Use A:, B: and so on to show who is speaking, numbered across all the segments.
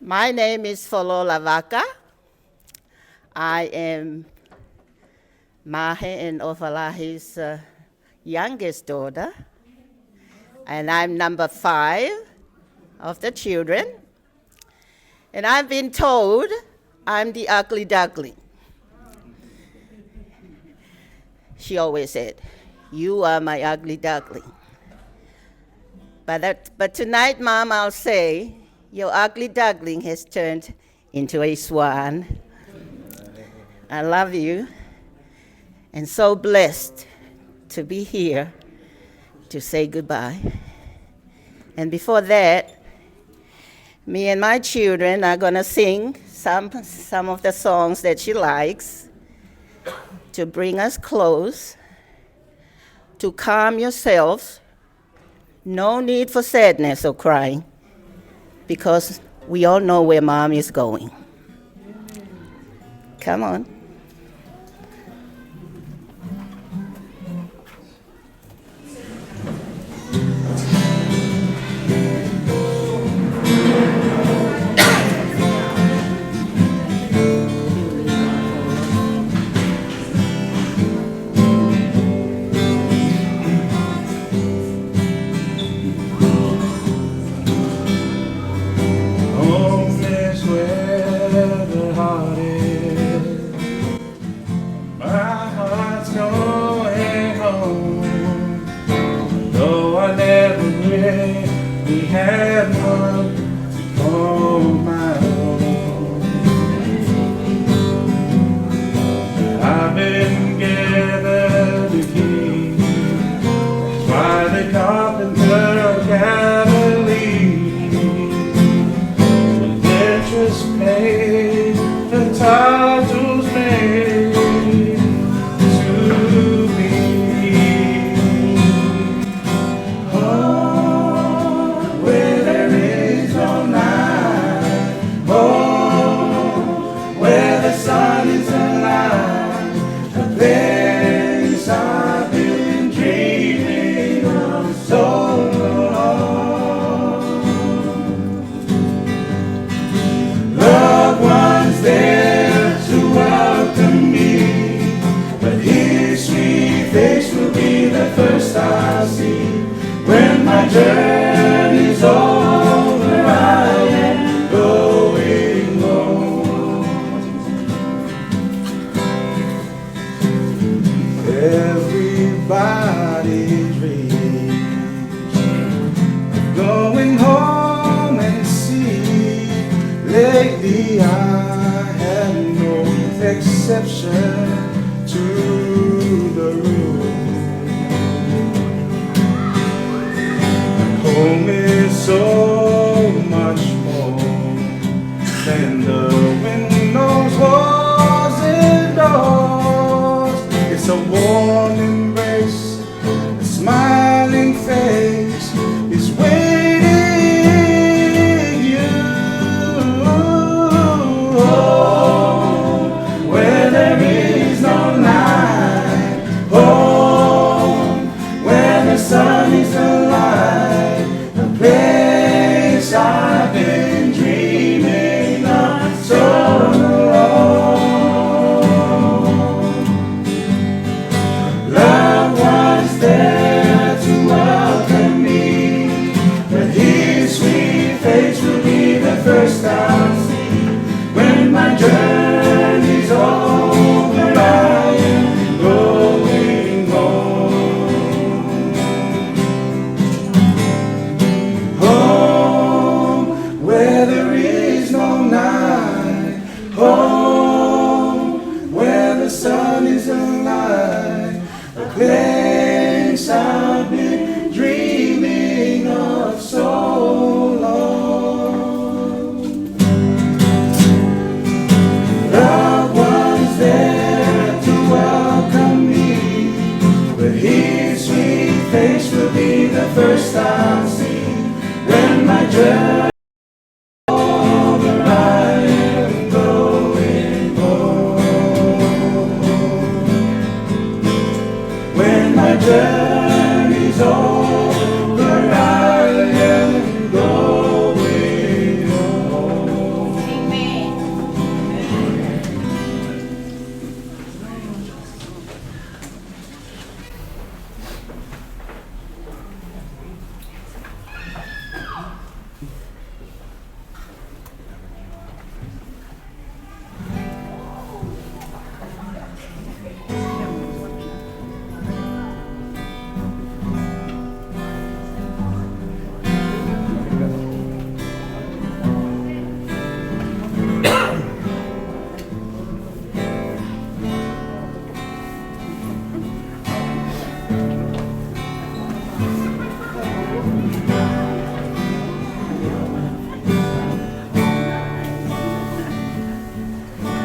A: My name is Vika. I am Mahe and Ofalahi's youngest daughter, and I'm number 5 of the children. And I've been told I'm the ugly duckling. She always said, "You are my ugly duckling." But tonight, Mom, I'll say, your ugly duckling has turned into a swan. I love you, and so blessed to be here to say goodbye. And before that, me and my children are gonna sing some of the songs that she likes to bring us close, to calm yourselves. No need for sadness or crying, because we all know where Mom is going. Come on.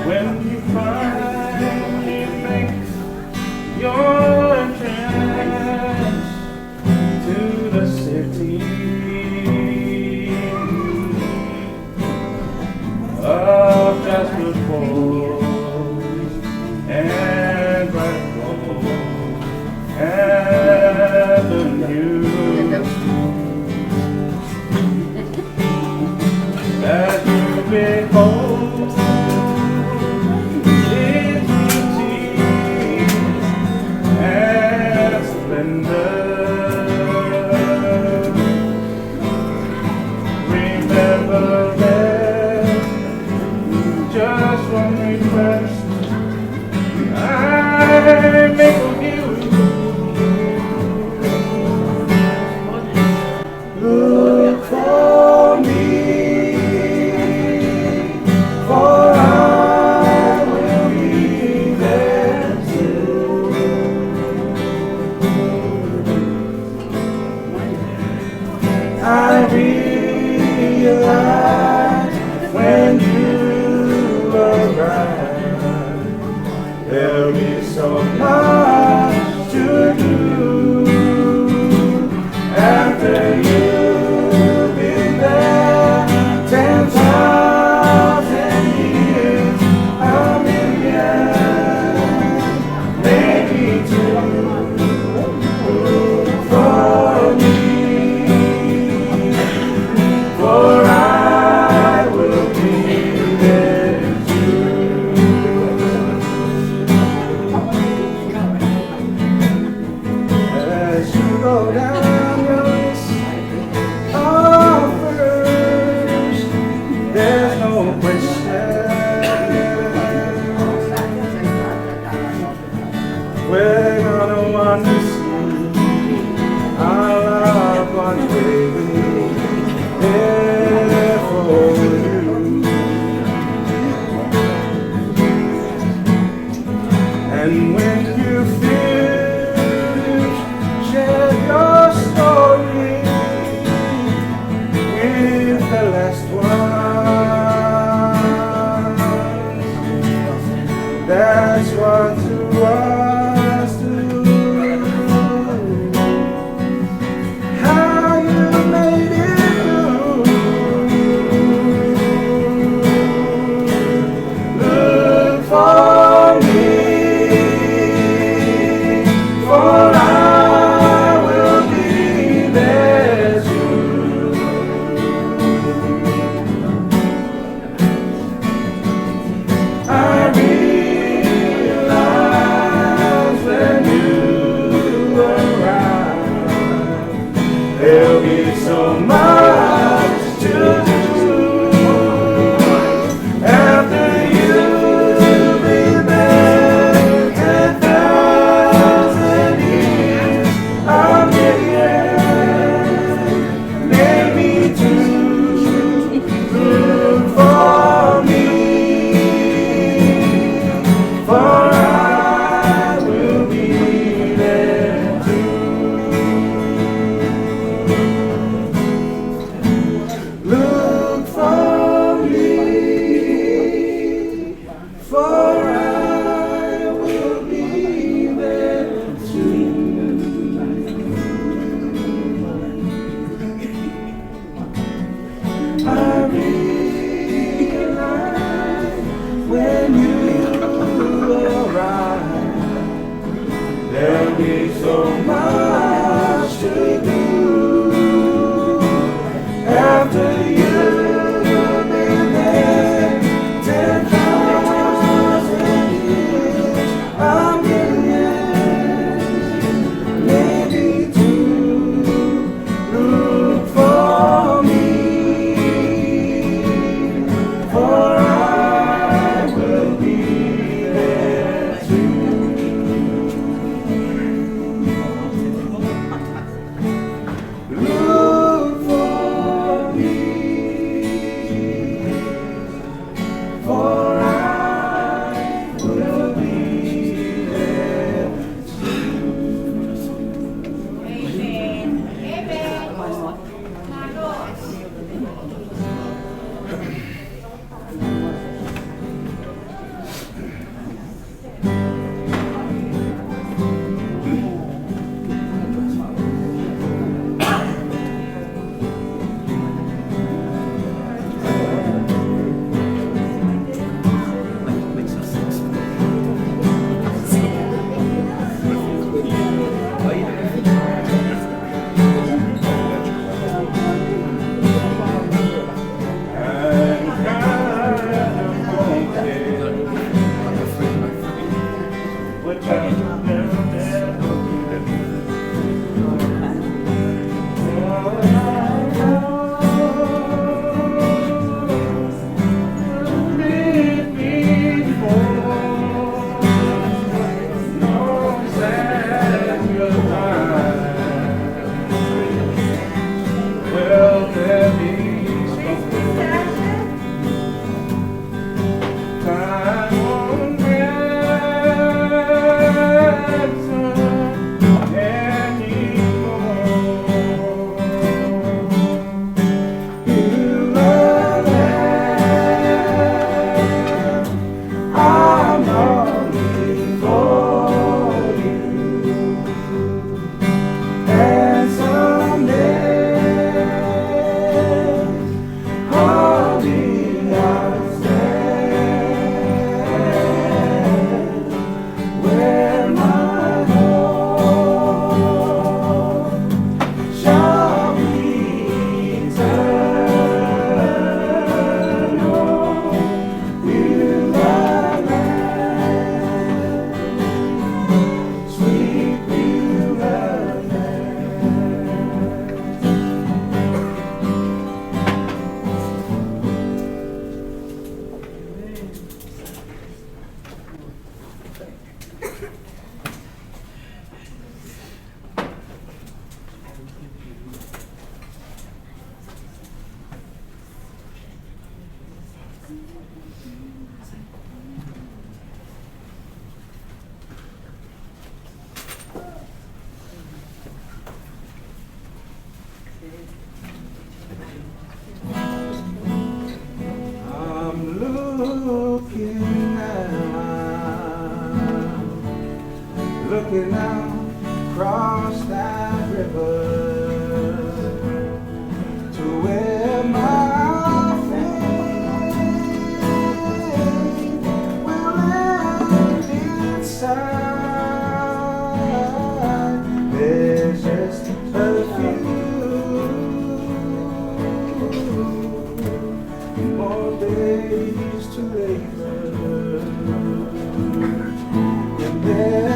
B: When you finally make your entrance to the city of jasper falls and bright gold avenue, that you behold its beauty and splendor. Remember that just one request I make of you. Look for me, for I will be there too. I realize when you arrive, there'll be so much to do. After you've been there 10,000 years, a million, maybe two, for me, for I will be there too. As you go down your list of first, there's no question we're gonna want to see our loved ones waiting there for you. And when you finish, share your story with the last one. That's what to us do. How you made it through. Look for me, for I will be there too. I realize when you arrive, there'll be so much to do. After you've been there 10,000 years, a million, maybe two. Look for me, for I will be there too. Look for me, for I will be there too. I realize when you arrive, there'll be so much to do. After you've been there 10,000 years, a million, maybe two. Look for me, for I will be there too. I'm looking out across that river to where my faith will land inside. There's just a few more days to labor, and then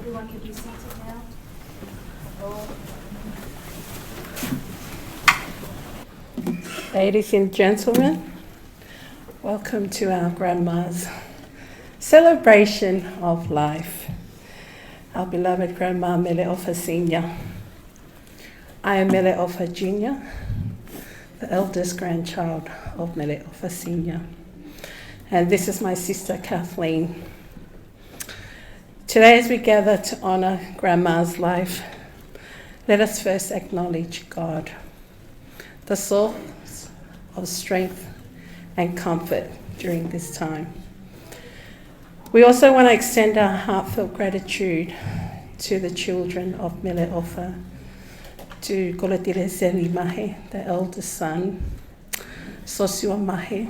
C: Everyone can be seated now.
D: Ladies and gentlemen, welcome to our grandma's celebration of life. Our beloved Grandma Meleofa Senior. I am Meleofa Junior, the eldest grandchild of Meleofa Senior. And this is my sister Kathleen. Today, as we gather to honour Grandma's life, let us first acknowledge God, the source of strength and comfort during this time. We also want to extend our heartfelt gratitude to the children of Meleofa, to Kolomotu'a Mahe, the eldest son, Sosua Mahe,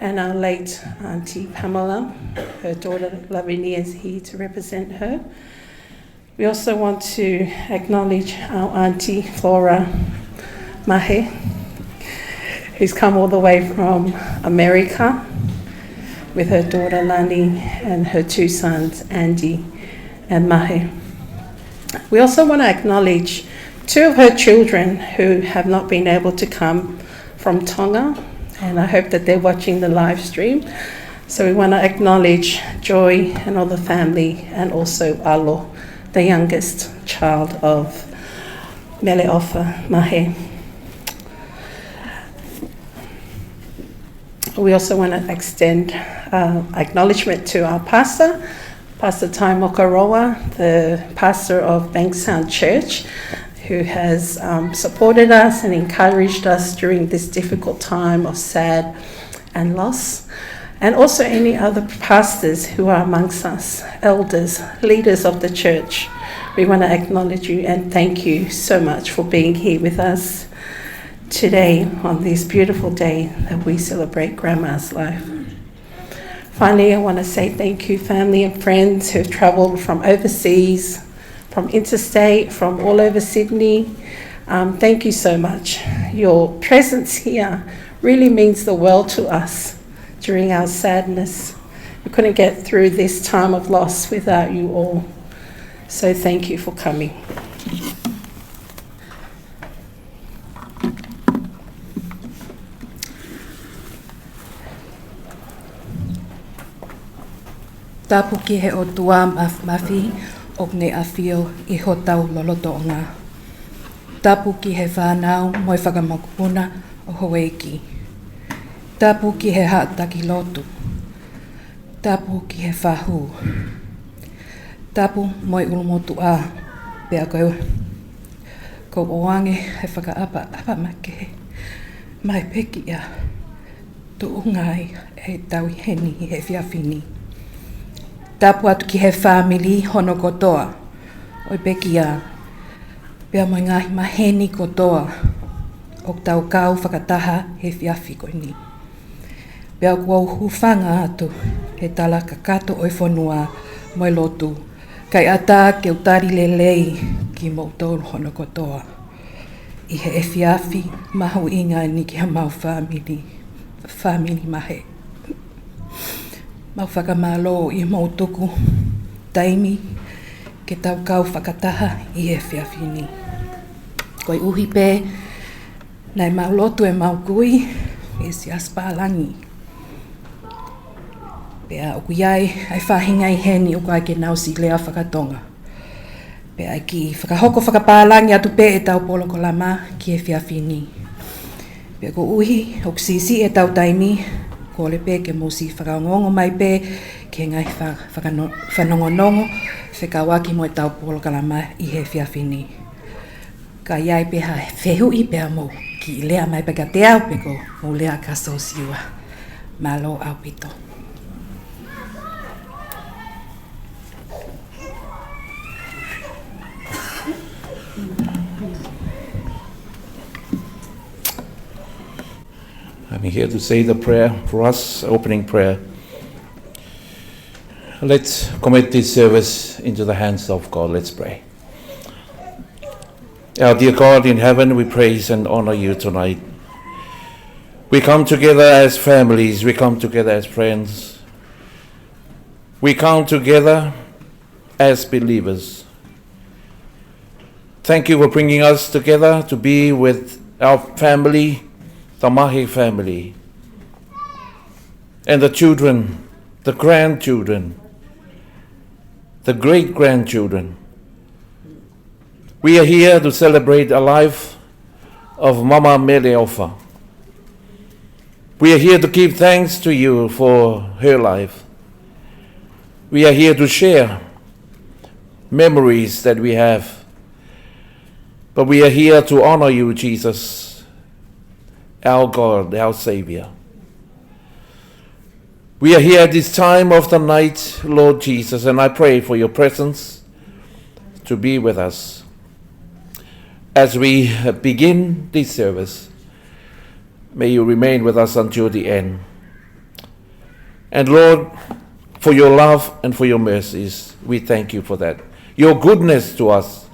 D: and our late Auntie Paula. Her daughter Lavinia is here to represent her. We also want to acknowledge our Auntie Flora Mahe, who's come all the way from America with her daughter Lani and her two sons, Andy and Mahe. We also want to acknowledge two of her children who have not been able to come from Tonga, and I hope that they're watching the live stream. So we want to acknowledge Joy and all the family, and also Alo, the youngest child of Meleofa Mahe. We also want to extend acknowledgement to our pastor, Pastor Tai Mokaroa, the pastor of Bankstown Church, who has supported us and encouraged us during this difficult time of sad and loss. and also any other pastors who are amongst us, elders, leaders of the church. We want to acknowledge you and thank you so much for being here with us today on this beautiful day that we celebrate Grandma's life. Finally, I want to say thank you, family and friends who have travelled from overseas, from interstate, from all over Sydney. Thank you so much. Your presence here really means the world to us during our sadness. We couldn't get through this time of loss without you all. So thank you for coming.
E: Tapu ki he o tua mafi o ne awhio I ho tau lolotonga. Tapu ki he whānau moi whakamakupuna o Hawaii. Tapu ki he haataki lotu. Tapu ki he whahu. Tapu moi Kolomotu'a pea ko oange he whakaapa make. Mai peki a tu ungai e tau heni he whiawhini. Tapu atu ki he family hono kotoa. Oi peki a pea moi ngahi maheni kotoa. O tau kau whakataha he whiawhi koe ni. Pea kua uhuwhanga atu he tala kakato oi whanua moi lotu. Kai ata ke utari lelei ki moutou hono kotoa. I he e whiawhi mahu inga ni ki ha mau family. Family Mahe. Mau whakamalo I moutuku taimi ke tau kau whakataha I he whiawhi ni. Koi uhi pē, nei mau lotu e mau kui e si aspālangi. Pea oku iai ai whahinga I heni o kai ke nausi lea whakatonga. Pea ai ki whakahoko whakapālangi atu pē e tau poloko lama ki e whiawhi ni. Pea ko uhi o sisi e tau taimi ko le pē ke musi whakaongongo mai pē ke ngai whanongonongo whekawaki mo e tau poloko lama I he whiawhi ni. Ka iai pē ha whehu I pēa mo ki lea mai peka te au peko mo lea ka sosiua. Malo au pito.
B: I'm here to say the prayer for us, opening prayer. Let's commit this service into the hands of God. Let's pray. Our dear God in heaven, we praise and honor you tonight. We come together as families. We come together as friends. We come together as believers. Thank you for bringing us together to be with our family, the Mahe family, and the children, the grandchildren, the great-grandchildren. We are here to celebrate the life of Mama Meleofa. We are here to give thanks to you for her life. We are here to share memories that we have. But we are here to honor you, Jesus, our God, our Savior. We are here at this time of the night, Lord Jesus, and I pray for your presence to be with us. As we begin this service, may you remain with us until the end. And Lord, for your love and for your mercies, we thank you for that. Your goodness to us.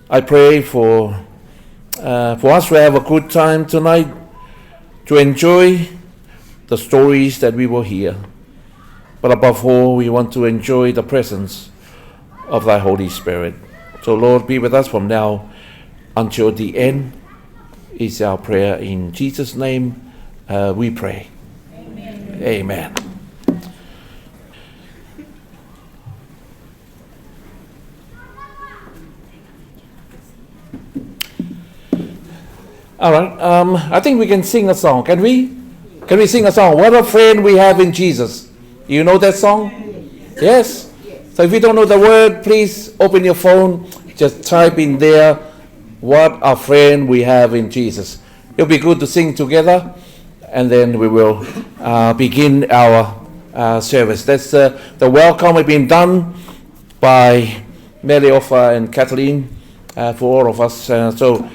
B: I pray for us to have a good time tonight, to enjoy the stories that we will hear. But above all, we want to enjoy the presence of thy Holy Spirit. So Lord, be with us from now until the end is our prayer. In Jesus' name we pray. Amen. Amen. All right, I think we can sing a song. Can we? Can we sing a song? What a friend we have in Jesus. You know that song? Yes? So if you don't know the word, please open your phone. Just type in there, what a friend we have in Jesus. It'll be good to sing together and then we will begin our service. That's the welcome has been done by Meleofa and Kathleen for all of us. So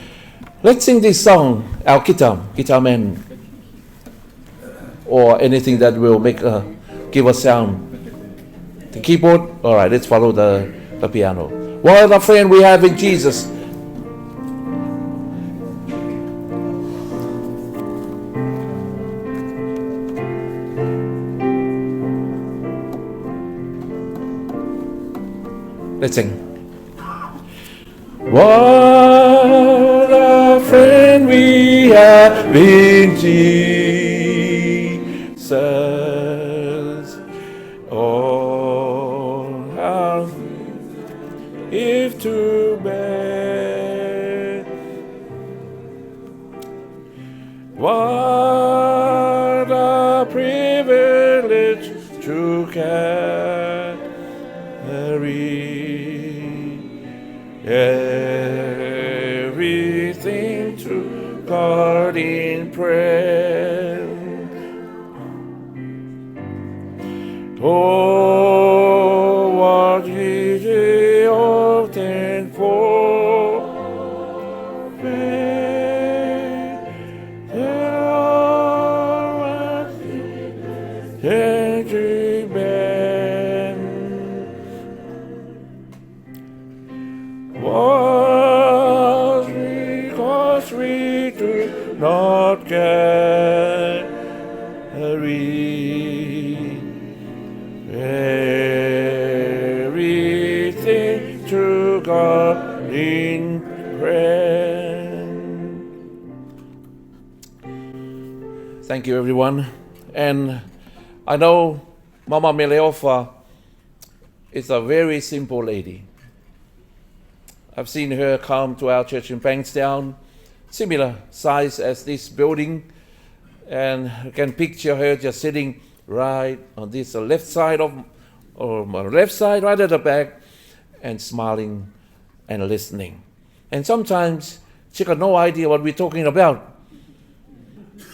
B: let's sing this song, our guitar man, or anything that will make give us sound. The keyboard, all right, let's follow the piano. What a friend we have in Jesus. Let's sing. What a friend we have in Jesus. Oh, how if to bear. What a privilege to carry everything to God in prayer. Oh, what He often for was because we do not carry everything to God in prayer. Thank you, everyone. And I know Mama Meleofa is a very simple lady. I've seen her come to our church in Bankstown, similar size as this building, and you can picture her just sitting right on this left side right at the back, and smiling and listening. And sometimes she got no idea what we're talking about.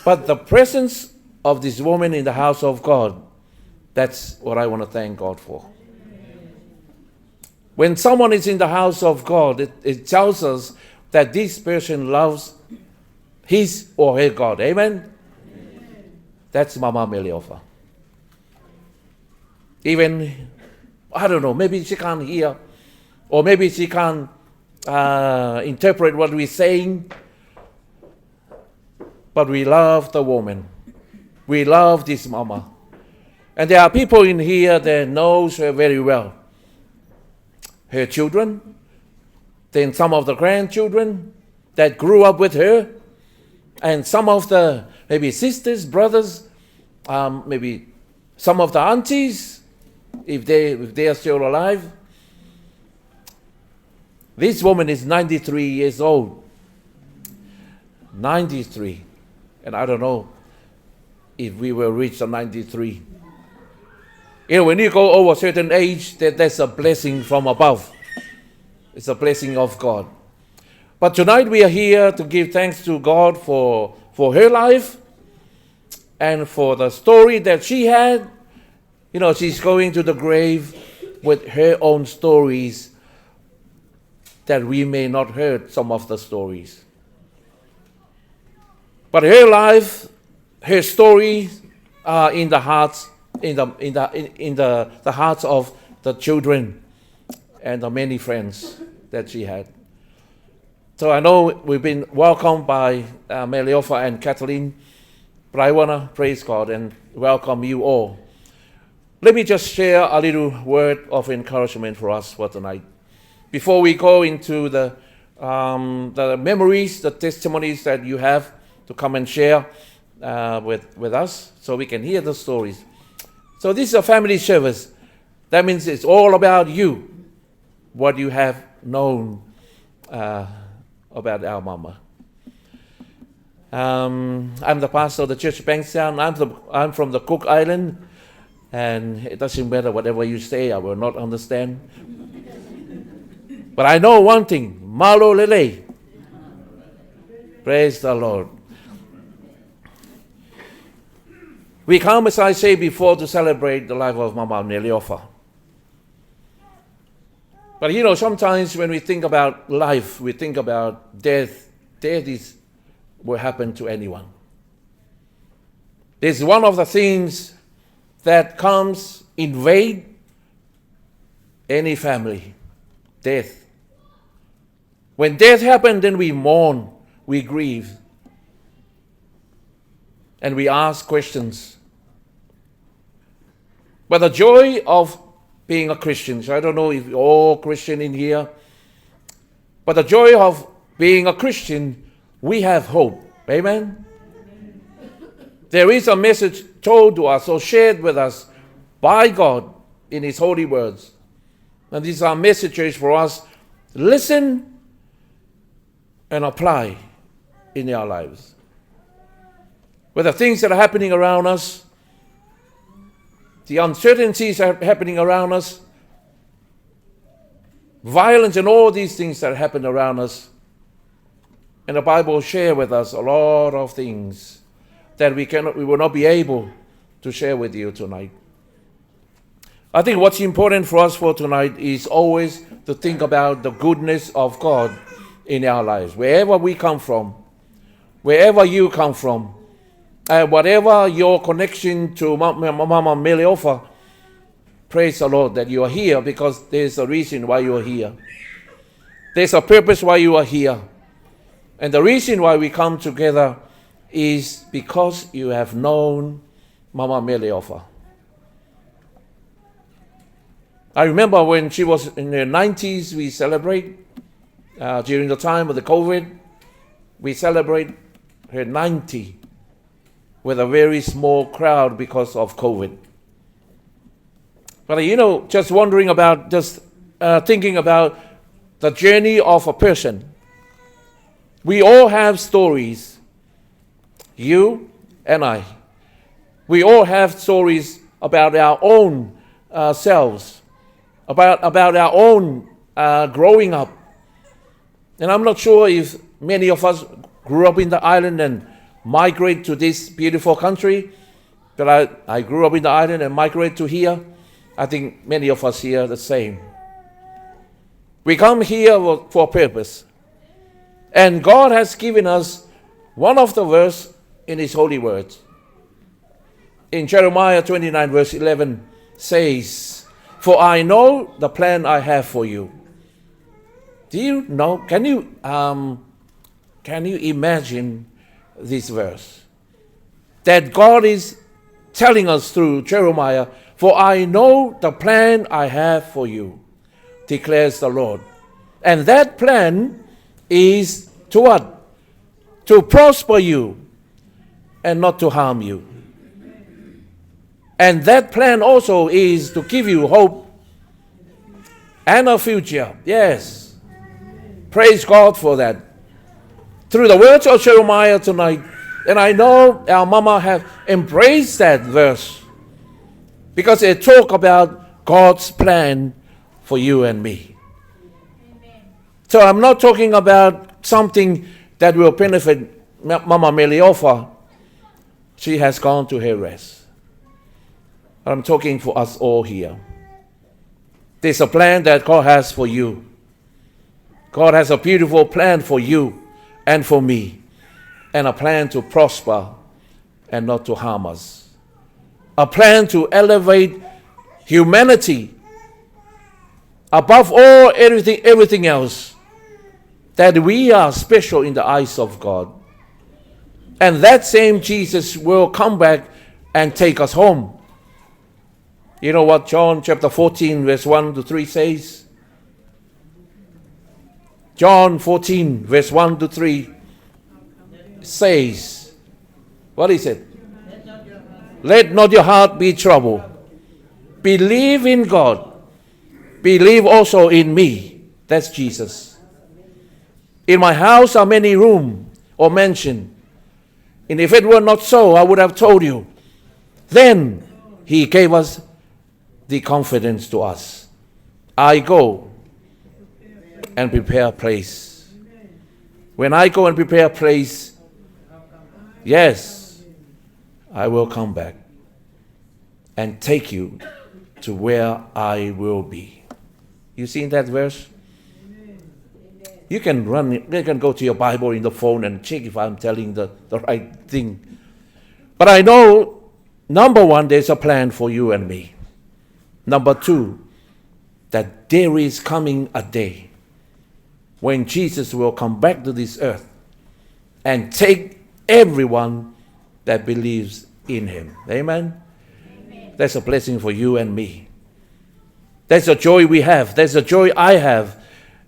B: But the presence of this woman in the house of God, that's what I want to thank God for. When someone is in the house of God, it tells us that this person loves his or her God. Amen? That's Mama Meleofa. Even, I don't know, maybe she can't hear, or maybe she can't interpret what we're saying, but we love the woman. We love this mama. And there are people in here that knows her very well. Her children, then some of the grandchildren that grew up with her, and some of the maybe sisters, brothers, maybe some of the aunties, if they are still alive. This woman is 93 years old. 93. And I don't know if we will reach the 93. You know, when you go over a certain age, that's a blessing from above. It's a blessing of God. But tonight we are here to give thanks to God for her life and for the story that she had. You know, she's going to the grave with her own stories that we may not heard some of the stories. But her life, her story are in the hearts, in the hearts of the children and the many friends that she had. So I know we've been welcomed by Meleofa and Kathleen, but I want to praise God and welcome you all. Let me just share a little word of encouragement for us for tonight. Before we go into the memories, the testimonies that you have to come and share with us, so we can hear the stories. So this is a family service. That means it's all about you, what you have known about our mama. I'm the pastor of the Church of Bankstown. I'm from the Cook Island, and it doesn't matter whatever you say, I will not understand. But I know one thing, malo lele. Praise the Lord. We come, as I say before, to celebrate the life of Mama Meleofa. But you know, sometimes when we think about life, we think about death. Death will happen to anyone. It's one of the things that comes invade any family. Death. When death happens, then we mourn, we grieve, and we ask questions. But the joy of being a Christian, so I don't know if you're all Christian in here, but the joy of being a Christian, we have hope. Amen? There is a message told to us or shared with us by God in His holy words. And these are messages for us. Listen and apply in our lives. With the things that are happening around us, the uncertainties are happening around us, violence and all these things that happen around us. And the Bible shares with us a lot of things that we will not be able to share with you tonight. I think what's important for us for tonight is always to think about the goodness of God in our lives. Wherever we come from, wherever you come from, whatever your connection to Mama Meleofa, praise the Lord that you are here, because there's a reason why you are here. There's a purpose why you are here. And the reason why we come together is because you have known Mama Meleofa. I remember when she was in her 90s, we celebrate, during the time of the COVID, we celebrate her 90 with a very small crowd because of COVID. But you know, just wondering about, thinking about the journey of a person. We all have stories, you and I. We all have stories about our own selves, about our own growing up. And I'm not sure if many of us grew up in the island and migrate to this beautiful country, but I grew up in the island and migrate to here. I think many of us here are the same. We come here for a purpose. And God has given us one of the verses in His holy words. In Jeremiah 29 verse 11 says, "For I know the plan I have for you." Do you know, can you imagine this verse? That God is telling us through Jeremiah, "For I know the plan I have for you, declares the Lord." And that plan is to what? To prosper you and not to harm you. And that plan also is to give you hope and a future. Yes. Praise God for that. Through the words of Jeremiah tonight, and I know our mama have embraced that verse because it talk about God's plan for you and me. So I'm not talking about something that will benefit Mama Meleofa. She has gone to her rest. I'm talking for us all here. There's a plan that God has for you. God has a beautiful plan for you and for me, and a plan to prosper and not to harm us. A plan to elevate humanity above all, everything else, that we are special in the eyes of God. And that same Jesus will come back and take us home. You know what John chapter 14 verse 1 to 3 says? John 14 verse 1 to 3 says, what is it? Let not your heart be troubled. Believe in God. Believe also in me. That's Jesus. In my house are many rooms or mansions. And if it were not so, I would have told you. Then He gave us the confidence to us. I go and prepare a place. When I go and prepare a place, yes, I will come back. and take you to where I will be. You seen that verse? You can go to your Bible in the phone and check if I'm telling the right thing. But I know, number one, there's a plan for you and me. Number two, that there is coming a day when Jesus will come back to this earth and take everyone that believes in him. Amen? That's a blessing for you and me. That's a joy we have. That's a joy I have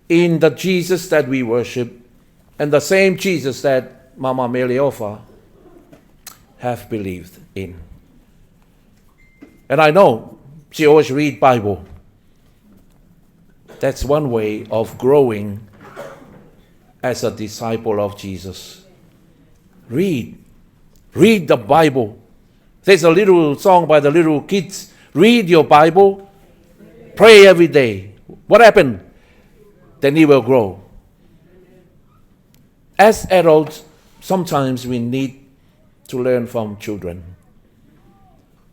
B: in the Jesus that we worship, and the same Jesus that Mama Meleofa have believed in. And I know she always read Bible. That's one way of growing as a disciple of Jesus. Read the Bible. There's a little song by the little kids. Read your Bible. Pray every day. What happened? Then he will grow. As adults, sometimes we need to learn from children.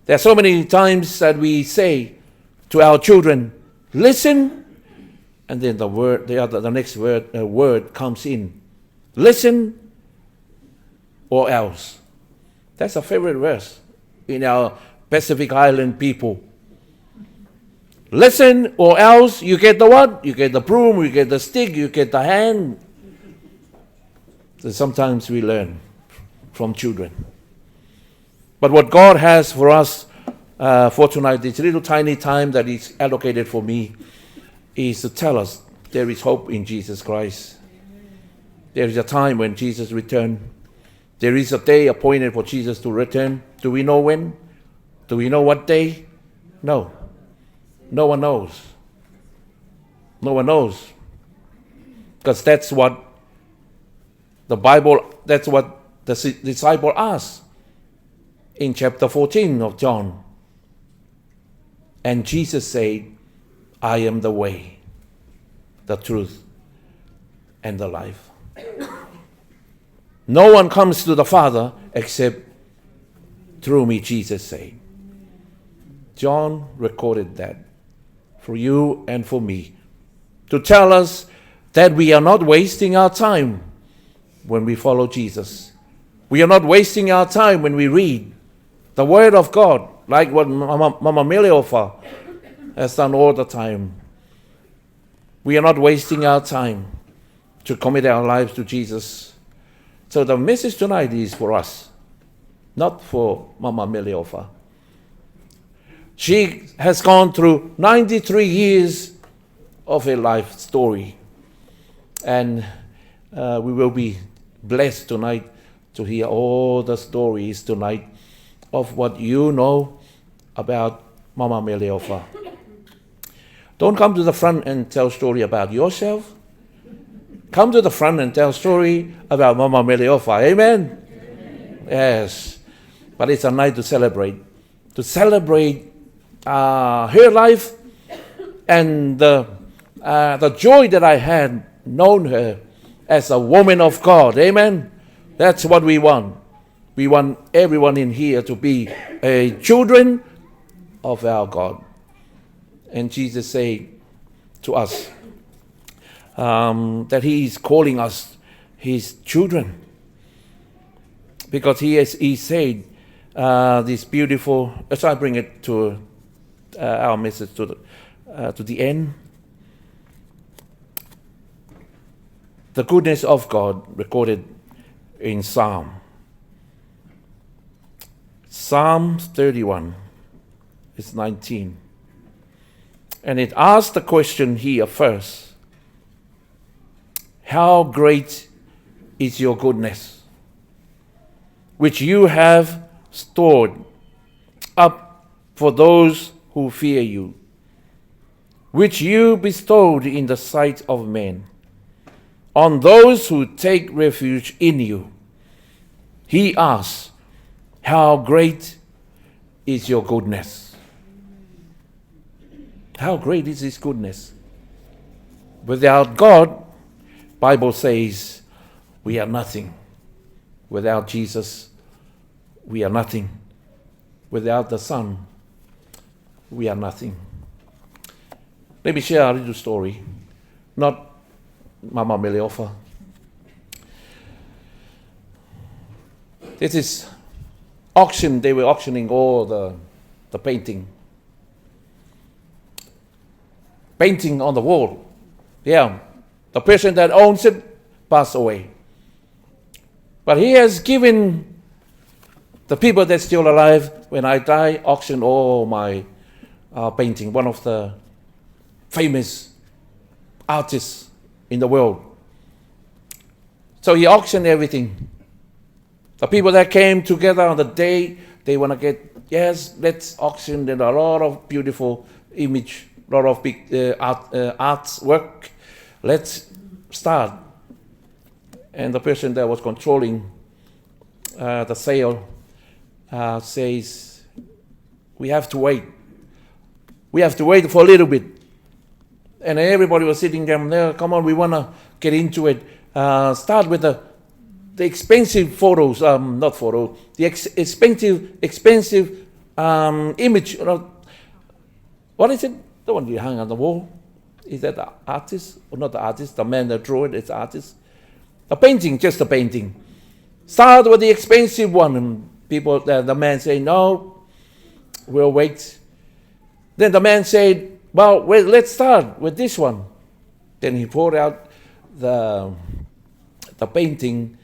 B: There are so many times that we say to our children, listen, and then the next word comes in. Listen or else. That's a favorite verse in our Pacific Island people. Listen or else you get the what? You get the broom, you get the stick, you get the hand. So sometimes we learn from children. But what God has for us for tonight, this little tiny time that is allocated for me, is to tell us there is hope in Jesus Christ. There is a time when Jesus returns. There is a day appointed for Jesus to return. Do we know when? Do we know what day? No. No one knows. No one knows. Because that's what the Bible, that's what the disciple asked in chapter 14 of John. And Jesus said, I am the way, the truth, and the life. No one comes to the Father except through me, Jesus said. John recorded that for you and for me, to tell us that we are not wasting our time when we follow Jesus. We are not wasting our time when we read the Word of God, like what Mama Meleofa has done all the time. We are not wasting our time to commit our lives to Jesus. So the message tonight is for us, not for Mama Meleofa. She has gone through 93 years of her life story. And we will be blessed tonight to hear all the stories tonight of what you know about Mama Meleofa. Don't come to the front and tell a story about yourself. Come to the front and tell a story about Mama Meleofa. Amen? Amen. Yes. But it's a night to celebrate. To celebrate her life and the joy that I had known her as a woman of God. Amen? That's what we want. We want everyone in here to be children of our God. And Jesus said to us that he is calling us his children. Because he said this beautiful, so I bring it to our message to the end. The goodness of God recorded in Psalm 31, it's 19. And it asks the question here first, how great is your goodness, which you have stored up for those who fear you, which you bestowed in the sight of men, on those who take refuge in you. He asks, how great is your goodness? How great is his goodness? Without God, Bible says, we are nothing. Without Jesus, we are nothing. Without the Son, we are nothing. Let me share a little story. Not Mama Meleofa. This is auction. They were auctioning all the painting. Painting on the wall. Yeah. The person that owns it passed away. But he has given the people that's still alive, when I die, auction all my painting. One of the famous artists in the world. So he auctioned everything. The people that came together on the day, they want to get, yes, let's auction. There are a lot of beautiful image, a lot of big artwork. Let's start. And the person that was controlling the sale says, we have to wait. We have to wait for a little bit. And everybody was sitting there, come on, we want to get into it. Start with the expensive photos, not photo, the expensive image. What is it? The one you hang on the wall. Is that the artist? Or not the artist, the man that drew it, it's the artist. A painting, just a painting. Start with the expensive one. And people, the man say, no, we'll wait. Then the man said, well, wait, let's start with this one. Then he poured out the painting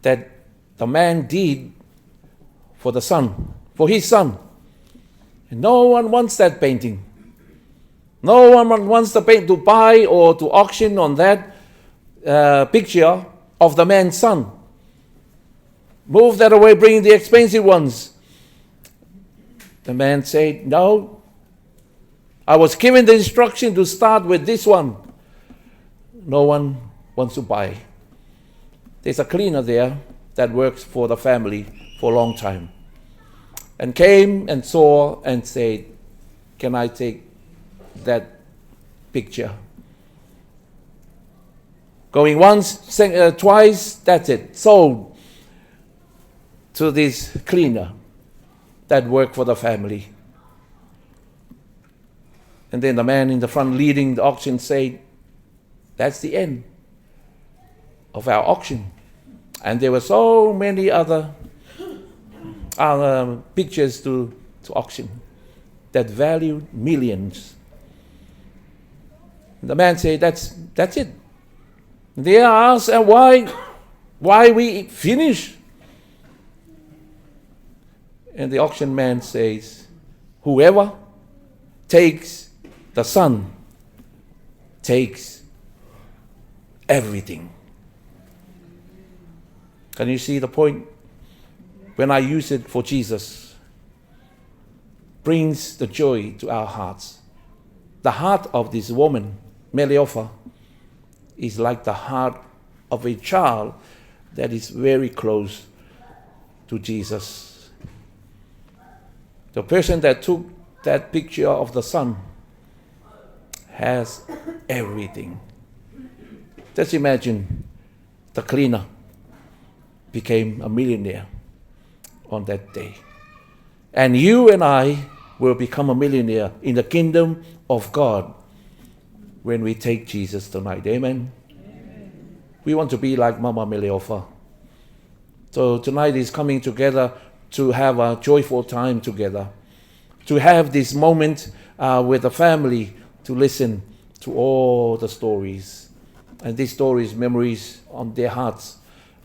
B: that the man did for the son, for his son. And no one wants that painting. No one wants the paint to buy or to auction on that picture of the man's son. Move that away, bring the expensive ones. The man said, no, I was given the instruction to start with this one. No one wants to buy. There's a cleaner there that works for the family for a long time. And came and saw and said, can I take that picture? Going once, twice, that's it. Sold to this cleaner that worked for the family. And then the man in the front leading the auction said, that's the end of our auction. And there were so many other pictures to auction that valued millions. The man said, that's it. They asked, why we finish? And the auction man says, whoever takes the son takes everything. Can you see the point? When I use it for Jesus, brings the joy to our hearts. The heart of this woman, Meleofa, is like the heart of a child that is very close to Jesus. The person that took that picture of the son has everything. Just imagine the cleaner became a millionaire on that day. And you and I will become a millionaire in the kingdom of God when we take Jesus tonight. Amen? Amen. We want to be like Mama Meleofa. So tonight is coming together to have a joyful time together, to have this moment with the family, to listen to all the stories. And these stories, memories on their hearts.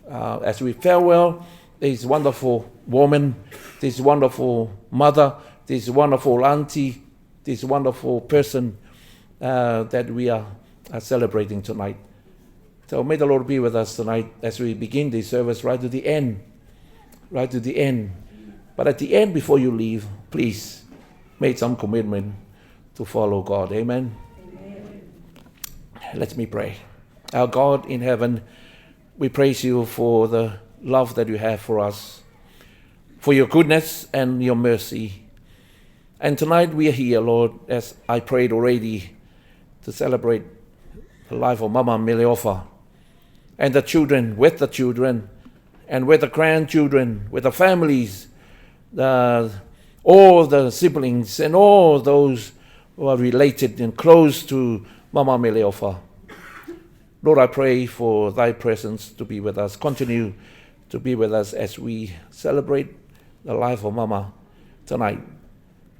B: As we farewell this wonderful woman, this wonderful mother, this wonderful auntie, this wonderful person that we are celebrating tonight. So may the Lord be with us tonight as we begin this service right to the end. Right to the end. But at the end, before you leave, please make some commitment to follow God. Amen? Amen. Let me pray. Our God in heaven, we praise you for the love that you have for us, for your goodness and your mercy. And tonight we are here, Lord, as I prayed already, to celebrate the life of Mama Meleofa and the children, and with the grandchildren, with the families, all the siblings and all those who are related and close to Mama Meleofa. Lord, I pray for thy presence to be with us. Continue to be with us as we celebrate the life of Mama tonight.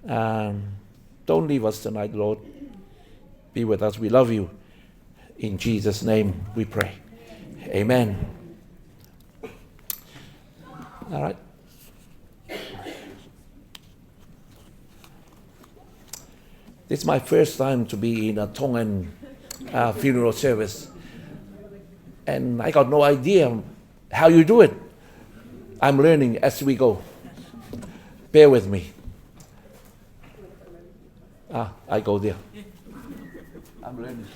B: Don't leave us tonight, Lord. Be with us. We love you. In Jesus' name we pray. Amen. All right. This is my first time to be in a Tongan funeral service. And I got no idea how you do it. I'm learning as we go. Bear with me. I go there. I'm learning.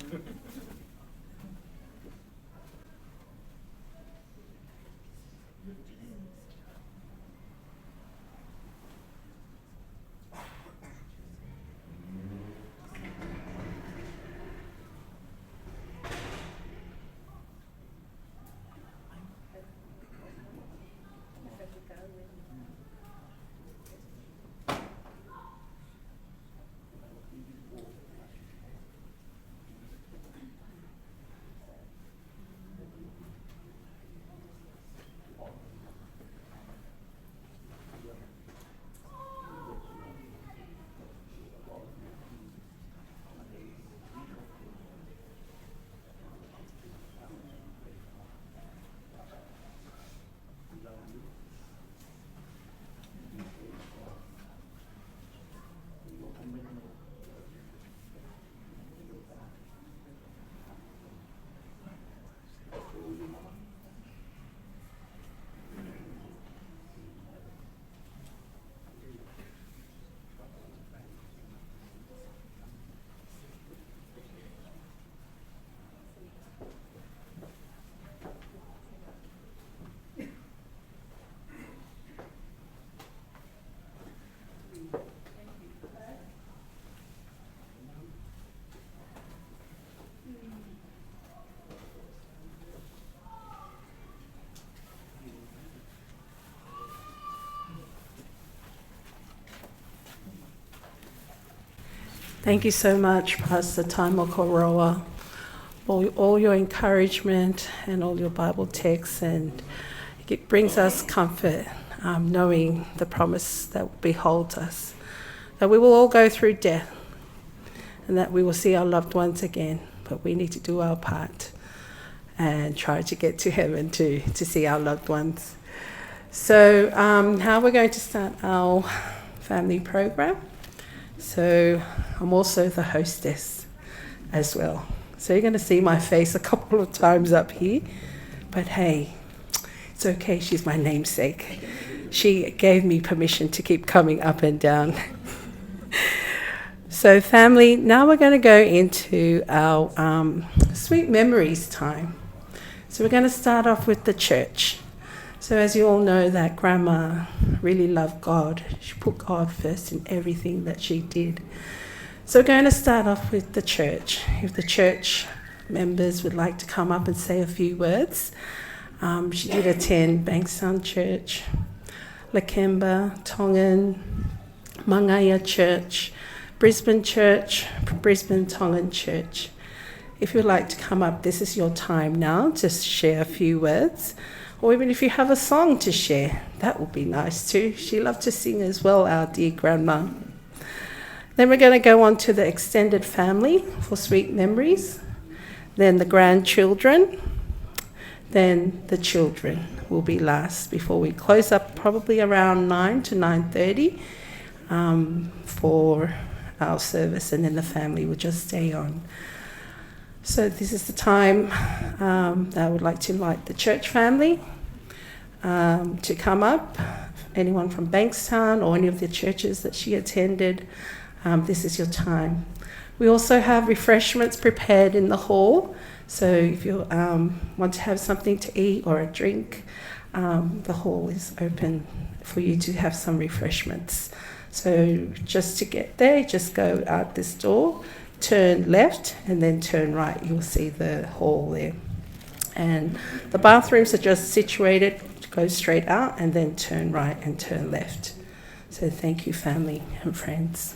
D: Thank you so much, Pastor Taimo Koroa, for all your encouragement and all your Bible texts, and it brings us comfort, knowing the promise that beholds us, that we will all go through death and that we will see our loved ones again, but we need to do our part and try to get to heaven to see our loved ones. So how we're going to start our family program. So I'm also the hostess as well. So you're going to see my face a couple of times up here. But hey, it's okay, she's my namesake. She gave me permission to keep coming up and down. So family, now we're going to go into our sweet memories time. So we're going to start off with the church. So as you all know, that Grandma really loved God. She put God first in everything that she did. So we're going to start off with the church. If the church members would like to come up and say a few words. She did attend Bankstown Church, Lakemba, Tongan, Mangaya Church, Brisbane Church, Brisbane Tongan Church. If you'd like to come up, this is your time now to share a few words. Or even if you have a song to share, that would be nice too. She loved to sing as well, our dear Grandma. Then we're going to go on to the extended family for sweet memories. Then the grandchildren. Then the children will be last before we close up, probably around 9 to 9:30 for our service, and then the family will just stay on. So this is the time that I would like to invite the church family to come up. Anyone from Bankstown or any of the churches that she attended, this is your time. We also have refreshments prepared in the hall. So if you want to have something to eat or a drink, the hall is open for you to have some refreshments. So just to get there, just go out this door, turn left and then turn right. You'll see the hall there. And the bathrooms are just situated, go straight out and then turn right and turn left. So thank you, family and friends.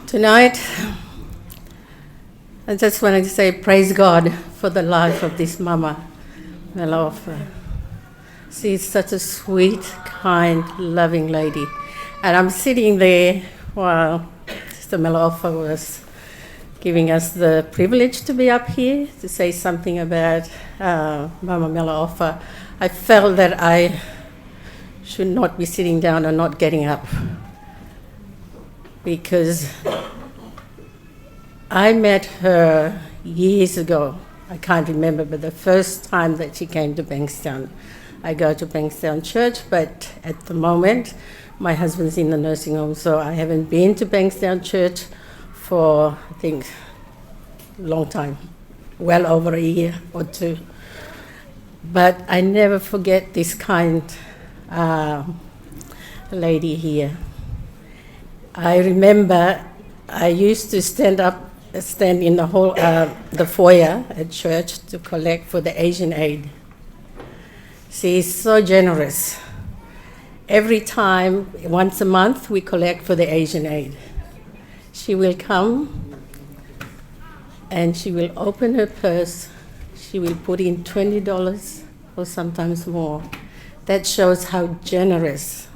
D: Tonight, I just wanted to say praise God for the life of this Mama Meleofa. She's such a sweet, kind, loving lady. And I'm sitting there while Sister Meleofa was giving us the privilege to be up here to say something about Mama Meleofa. I felt that I should not be sitting down and not getting up, because I met her years ago. I can't remember, but the first time that she came to Bankstown. I go to Bankstown Church, but at the moment, my husband's in the nursing home, so I haven't been to Bankstown Church for, I think, a long time, well over a year or two. But I never forget this kind lady here. I remember I used to stand in the whole the foyer at church to collect for the Asian Aid. She is so generous. Every time, once a month, we collect for the Asian Aid. She will come and she will open her purse. She will put in $20 or sometimes more. That shows how generous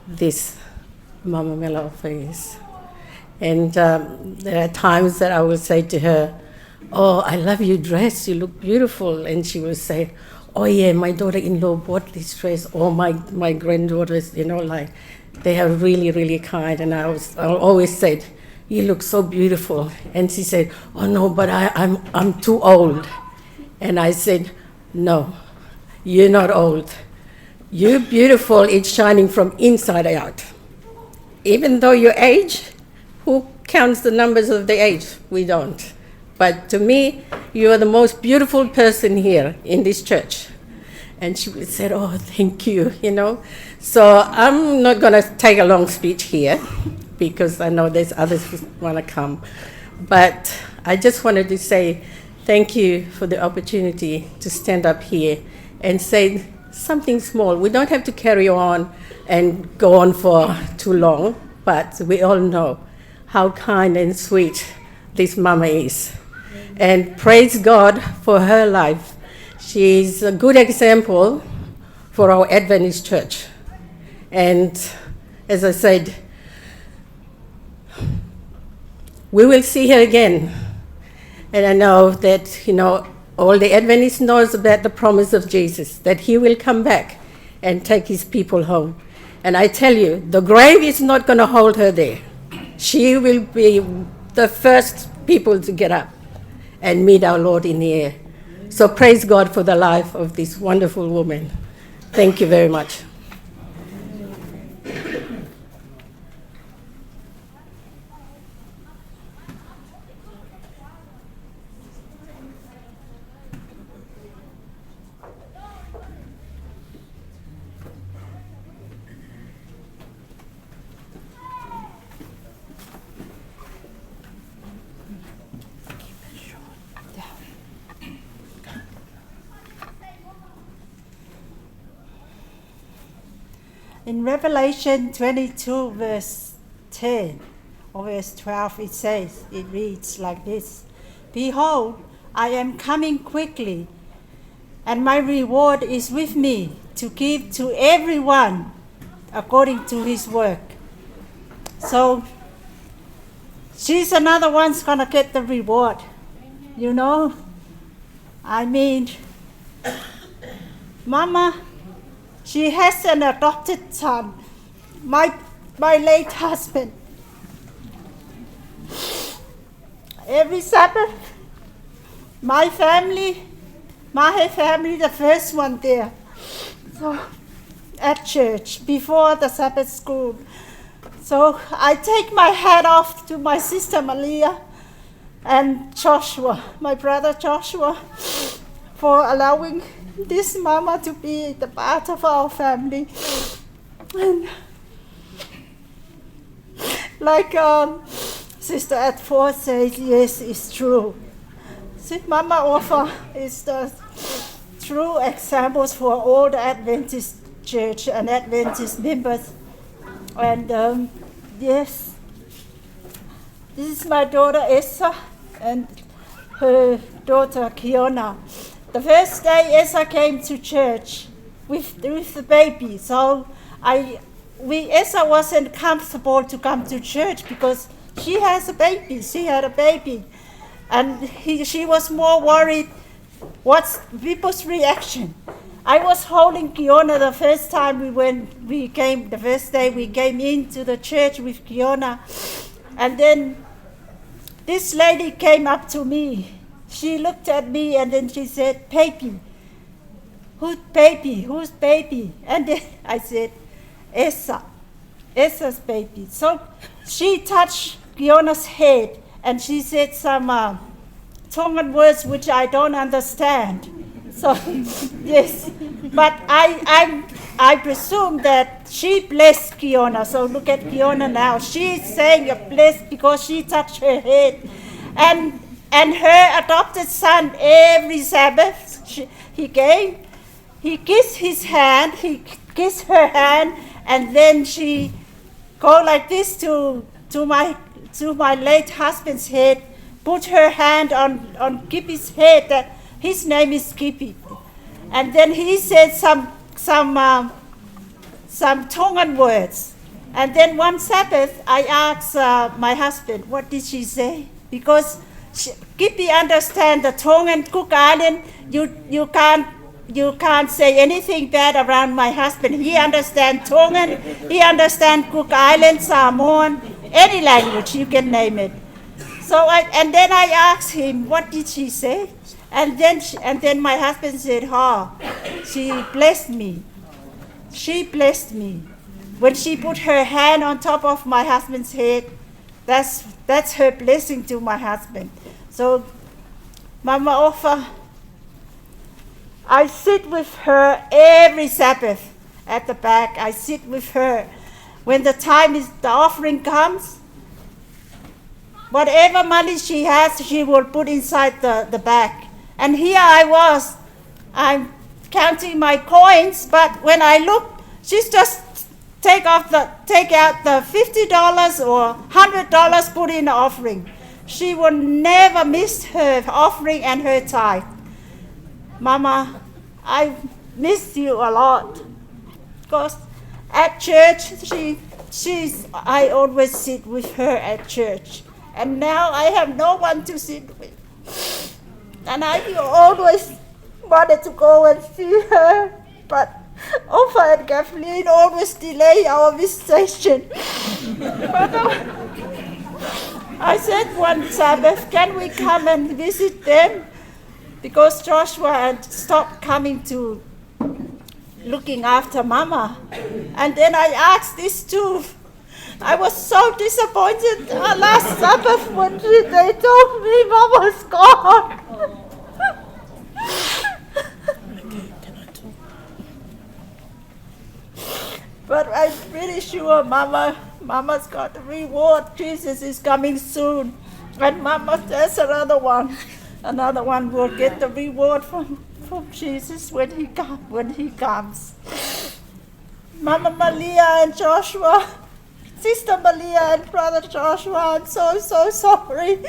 D: this Mama Meleofa is. And there are times that I will say to her, "Oh, I love your dress, you look beautiful." And she will say, "Oh yeah, my daughter-in-law bought this dress," or my granddaughters, like, they are really, really kind. And I always said, "You look so beautiful." And she said, "Oh no, but I'm too old." And I said, "No, you're not old. You're beautiful, it's shining from inside out. Even though your age, who counts the numbers of the age? We don't. But to me, you are the most beautiful person here in this church." And she said, "Oh, thank you, So I'm not going to take a long speech here because I know there's others who want to come. But I just wanted to say thank you for the opportunity to stand up here and say something small. We don't have to carry on and go on for too long, but we all know how kind and sweet this mama is. And praise God for her life. She's a good example for our Adventist church. And as I said, we will see her again. And I know that, all the Adventists knows about the promise of Jesus, that he will come back and take his people home. And I tell you, the grave is not going to hold her there. She will be the first people to get up and meet our Lord in the air. So praise God for the life of this wonderful woman. Thank you very much.
F: In Revelation 22, verse 10 or verse 12, it reads like this: "Behold, I am coming quickly, and my reward is with me to give to everyone according to his work." So she's another one's gonna get the reward, I mean, Mama, she has an adopted son, my late husband. Every Sabbath, my family, Mahe family, the first one there, so at church before the Sabbath school. So I take my hat off to my sister Malia and Joshua, my brother Joshua, for allowing this mama to be the part of our family. And like Sister Atford says, yes, it's true. See, Mama Ofa is the true examples for all the Adventist church and Adventist members. And yes, this is my daughter Essa and her daughter Kiona. The first day Essa came to church with the baby, so Essa wasn't comfortable to come to church because she has a baby. She had a baby, and she was more worried what's people's reaction. I was holding Kiona the first time the first day we came into the church with Kiona, and then this lady came up to me. She looked at me and then she said, "Baby, who's baby? Who's baby?" And then I said, Essa's baby. So she touched Giona's head and she said some Tongan words which I don't understand. So yes, but I presume that she blessed Kiona. So look at Kiona now. She's saying you're blessed because she touched her head. And her adopted son, every Sabbath, he came, he kissed his hand, he kissed her hand, and then she go like this to my late husband's head, put her hand on Kipi's head. That his name is Kipi, and then he said some Tongan words. And then one Sabbath, I asked my husband, what did she say? Because Kipi understand the Tongan Cook Island. You can't say anything bad around my husband. He understand Tongan. He understand Cook Island, Samoan, any language you can name it. So then I asked him, what did she say? And then my husband said, she blessed me. She blessed me. When she put her hand on top of my husband's head, that's her blessing to my husband. So, Mama Ofa, I sit with her every Sabbath at the back. I sit with her. When the offering comes, whatever money she has, she will put inside the bag. And here I was, I'm counting my coins, but when I look, she's just take out the $50 or $100, put in the offering. She will never miss her offering and her tithe. Mama, I miss you a lot. Because at church, I always sit with her at church. And now I have no one to sit with. And I always wanted to go and see her, but Ofa and Kathleen always delay our visitation. But I said one Sabbath, can we come and visit them? Because Joshua had stopped coming to looking after Mama. And then I asked these two. I was so disappointed last Sabbath when they told me Mama's gone. But I'm pretty sure Mama's got the reward. Jesus is coming soon. And Mama, there's another one. Another one will get the reward from Jesus when he comes. Mama Malia and Joshua, Sister Malia and Brother Joshua, I'm so sorry.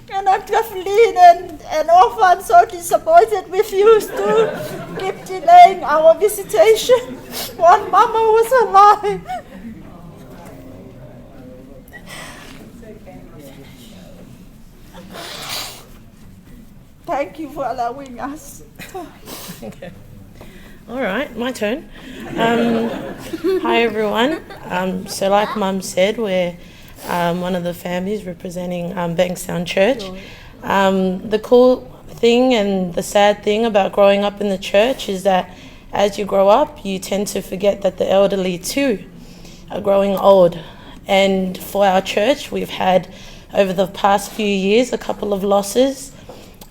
F: And I'm Kathleen and Ofa, I'm so disappointed with you to keep delaying our visitation while Mama was alive. Thank you for allowing us.
G: Okay. All right, my turn. Hi, everyone. So like Mum said, we're one of the families representing Bankstown Church. The cool thing and the sad thing about growing up in the church is that as you grow up, you tend to forget that the elderly too are growing old. And for our church, we've had, over the past few years, a couple of losses.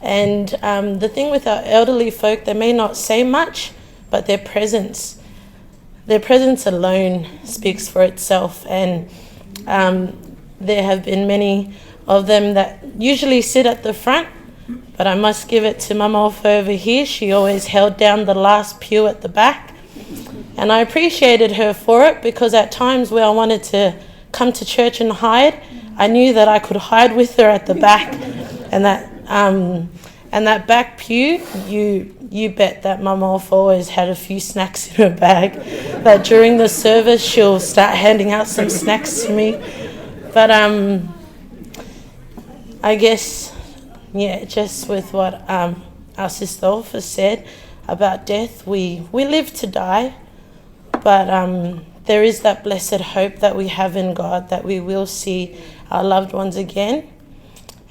G: And the thing with our elderly folk, they may not say much, but their presence alone speaks for itself. And there have been many of them that usually sit at the front, but I must give it to Mama Ofa over here. She always held down the last pew at the back. And I appreciated her for it, because at times where I wanted to come to church and hide, I knew that I could hide with her at the back. And that back pew, you bet that Mama Ofa always had a few snacks in her bag. That during the service she'll start handing out some snacks to me. But I guess, just with what our sister Ofa said about death, we live to die, but there is that blessed hope that we have in God that we will see our loved ones again.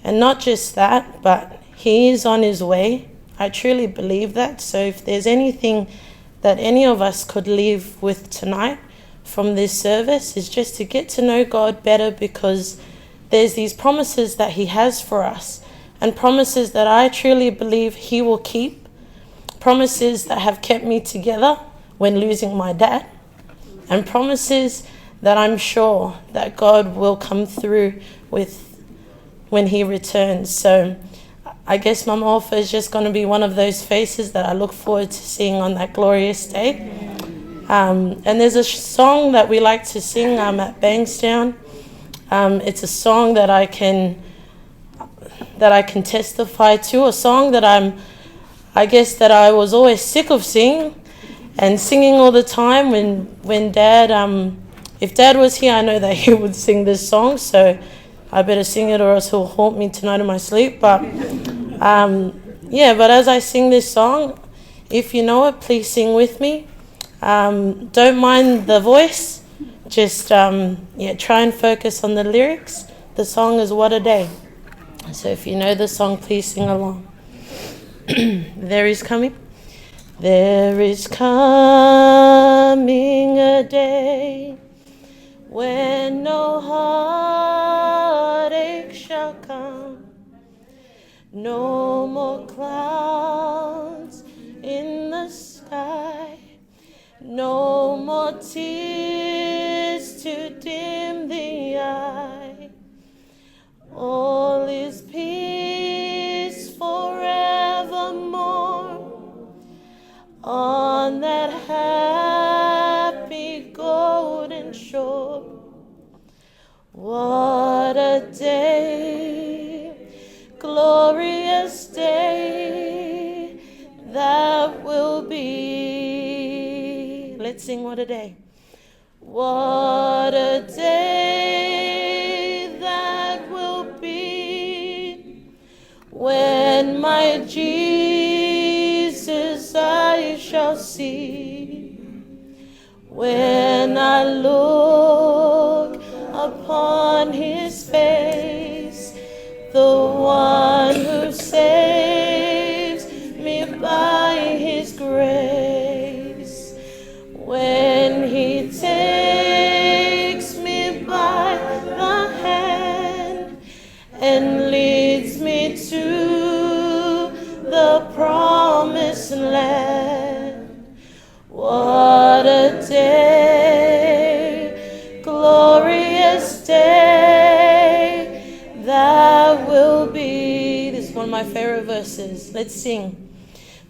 G: And not just that, but he is on his way. I truly believe that. So if there's anything that any of us could leave with tonight from this service, is just to get to know God better, because there's these promises that he has for us, and promises that I truly believe he will keep. Promises that have kept me together when losing my dad, and promises that I'm sure that God will come through with when he returns. So I guess Meleofa is just going to be one of those faces that I look forward to seeing on that glorious day. And there's a song that we like to sing at Bankstown. It's a song that I can testify to, a song that I guess that I was always sick of singing all the time. When Dad, if Dad was here, I know that he would sing this song, so I better sing it or else he'll haunt me tonight in my sleep. But but as I sing this song, if you know it, please sing with me. Don't mind the voice, just try and focus on the lyrics. The song is What a Day. So if you know the song, please sing along. There is coming a day when no heartache shall come, no more clouds in the sky, no more tears to dim the eye. All is peace forevermore on that happy golden shore. What a day, glorious day that will be. Let's sing What a Day. What a day that will be when my Jesus I shall see. When I look upon his face, the one who saves me by his grace. When he takes me by the hand and leads me to the promised land. What a day, glorious day that will be. This is one of my favorite verses. Let's sing.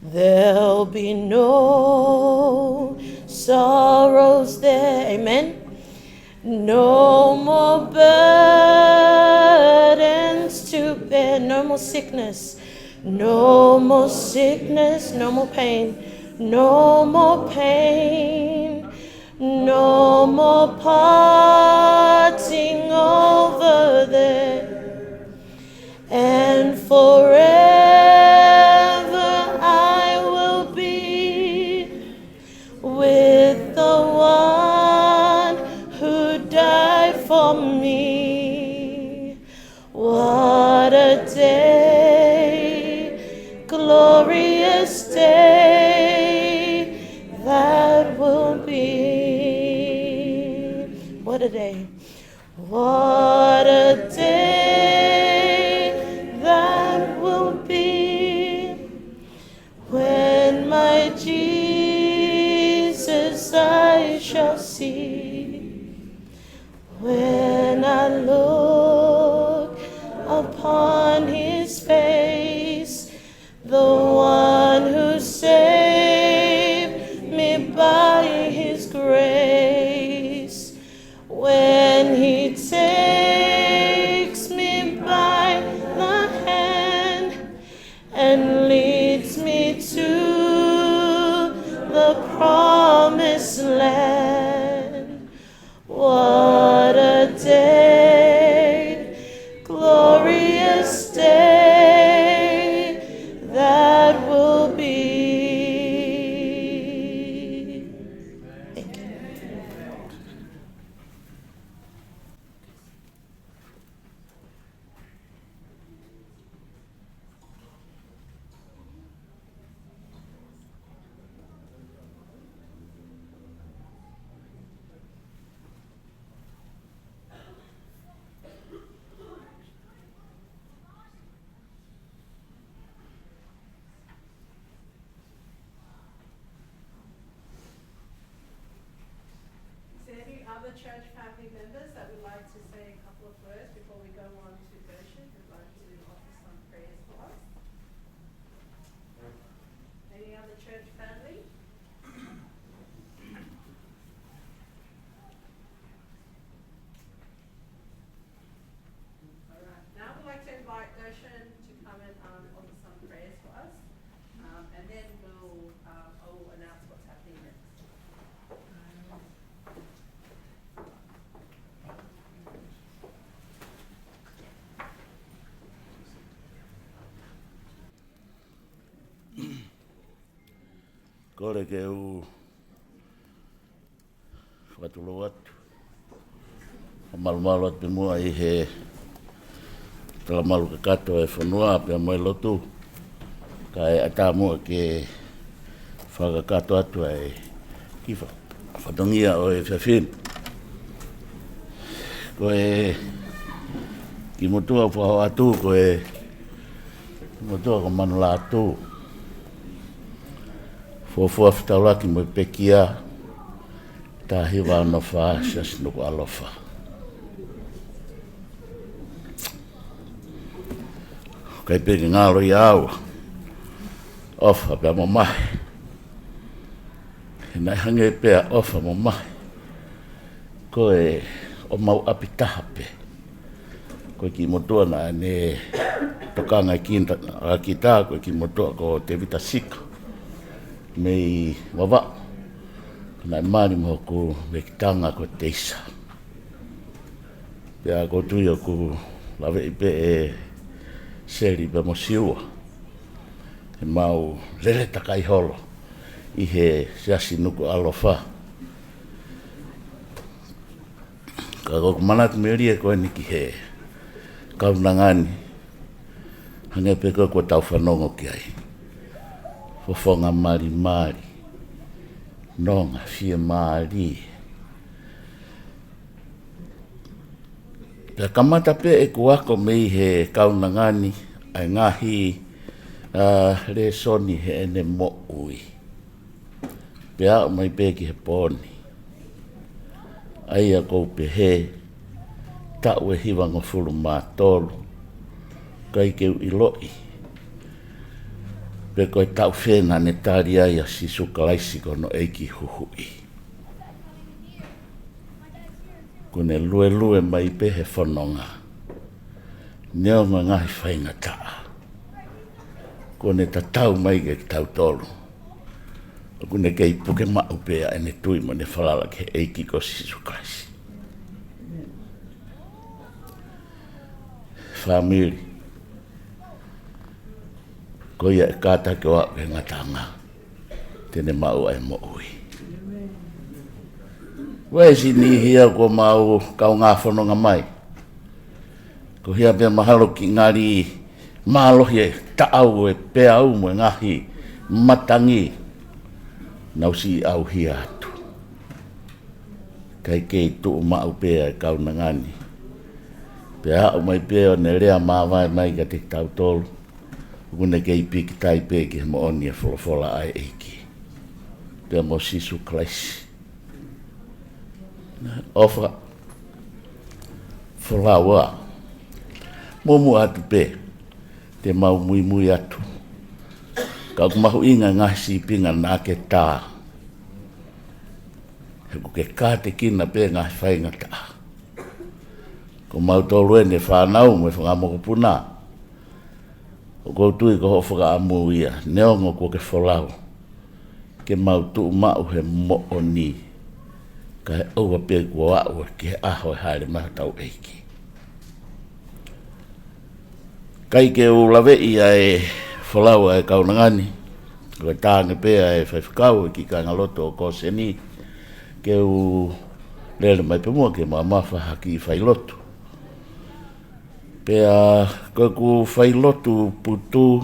G: There'll be no sorrows there. Amen. No more burdens to bear. No more sickness. No more sickness. No more pain. No more pain. No more parting over there. And forever I will be with the one who died for me. What a day, glorious day that will be. What a day. What a day that will be when my Jesus I shall see. When I look upon his face, the one who saved me by his grace. When he takes me by the hand and leads me to the promised land. What a day, glorious day that will be. Thank you.
D: church family members that would like to say a couple of words before we go on to Gershon, who'd like to offer some prayers for us? Any other church family? All right. Now we'd like to invite Gershon to come and offer some prayers for us, and then I'll announce what's happening next.
H: Kore ke u whakatulu atu. Malu atu mua I he talamalu ka kato e whanua pia mai lotu. Ka e ata mua ke whakakato atu e ki whatongia o e whiawhin. Ko e ki motua whao atu ko e motua ko manu Latu. Fua fitaulaki mo pekia ta hiwa no fa sas Nuku'alofa. Kai peke ngalo I awa. Ofa pia mo Mahe. Nai hange pia ofa mo Mahe. Ko e o mau apitaha pe. Ko ki motua na ne tokanga kinta kita ko ki motua ko te vita sika. Mei wawa na mani mo ko me kitanga ko teisa pia ko tuio ko lave ipe e seri ba mo siua e mau lele takai holo I he siasi Nuku'alofa ka ko manat meria ko ni ki he kaunangani hange pe ko tau whanongo ki ai fofonga mari nonga fia mari pia kamata pe e kuako mei he kaunangani ai ngahi le soni he ene mo'ui pia mai pe ki he poni ai a kou pe he tau e hiwanga fulu mātolu kai keu iloi pe koe tau whena ne tāria ia si sukalaisi kono eiki huhui. Kone lue mai pe he whanonga. Neonga ngahi whainga taa. Kone ta tau mai ke tau tolu. Kone kei puke mau pea ene tui mo ne whalala ke eiki ko si sukalaisi. Family. Ko ia e kata ke wa ke ngatanga tene mau ai mo ui wesi ni hia ko mau kau ngā whanonga mai ko hia pia mahalo ki ngari malo hie taau e pea au mo ngahi matangi nau si au hia atu kai kei tu mau pea kau nangani pea au mai pea ne rea mawai mai ka te tau tolu Kune kei piki tai peki mo oni e wholofola ai eiki. Pea mo sisu klaisi. Ofa. Wholawa. Momu atu pe. Te mau mui atu. Ka kumahu inga ngahi si pinga nā ke tā. He kuke kā te kina pe ngahi whainga tā. Ko mau tolu ene whanau me whangamoko puna. O koutui ko hofaka amu ia, neongo ko ke wholau. Ke mau tu mau he mo'oni. Ka he oua pia kua au ke he aho e haere maha tau eiki. Kai ke u lawe ia e wholau e kaunangani. Ko e tānge pia e whaiwhakau e ki ka ngaloto o koseni. Ke u lele mai pemua ke maa mawha haki i whailotu. Pea ko ku whailotu putu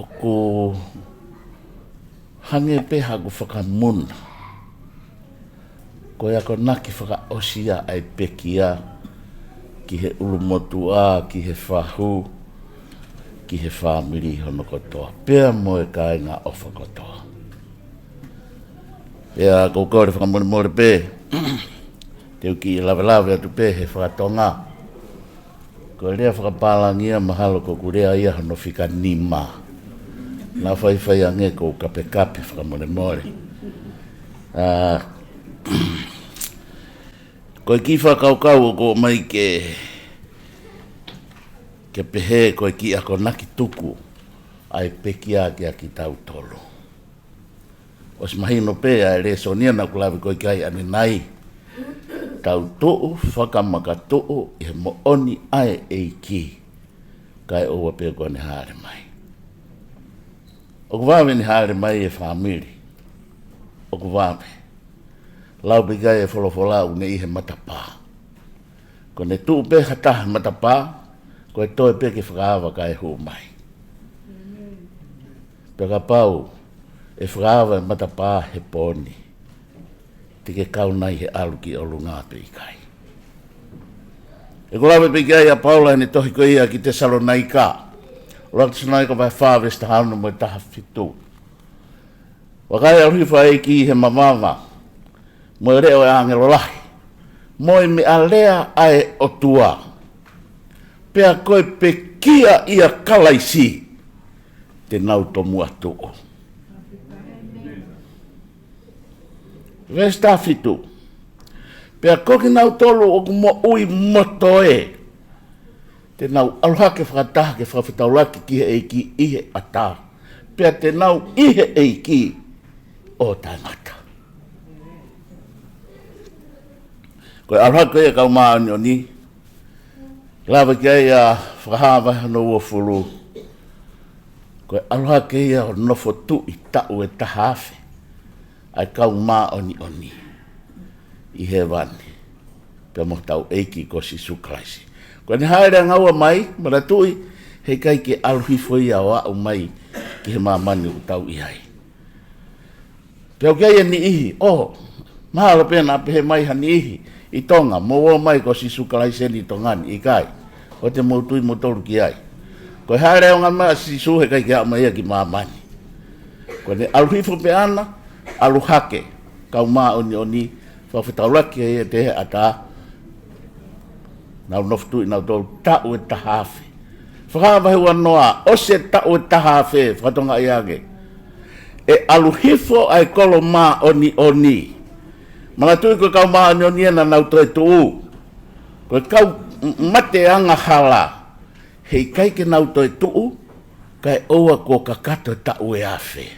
H: o ku hange peha ku whakamuna. Ko ia ko naki whakaosia ai pekia ki he Kolomotu'a, ki he whahu, ki he whamiri hono kotoa. Pea mo e kai ngā ofa kotoa. Pea kōkore whakamore pē. Te uki lawe atu pē he whakatonga. Ko rea whakapalangia mahalo ko kurea ia no whika nima. Nā whaiwhai ange ko kape whakamore. Koe ki whakaukau o ko mai ke pehe koe ki ako naki tuku ai pekia kia ki tau tolo. Os mahino pe a re sonia na kulawe koe kai ane nai. Tau to'u whakamaka to'u i he mooni ai eiki kai oua pe koe ne haere mai. O kuwawe ni haere mai e whamiri. O kuwawe. Lau pikai e wholofolau ne i he matapā. Ko ne tuu pe hataha matapā, ko e toi pe ke whakaawa kai huu mai. Peka pau, e whakaawa e matapā he pōni. Tike kaunai he alu ki olu ngātu i kai. E kulawe pikai a Paula ne tohi ko ia ki te Salonaika. Raksanaika vai whāwesta haunu mo taha fitu. Wakai aluhifa e ki he mamama. Mo reo e angelo lahi. Moi me alea ai o tua. Pea koe pe kia ia kalaisi. Te nau tomu atu o. Vesta fitu. Pea koki nau tolu o kumo ui moto e. Te nau aluhake whakataha ke whawhitaulaki ki he eiki ihe ata. Pea te nau ihe eiki o tangata. Koe aluhake e kau maani o ni. Lawa ki ai a whakahawa no ua fulu. Koe aluhake ia o nofo tu i tau e tahawhi. Ai kau maani o ni. I he wani. Pea mo tau eiki ko si suklaisi. Koe ni haere ngaua mai, maratui, hei kai ke aluhifo ia o au mai ki he mamani o tau i hai. Pea kei e ni ihi, mahala pena pehe mai ha ni ihi, i Tonga, mo o mai ko si suklaisi ni tongani, i kai. O te mautui mo toru ki ai. Koe haere o ngā mea si suhe kai ke au mai ki mamani. Koe ni aluhifo pe ana, aluhake, kau maa oni, whawhitaulaki e te he ata, nau noftu i nau tolu tau e tahawhi. Whakawahi ua noa, o se tau e tahawhi, whakatonga i age. E aluhifo ai kolo maa oni. Mana tui koe kau maa oni ena nau toi tuu. Koe kau mate anga hala. Hei kai ke nau toi tuu, kai oua ko kakato tau e awhi.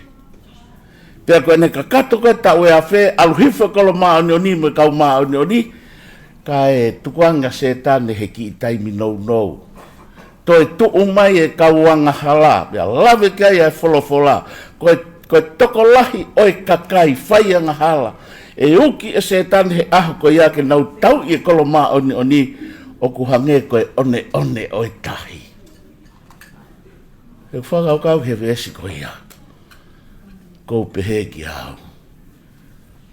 H: Pea koe ne kakato koe tau e awhi, aluhifo kolo maa oni me kau maa oni, kai tukuanga setane he ki taimi nou. Toi tuu mai e kauanga hala. Pea lawe kai e wholofola. Koe toko lahi oi kakai whaianga hala. E uki e setane he aho koe ia ke nau tau i e kolo maa oni. O kuhange koe one oi tahi. E whakau he vesi koe ia. Kou pehe ki au.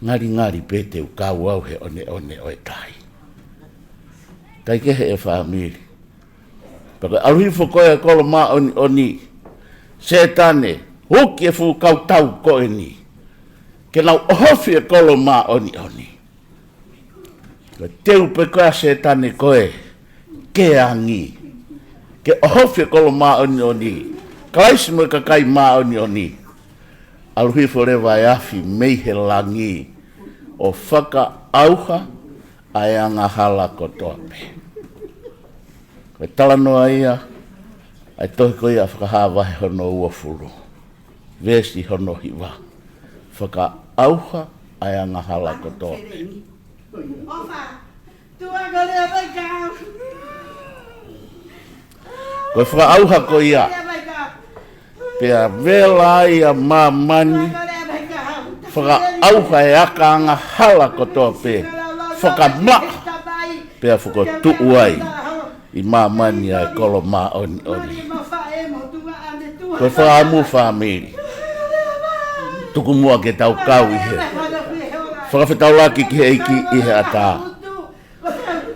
H: Ngari pete u kau au he one oi tahi. Kai kehe e whamiri. Paka aluhifo koe e kolo maa oni. Setane, huki e fu kau tau koe ni. Ke nau ohofi e kolo maa oni. Ka teu pe koe setane koe, ke angi. Ke ohofi e kolo maa oni. Kalaisi mo kakai maa oni. Aluhifo rewa e afi meihe langi. O whaka auha, ai anga hala kotoa pe. Koe talanoa ia, ai tohi ko ia whakahawahe hono ua furu. Vesi hono hiwa. Whaka auha, ai anga hala kotoa pe. Koe whaka auha ko ia. Pea vela ia mamani. Whaka auha e aka anga hala kotoa pe. Whaka maa. Pea whaka tuuai. I mamani ai kolo maa oni. Koe whaamu whamiri. Tuku mua ke tau kau i he. Whakawhitaulaki ki he eiki i he ata.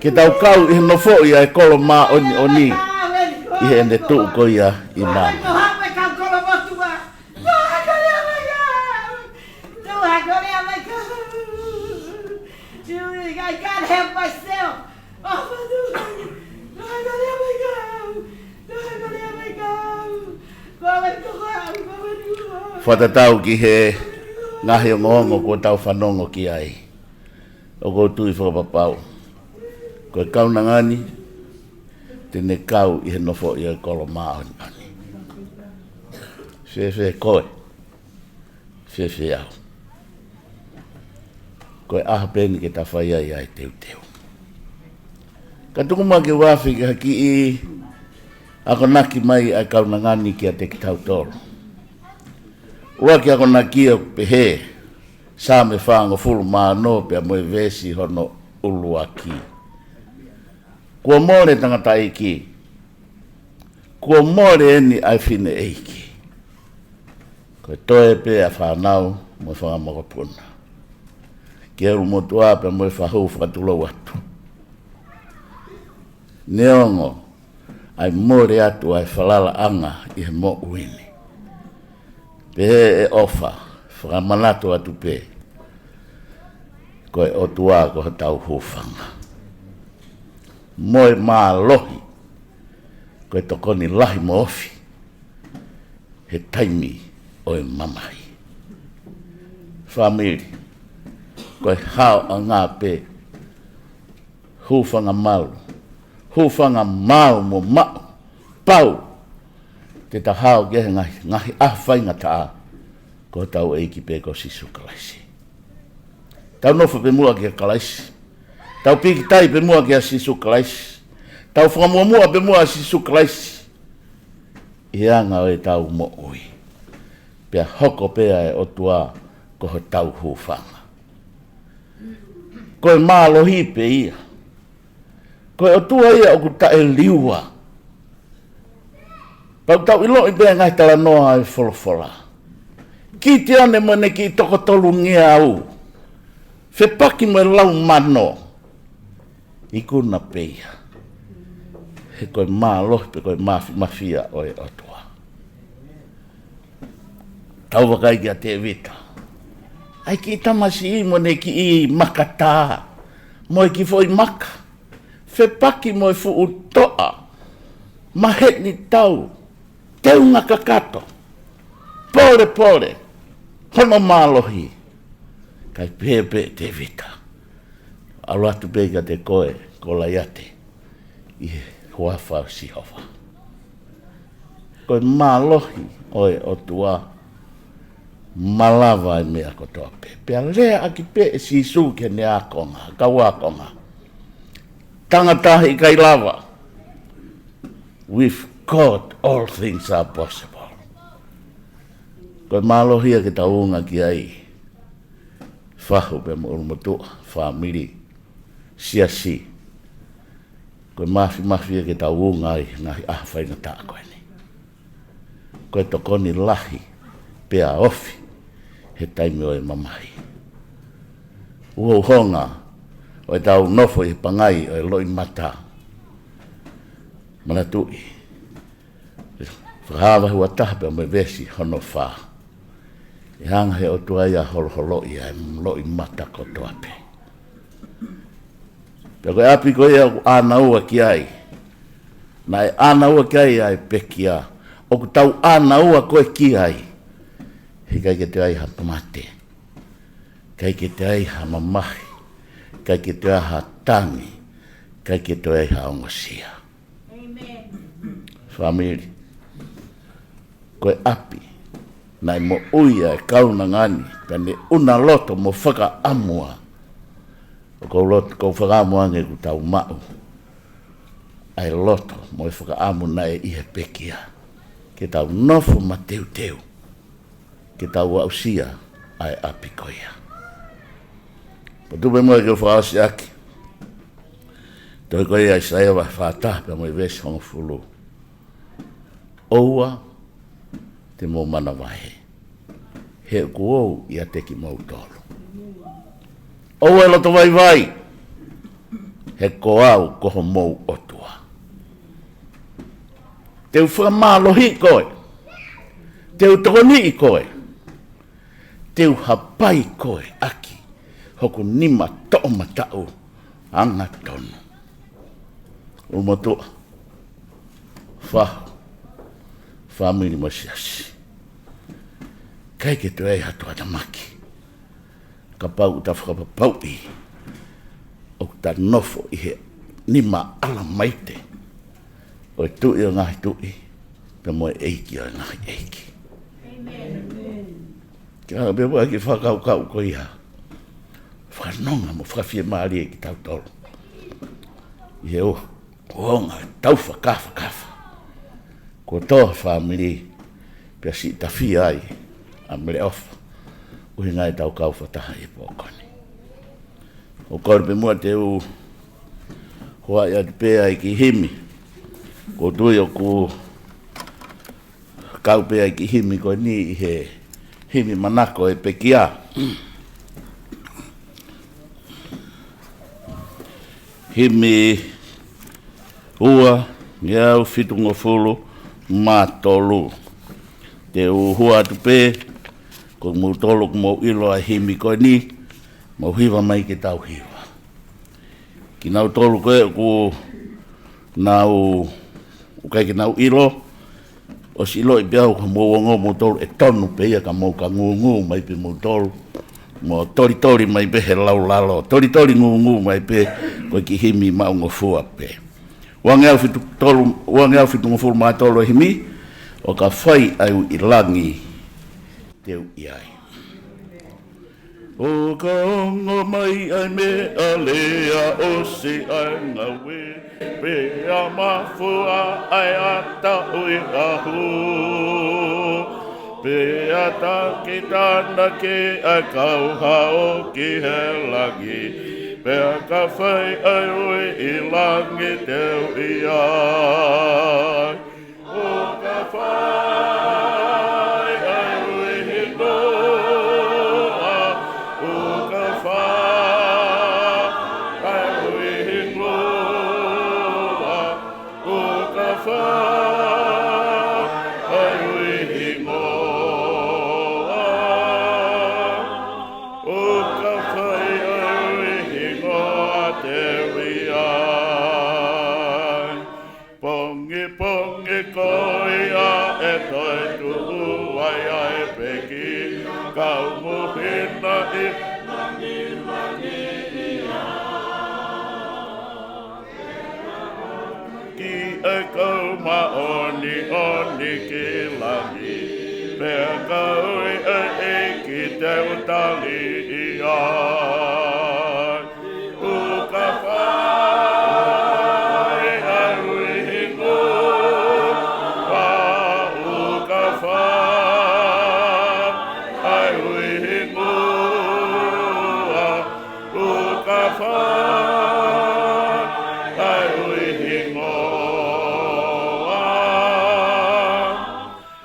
H: Ke tau kau i he nofo i ai kolo maa oni. I he ene tuu ko ia i mama. whatatau ki he ngahi o ngongo ko tau whanongo ki ai. O ko tui whakapapau. Koe kaunangani, tene kau i he nofo i e Kolomotu'a ani. Whewhe koe. Whewhe au. Koe aha peni ke ta whai ai ai teu teu. Ka tukuma ke wafi ke haki i ako naki mai ai kaunangani ki a te ki tau toro. Ua ki ako naki o pehe, sa me whaango fulu maa no pe a moe vesi hono ulu aki. Kua mōre tangata eiki, kua mōre eni ai whine eiki. Koe toe pe a whanau moe whangamokopuna. Ki eru motua pe moe whahau whakatulau atu. Neongo, ai mōre atu ai whalala anga i he mo uini. Pe e ofa, whakamanato atu pe. Koe otua ko tau hufanga. Moe maa lohi, koe tokoni lahi mo ofi. He taimi o e mamai. Family, koe hao a ngā pe. Hufanga mau. Hufanga mau mo mau. Pau. Te ta hao gehe ngahi ahwhainga taa. Ko tau eiki pe ko sisu kalaisi. Tau nofa pe mua ki a kalaisi. Tau piki tai pe mua ki a sisu kalaisi. Tau whakamua pe mua a sisu kalaisi. Ianga o e tau mo ui. Pea hoko pea e otua ko ho tau hufanga. Koe mālohi pe ia. Koe otua ia o ku tae liua. Pau tau ilo i pea ngai tala noa e wholofola. Ki te ane mone ki toko tolu ngia au. Whepaki mo e lau mano. I kuna peia. He koe mālohi pe koe mafia o e otua. Tau wakai ki a te vita. Ai ki tamasi i mone ki i makatā. Mo e ki foi maka. Whepaki mo e fu utoa. Mahe ni tau. Teunga kakato. Pore pore. Hono mālohi. Kai pepe te vita. Alu atu peka te koe. Kola iate. I huafa si hova. Koe mālohi. Oe o tua. Malawa e mea kotoa pe. Pea lea aki pe e si suke ne akonga. Kau akonga. Tangatahi kai lava. With God, all things are possible. Koe mālohia ke taunga ki ai. Whahu pe Kolomotu'a, family, siasi. Koe mafia ke taunga ai, ngahi ahwhainga taa koe ni. Koe tokoni lahi, pea ofi, he taimi o e mamahi. Uho honga, o e tau nofo i pangai o e loi mata. Manatui. Whakahawa hua tahape o me vesi hono wha. I hanga he o tuaia holo i ai loi mata ko toape. Pea koe api koe au ana ua ki ai. Na e ana ua ki ai ai pekia. O ku tau ana ua koe ki ai. He kai ke te ai ha pamate. Kai ke te ai ha mamahi. Kai ke te ai ha tangi. Kai ke te ai ha ongosia. Family. Koe api. Nai mo uia e kauna ngani. Pene una loto mo whaka amua. O kou loto kou whaka amua nge ku tau mau. Ai loto mo e whaka amu na e ihe pekia. Ke tau nofo ma teu teu. Ke tau ausia ai api koia. Patupe mo e ke whakaasi aki. Toi koe ai saewa whātah pe mo i vesi hongo fulu. Oua te mo mana wahe. He kuou ia teki mau tolu. Oua e loto vai vai. He koau koho mou otua. Teu whakamālohi koe. Teu tokoni i koe. Teu hapai koe aki. Hoku nima to'o matau. Anga tonu. Kolomotu'a. Whahu. Family masiasi. kai ke tu e hatu ata maki. Ka pau ta whakapapau i. O ta nofo i he nima ala maite. O tu i o ngahi tu i. Pe moe eiki o ngahi eiki. Kia be wa ki whakau ko ia. Whanonga mo whawhia maari e ki tau tolu. I he o onga tau whakafa. Ko toa family pia si tafi ai a Meleofa. Uhi ngai tau kau whataha e pōkoni. O korpe mua te u hoa ia te pēa i ki himi. Ko tui o ku kau pēa i ki himi ko ni i he himi manako e pekia. Himi ua ngiau fitungo fulu matolu. Te u hua tu pē ko mu tolu ko mo ilo a himi ko ni mo hiwa mai ke tau hiwa. Ki nau tolu ko e ku nau ukai ki nau ilo o si ilo i piau ka mo wongo mo tolu e tonu pe ia ka mo ka ngungu mai pe mo tolu mo tori mai pe he lau lalo tori ngungu mai pe ko ki himi maungo fua pe. Wangea fitu ngofuru ma tolu himi o ka whai au i langi teu iai. O ka ongo mai ai me a lea o se ai ngā we pe a mafua ai ata ui ahu. Pe a ta ki tana ke ai kau hao ki he langi. Pe a ka whai ai ui i langi teu iai. O ka whai ai ui hi noa. O ka whai ai ui hi noa. O ka whai ai ui hi noa. O ka whai ai ui hi noa te wiai. Pongi koia e toi tu ai ai peki. Kau muhina i langi ia. Ki e kau maoni ki langi. Pea kau e ki teu Tali'auli. Uka whai ai ui hingoa. Uka whai ai ui hingoa. Uka whai ai ui hingoa.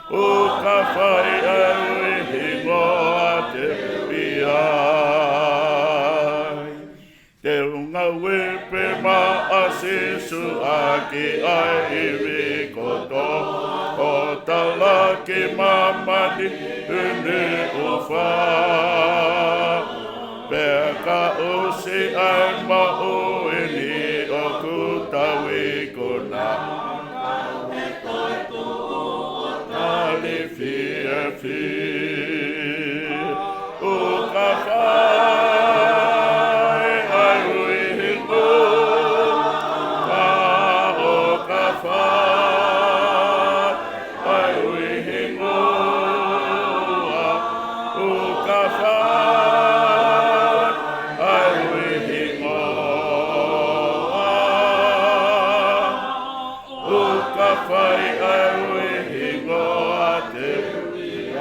H: Uka whai ai ui hingoa te piai. Te unga wepe ma asisu aki ai iwi koto. O talaki mamani unu ufa. Pea ka usi ai mauini o kutawi kona. Ali fi uka whai ai ui hingoa. Uka whai ai ui hingoa. Uka whai ai ui hingoa. Uka whai ai ui hingoa te piai.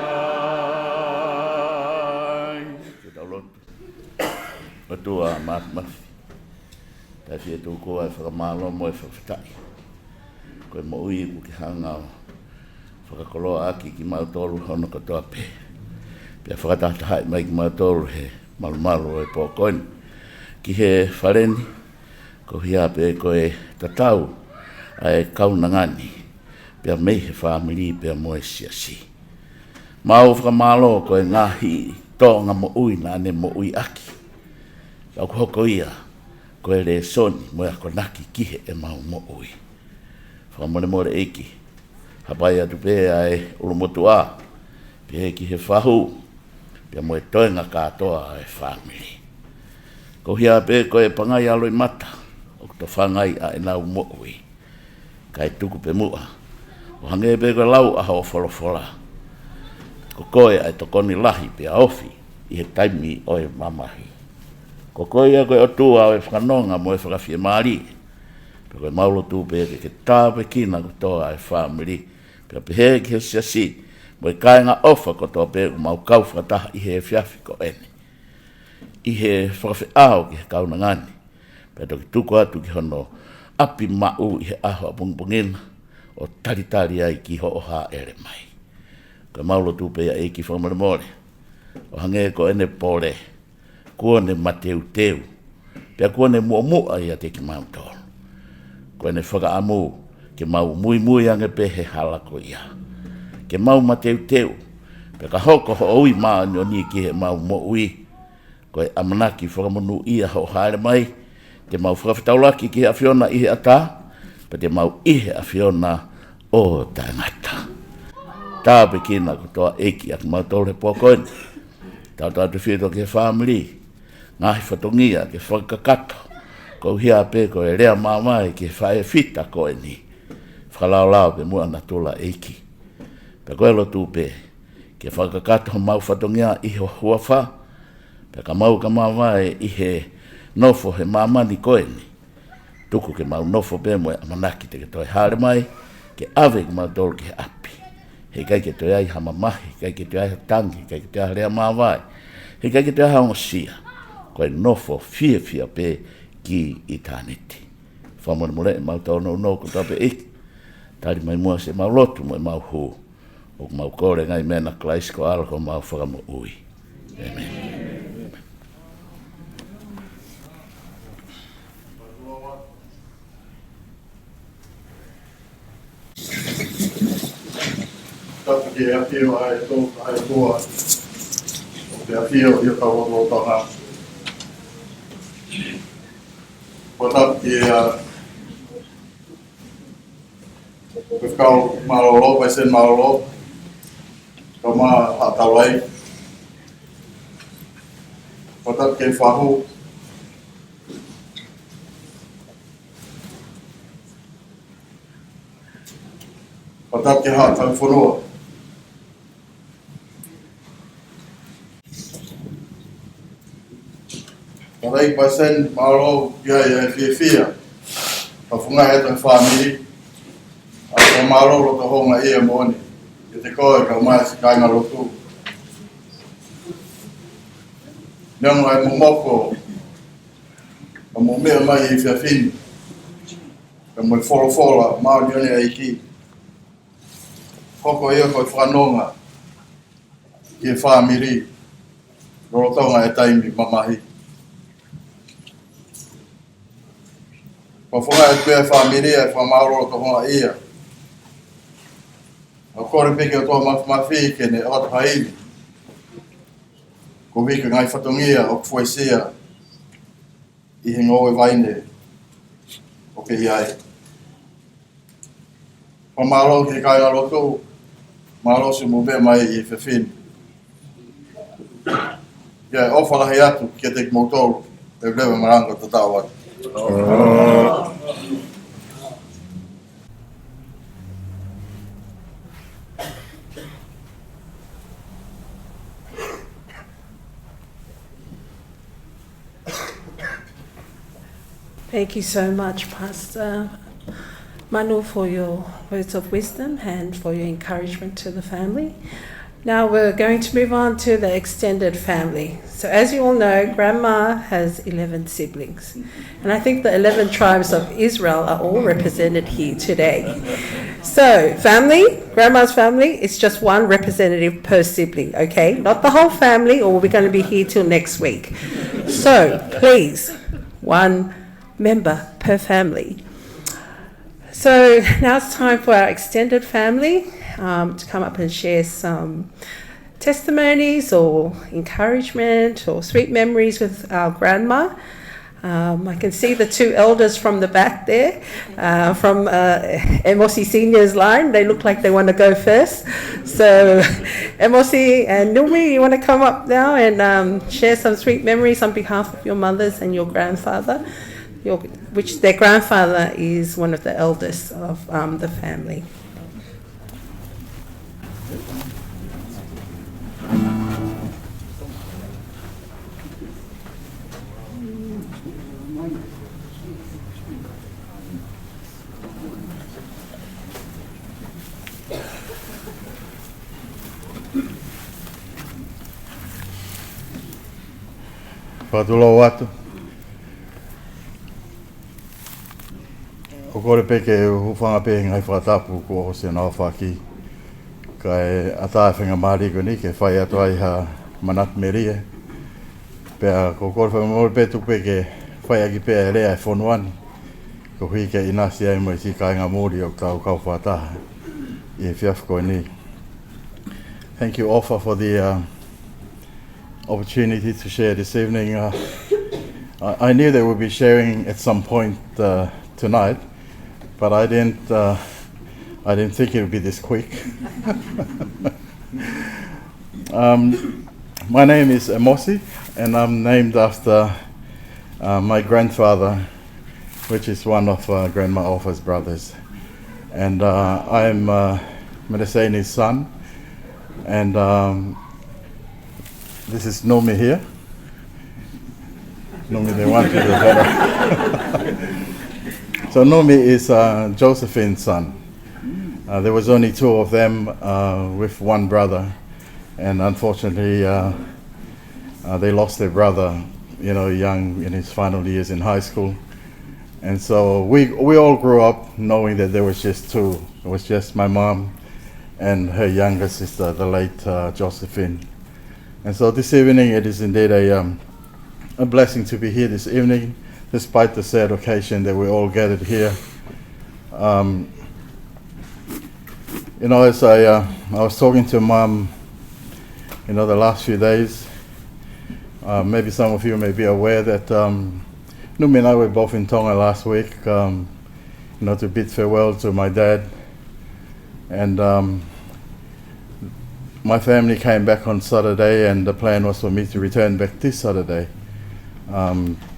H: Ke tau lotu. Matua mafi. Tai fia tu koa e whakamalo mo e whawhitai. Koe mo ui ku ki hanga o whakakoloa aki ki mautolu hono katoa pe. Pia whakatatahai mai ki mautolu he malu e pōkoini. Ki he whareni, ko hia pe koe tatau ai kaunangani. Pia mei he whamiri pia mo e siasi. Mau whakamalo koe ngahi Tonga mo ui na ane mo ui aki. Au hoko ia, koe le soni mo e ako naki kihe e mau mo ui. Whakamore more eiki. Hapai atu pēa e Kolomotu'a. Pe ki he whahu, pe mo e toenga katoa e family. Ko hia pe ko e pangai alo i mata, o to whangai a e nau mo'ui. Kai tuku pe mua. O hange pe ko lau aha o wholofola. Ko koe ai tokoni lahi pe a ofi, i he taimi o e mamahi. Ko koe ia koe o tua o e whanonga mo e whakawhia maari. Pe koe maulo tu pe ke tāpe kina ko toa e family. Pe pe he ki he siasi, mo e kainga ofa ko toa pe o mau kau whakataha i he whiawhi ko ene. I he whakawhi ao ki he kauna ngani. Pe toki tuko atu ki hono api mau i he aho a pungpungina o taritari ai ki ho oha ere mai. Ko maulo tu pe a eiki whamare more. O hange ko ene pore, kua ne mateu teu, pia kua ne mua mua ia te ki mautoro. Ko ene whakaamu, ke mau mui mui ange pe he halako ia. Ke mau mateu teu, pia ka hoko ho ui maa ni o ni ki he mau mo ui. Ko e amanaki whakamonu ia ho haere mai, te mau whakawhitaulaki ki he awhiona i he ata, pa te mau i he awhiona o tangata. Tāpe kina ko toa eki ak mautore pokoini. Tau te whito ke family. Ngahi whatongia ke whakakato. Ko hia pe ko e rea mamai ke whae fita ko e ni. Whakalao lao pe mua na tula eki. Pe koe lo tu pe. Ke whakakato mau whatongia i ho huawha. Pe ka mau ka mamai i he nofo he mamani ko e ni. Tuku ke mau nofo pe mo e amanaki te ke toi haere mai. Ke ave ke mau tolu ke api. He kai ke te ai hamamahi, kai ke te ai tangi, kai ke te ai rea mawai. He kai ke te ai haongasia. Koe nofo fia pe ki i tāneti. Whamone mole e mau tau no ko tape iki. Tari mai mua se mau lotu mo e mau hu. O mau kore ngai mena klaisko alko mau whakamo ui. Amen.
I: Tapu ke a whio ai tō ai kua. O te a whio i o tau o taha. O tapu ke a o ke whakau marolo, vai sen marolo. Ka maa hatalai. O tapu ke whahu. O tapu ke hatau whanua. Rei pasen malo ya fia. Ka funga e te family. A ka malo lo to honga ia moni. Ke te koe ka mai se kainga lotu. Nang ai momoko. Ka mo mea mai i fia fini. Ka mo fola mau ni ai ki. Hoko ia ko whanonga. Ki family. Lo tonga e taimi mamahi. Ko fonga e pia familia fa mauro to honga ia. O kore peke o to mafi ke ne o haini. Ko Vika ngai whatongia o fuesia i he ngō e vaine o ke iai. Ko malo ke kai aloto, malo se mo be mai i whewhini. Ia o whalahi atu ke te kimotoru, e blewe maranga te tāwat.
D: Thank you so much, Pastor Manu, for your words of wisdom and for your encouragement to the family. Now we're going to move on to the extended family. So as you all know, Grandma has 11 siblings. And I think the 11 tribes of Israel are all represented here today. So family, Grandma's family, it's just one representative per sibling, okay? Not the whole family, or we're going to be here till next week. So please, one member per family. So now it's time for our extended family to come up and share some testimonies or encouragement or sweet memories with our grandma. I can see the two elders from the back there, from Emosi Senior's line. They look like they want to go first. So Emosi and Numi, you want to come up now and share some sweet memories on behalf of your mothers and your grandfather, which their grandfather is one of the eldest of the family.
I: Whatulo atu. O kore peke hufanga pe ngai whatapu ko o se nao whaki. Kai ata whenga maari ko ni ke whai atu ai ha manat merie. Pea ko kore whenga mori petu peke whai aki pea rea e whonuani. Ko hui ke inasi ai mo i si kai ngā mori o tau kau whataha. I e whiaf koe ni. Thank you, Offa, for the opportunity to share this evening. I knew they would be sharing at some point tonight, but I didn't think it would be this quick. My name is Emosi, and I'm named after my grandfather, which is one of Grandma Offa's brothers. And I'm Medeseni's son, and this is Nomi here. Nomi, they want you to better. So Nomi is Josephine's son. There was only two of them with one brother, and unfortunately they lost their brother, young in his final years in high school. And so we all grew up knowing that there was just two. It was just my mom and her younger sister, the late Josephine. And so this evening, it is indeed a blessing to be here this evening, despite the sad occasion that we all gathered here. As I was talking to Mom, the last few days, maybe some of you may be aware that Numi and I were both in Tonga last week, to bid farewell to my dad. And my family came back on Saturday, and the plan was for me to return back this Saturday,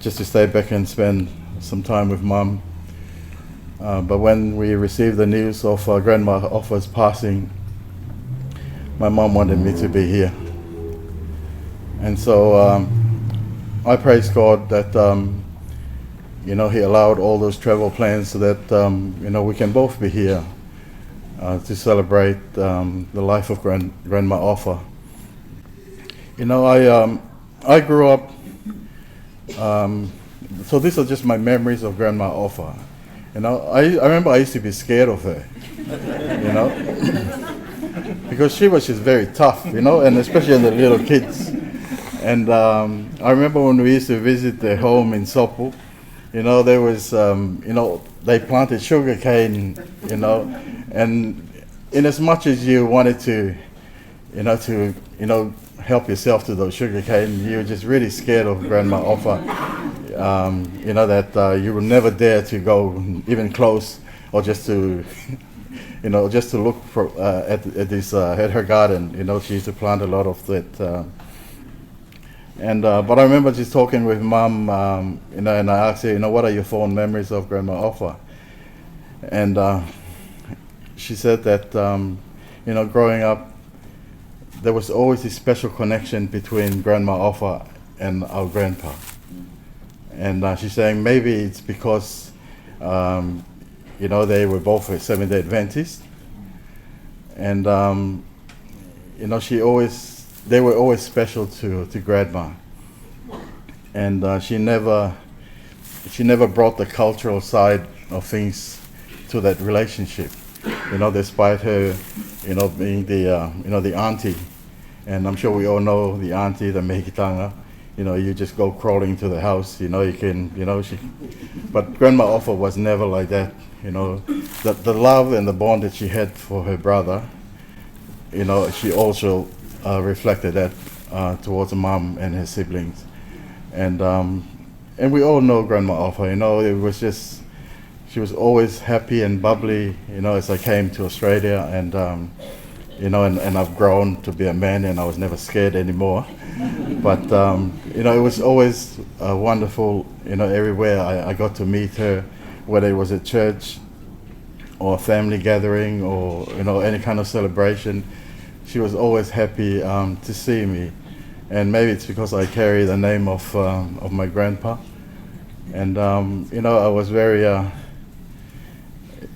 I: just to stay back and spend some time with Mum. But when we received the news of Grandma Offa's passing, my mum wanted me to be here. And so I praise God that He allowed all those travel plans so that we can both be here to celebrate the life of Grandma Offa. I grew up, so these are just my memories of Grandma Offa. I remember I used to be scared of her, because she was just very tough, and especially in the little kids. And I remember when we used to visit their home in Sopu, there was, they planted sugar cane, and in as much as you wanted to help yourself to those sugar cane, you were just really scared of Grandma Offa. That you would never dare to go even close, or just to, just to look at her garden. She used to plant a lot of that. But I remember just talking with Mum, and I asked her, what are your fond memories of Grandma Offa? And she said that, growing up, there was always this special connection between Grandma Offa and our grandpa. And she's saying maybe it's because, they were both a Seventh-day Adventist. And, they were always special to Grandma. And she never brought the cultural side of things to that relationship. Despite her, being the auntie. And I'm sure we all know the auntie, the mehitanga. You just go crawling to the house, but Grandma Offa was never like that, The love and the bond that she had for her brother, she also reflected that towards Mom and her siblings. And and we all know Grandma Ofa, it was just, she was always happy and bubbly, as I came to Australia, and and I've grown to be a man, and I was never scared anymore. But it was always wonderful, everywhere I got to meet her, whether it was at church or a family gathering or any kind of celebration. She was always happy to see me, and maybe it's because I carry the name of my grandpa, and I was very.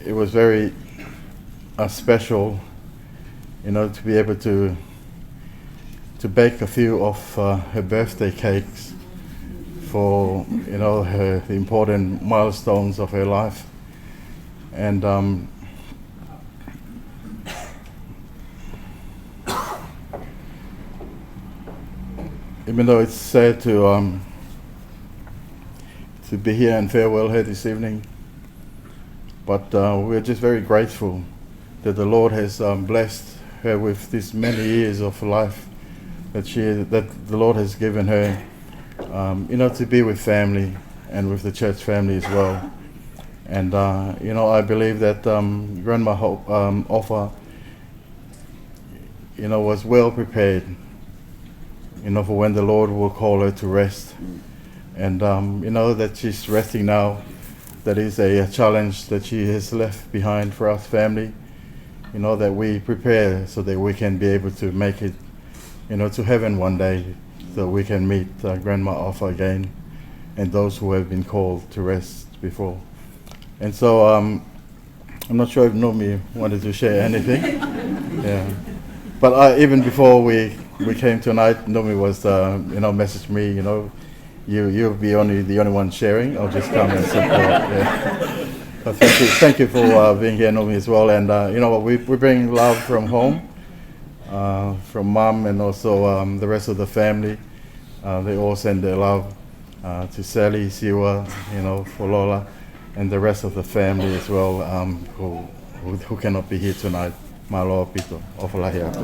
I: It was very special, to be able to bake a few of her birthday cakes for the important milestones of her life, and even though it's sad to be here and farewell her this evening, but we're just very grateful that the Lord has blessed her with this many years of life that the Lord has given her, to be with family and with the church family as well. And I believe that Grandma Ofa, was well prepared, for when the Lord will call her to rest. And that she's resting now. That is a challenge that she has left behind for us family, that we prepare so that we can be able to make it, to heaven one day, so we can meet Grandma Ofa again and those who have been called to rest before. And so I'm not sure if Nomi wanted to share anything. Yeah. But even before we came tonight, Nomi was, messaged me, you'll be the only one sharing. I'll just come and support. Yeah. But thank you for being here, Nomi, as well. And we bring love from home, from Mom, and also the rest of the family. They all send their love to Sally, Siwa, for Lola, and the rest of the family as well, who cannot be here tonight. Malo pito, ofalahi aku.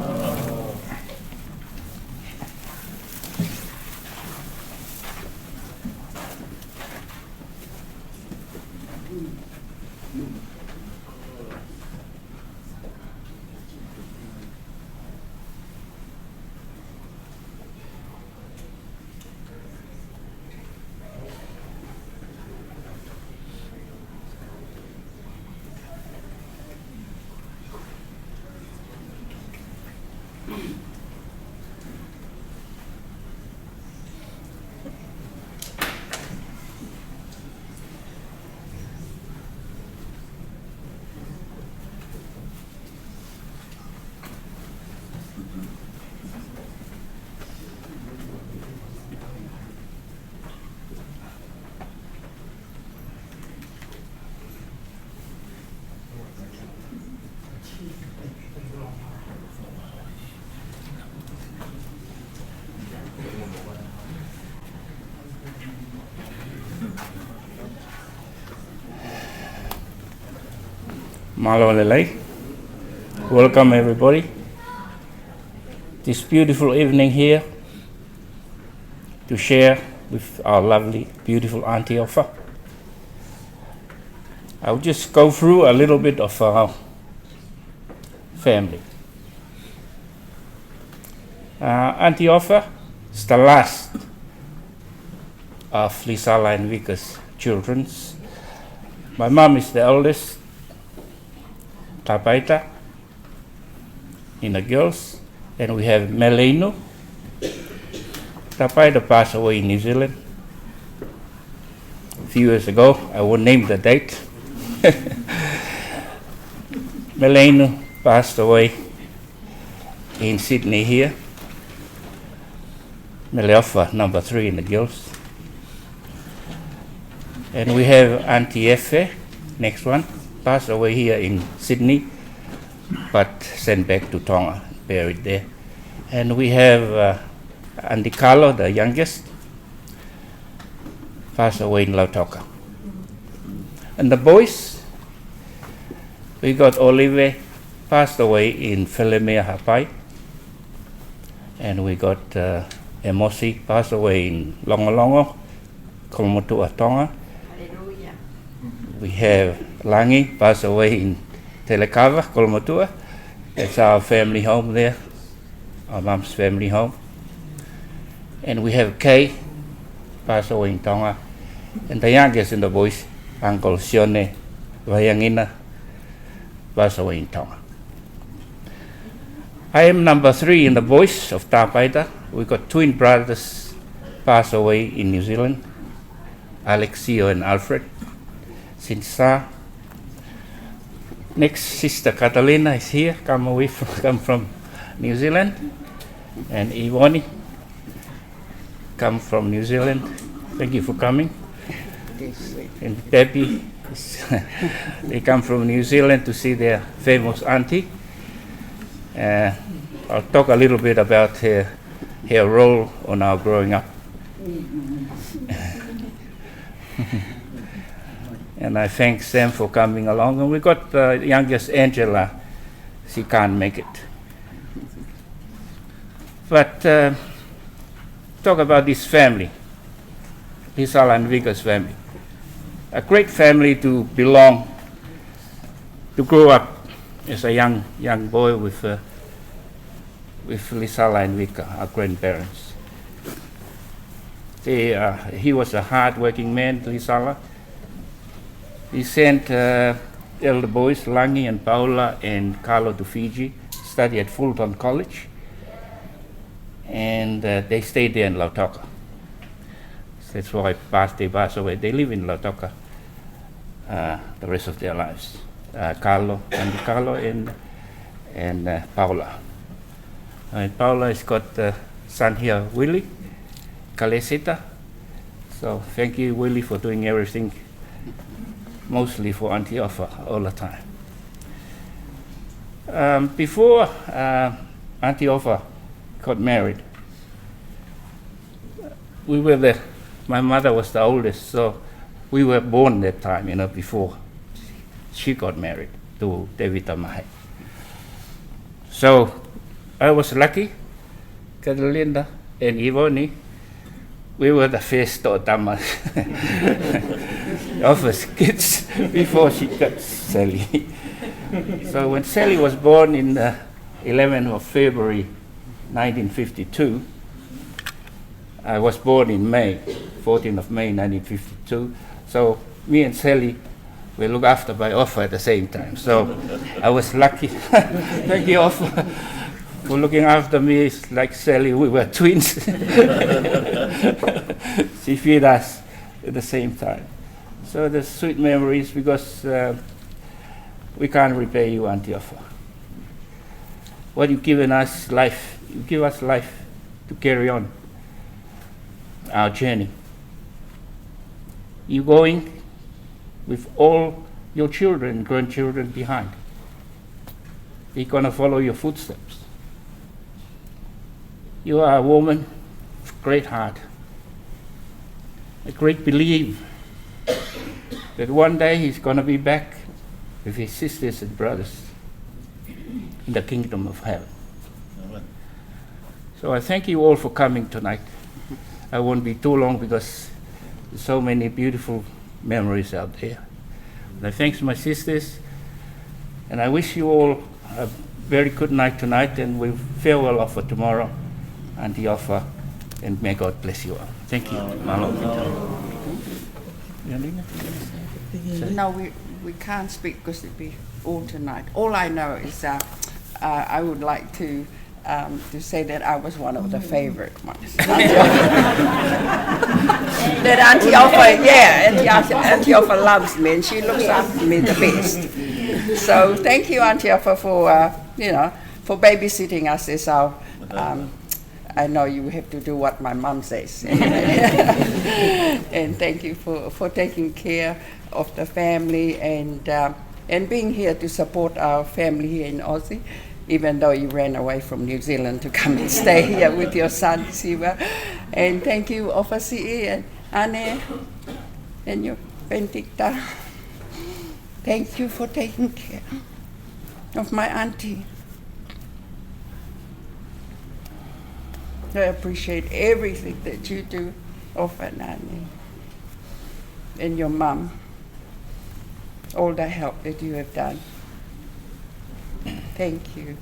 J: Malo lelei. Welcome everybody. This beautiful evening here to share with our lovely, beautiful Auntie Ofa. I'll just go through a little bit of our family. Auntie Ofa is the last of Lisala and Vika's children. My mom is the eldest, Tapaita, in the girls. Then we have Meleinu. Tapaita passed away in New Zealand a few years ago. I won't name the date. Meleinu passed away in Sydney here. Meleofa, number 3 in the girls. And we have Auntie Efe, next one, passed away here in Sydney, but sent back to Tonga, buried there. And we have Auntie Carlo, the youngest, passed away in Lautoka. And the boys, we got Olive, passed away in Felemea Hapai. And we got Emosi, passed away in Longolongo. Kolomotu'a, Tonga. We have Langi, passed away in Telekava, Kolomotu'a. That's our family home there, our mom's family home. And we have Kay, passed away in Tonga. And the youngest in the boys, Uncle Sione Vayangina, passed away in Tonga. I am number 3 in the boys of Tapaita. We got twin brothers passed away in New Zealand, Alexio and Alfred. Sinsa. Next, Sister Catalina is here, come from New Zealand. And Ivoni, come from New Zealand. Thank you for coming. And Debbie, they come from New Zealand to see their famous auntie. I'll talk a little bit about her role on our growing up. And I thank Sam for coming along. And we got the youngest Angela. She can't make it. But talk about this family, Lisala and Vika's family. A great family to belong, to grow up as a young boy with Lisala and Vika, our grandparents. He was a hard-working man, Lisala. He sent elder boys, Langi and Paula and Carlo, to Fiji, study at Fulton College. And they stayed there in Lautoka. That's why they passed away. They live in Lautoka the rest of their lives. Carlo and Paula. And Paula has got a son here, Willie Kalesita. So thank you, Willie, for doing everything, mostly for Auntie Ofa all the time. Before Auntie Ofa got married, we were my mother was the oldest, so we were born that time, before she got married to Devita Mahe. So I was lucky, Catalina and Ivoni, we were the first Otamas of us kids before she got Sally. So when Sally was born in 11th of February 1952, I was born in May, 14th of May 1952. So me and Sally were looked after by Ofa at the same time. So I was lucky. Thank you, Ofa, for looking after me. Like Sally, we were twins. She feed us at the same time. So the sweet memories, because we can't repay you, Auntie Ofa. What you've given us, life. You give us life to carry on our journey. You're going with all your children, grandchildren behind. They're going to follow your footsteps. You are a woman of great heart, a great belief that one day he's going to be back with his sisters and brothers in the kingdom of heaven. So I thank you all for coming tonight. I won't be too long because there's so many beautiful memories out there. And I thank my sisters, and I wish you all a very good night tonight, and we'll farewell offer tomorrow, Auntie Ofa, and may God bless you all. Thank you.
K: No, we can't speak because it'd be all tonight. All I know is I would like to say that I was one of the favorite ones. That Auntie Ofa, Auntie Ofa loves me and she looks after me the best. So thank you, Auntie Ofa, for babysitting us as our. I know you have to do what my mum says. And thank you for taking care of the family and being here to support our family here in Aussie, even though you ran away from New Zealand to come and stay here with your son, Siva. And thank you, Ofasi and Anne and your Benedicta. Thank you for taking care of my auntie. I appreciate everything that you do, Ofa and Anne. and your mum, all the help that you have done. Thank you.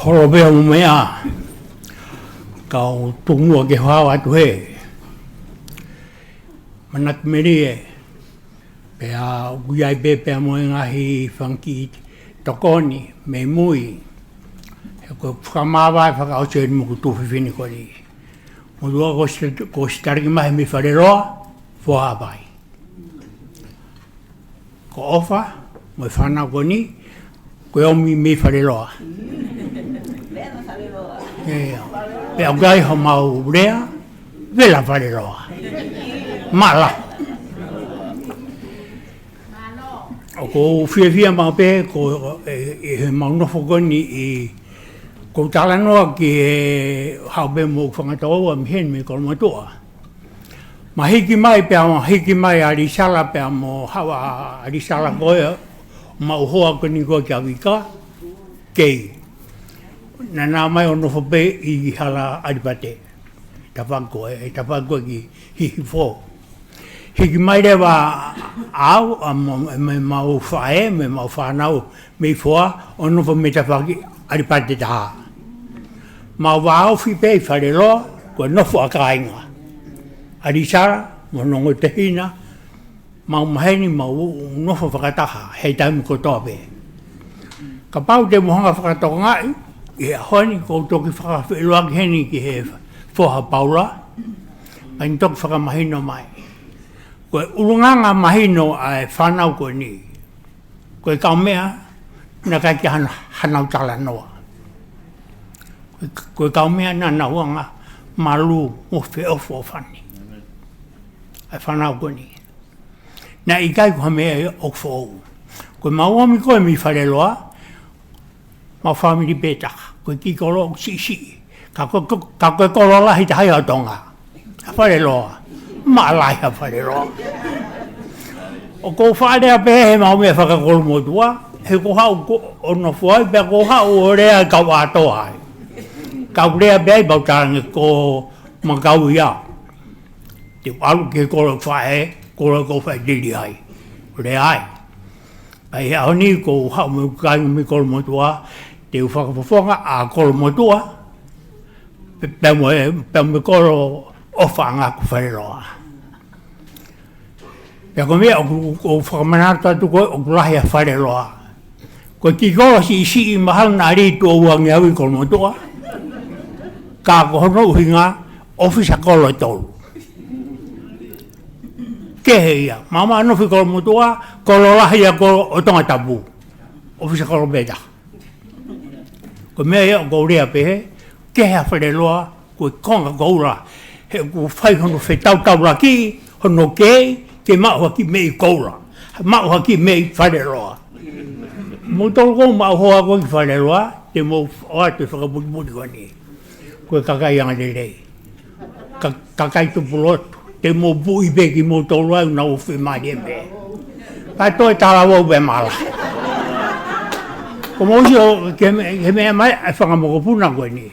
L: Horobea mea kau tungua ke hawa atu he manat merie pea guyai be pea mo ngahi funky tokoni me mui he ko whakamawa whaka oche mo tu fini ko ni mo dua ko starki mai mi farero fo habai ko ofa mo fana ko ni ko omi mi farero Pea gai ho mau rea, vela whareroa. Mala. O ko whiawhia mau pe, ko he mau nofo koni i ko tala noa ki e hau be mo whangatau a mihen me Kolomotu'a. Ma hiki mai pea mo hiki mai a Lisala pea mo hawa a Lisala koe mau hoa koni koe kia Vika kei. Nana mai ono fope I hala adipate. Tapanko tapanko ki hihi fo. Hiki mai rewa au me mau fae me mau whanau me foa ono fo me tapaki adipate taha. Mau wao fi pe wharelo ko nofo akainga. Arisara mo nongo te hina mau maheni mau nofo whakataha hei taimi ko tope. Ka pau te mohanga whakatoko ngai I honi ko toki whakawhiluaki heni ki he whoha Paula, pain toki whakamahino mai. Koe urunganga mahino ai whanau koe ni. Koe kaumea, na kai ki hanau tala noa. Koe kaumea na nauanga malu o whiofo whani. Ai whanau koe ni. Na I kai kua mea o whou. Koe mauami koe mi whareloa, ma family betaka ko ki kolo si ka ko kolo la hita hai Tonga fare lo ma la ha fare lo o ko fare a be ma me fa ka Kolomotu'a he ko ha ko ono foi be ko ha o re ka wa to ai ka re be ba ta ko ma ka ya ti alu ke ko fa e ko fa di ai re ai ai oni ko ha me ka me Kolomotu'a te whakapofonga a Kolomotu'a pe mo kolo ofa ngā ku whareroa. Pea ko mea o whakamanata tu koe o kulahi a whareroa. Ko ki kolo si I mahal nā ritu o wangi au I Kolomotu'a. Ka ko hono uhinga ofisa kolo tolu. Kehe ia, mama anofi Kolomotu'a, kolo lahi a kolo o tonga tabu. Ofisa kolo beta. Ko mea ia o kou rea pehe, kehe a whareroa, koe konga koura, he ko whai hono whetau la ki, hono ke mau haki mei koura, mau haki mei whareroa. Mo tolo kou mau hoa koe ki whareroa, te mo oate whakaputi koe ni, koe kakai anga de rei. Kakai tupulotu, te mo bui peki mo tolo au na uwhi mai embe. Pai toi tala wau be mala. Ko mo sio ke me mai a whakamokopuna koe ni.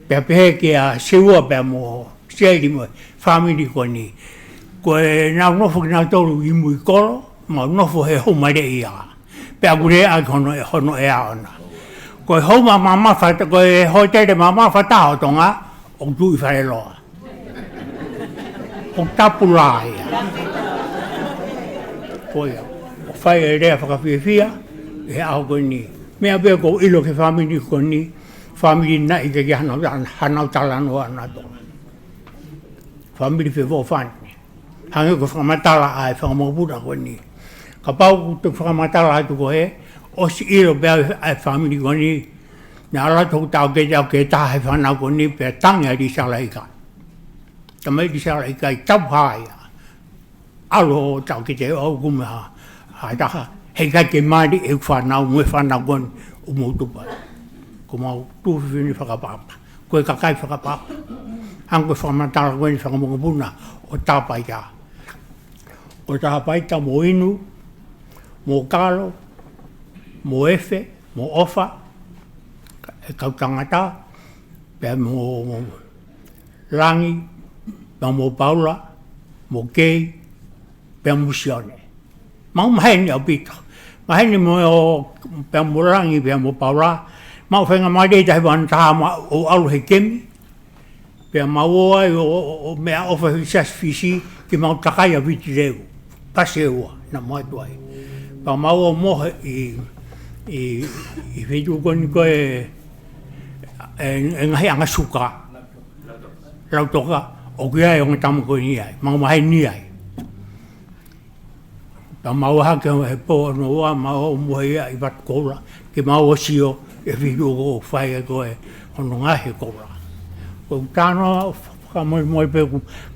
L: Pea pehe ke a seua pea mo seiri mo family koe ni. Koe nau nofo ki nau tolu I mui kolo, ma nofo he homare ia. Pea kure a hono e a ona. Koe homa mama whata, koe hoi teire mama whata o Tonga, o tui whareloa. o tapula ia. Koia, o whai e rea whakawhiawhia, e au koni. Mea bea ko ilo ke whamiri koni, whamiri na i ke hanau talanoa ana tō. Whamiri whi wō whani. Hangi ko whakamatala ai whakamopura koni. Ka pau te whakamatala atu ko he, o si ilo bea ai whamiri koni, nā rato tau ke tau ke tahe whanau koni, pia tangia Lisala i kai. Ta mai Lisala i kai tau haia. Alo tau ke te au kumeha, hai taha, hei kai ke maari e whanau, mue whanau koni, o moutupa. Ko mau tuwhiwhini whakapapa, koe kakai whakapapa. Hanko whakamatala koni whakamokapuna, o tāpai tā. O tāpai tā mo inu, mo kalo, mo efe, mo ofa, e kau tangata, pia mo rangi, pia mo Paula, mo kei, pia mo sione. Mau maheni au pita. Maheni mo pia mo rangi, pia mo Paula, mau whenga mai rei tahi wan taha o alu he kemi, pia mau oai o mea ofa hui sas fisi, ki mau takai a viti reu, pase ua, na mai tuai. Pia mau o mohe i whitu koni koe, e ngahi anga suka, rau toka, o kia e o ngatamu koe ni ai, mau mahe ni ai. Pa mau hake he po no wa mau mohe ia I wat kola, ke mau o sio, e whitu o whai e koe, hono ngahe kola. Ko tāno, ka moi pe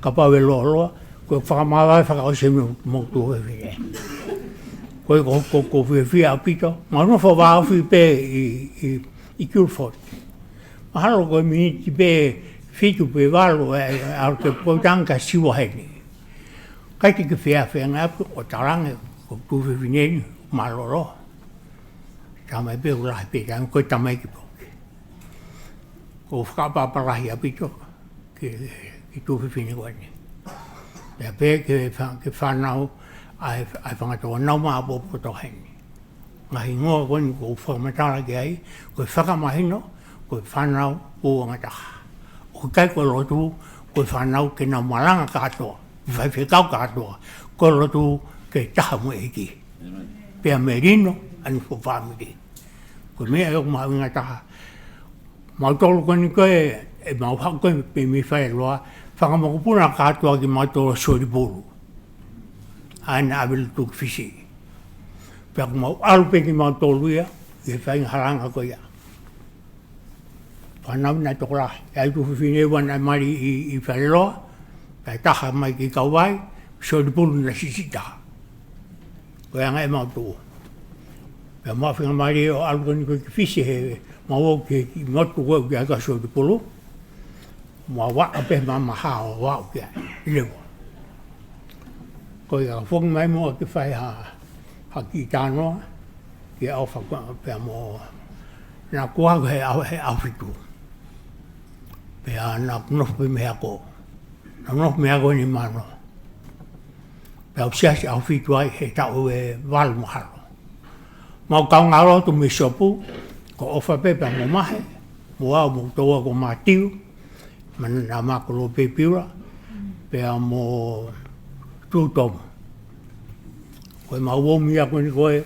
L: ka pau e loa, ko whakamawai whakaose mo tu he whie. Ko whie a pito, ma no wha whi pe I Kilford. Mahalo koe miniti pe whitu pe walo au te potanga siwa heni. Kai te ke whea ngapu o tarange ko tuwe vineni maloro. Tamai pe ulahi pe tango koe tamai ki poke. Ko whakapaparahi a pito ki tuwe vini koeni. Pea pe ke whanau ai whangatoa nau maa popo to heni. Ngahi ngoa koeni ko whakamatara ki ai, ko whakamahino, ko whanau o ngataha. O kai ko lotu, ko whanau ke nau malanga katoa, vai whekau katoa, ko lotu ke taha mo eki. Pea merino, anu ko whamiri. Ko mea e o mahu ngataha. Mau tolu koni koe, e mau hau koe pe mi whai roa, whakamokupuna katoa ki mau tolu sori bolu. Aina awilu tuk fisi. Pea ko mau alupe ki mau tolu ia, e whai haranga koe ia. Whanau nai tokola, e ai tuwhi whinewan ai mari I whareroa, pia taha mai ki kauwai, sori bolu na sisitaha. Koe anga e mau tō. Pia mau whinga mari o alukani koe ki fisi he, mau o ki motu koe ki aka sori bolu, mua waka pe mama hao wau ki ai, lewa. Koe aka whongi mai mua ki whai ha ki tānoa, ki au whakua pia mo, nā kuaku he au whitu. Pea nā kunofu mea ko. Nā kunofu mea ko ni mano. Pea usiasi au whitu ai he tau e walu mahalo. Mau kau ngaro tu me sopu, ko ofa pepe mo mahe, mo au mo toa ko matiu, mana nā makolo pepiura, pea mo tūtomu. Koe mau womi a koe ni koe,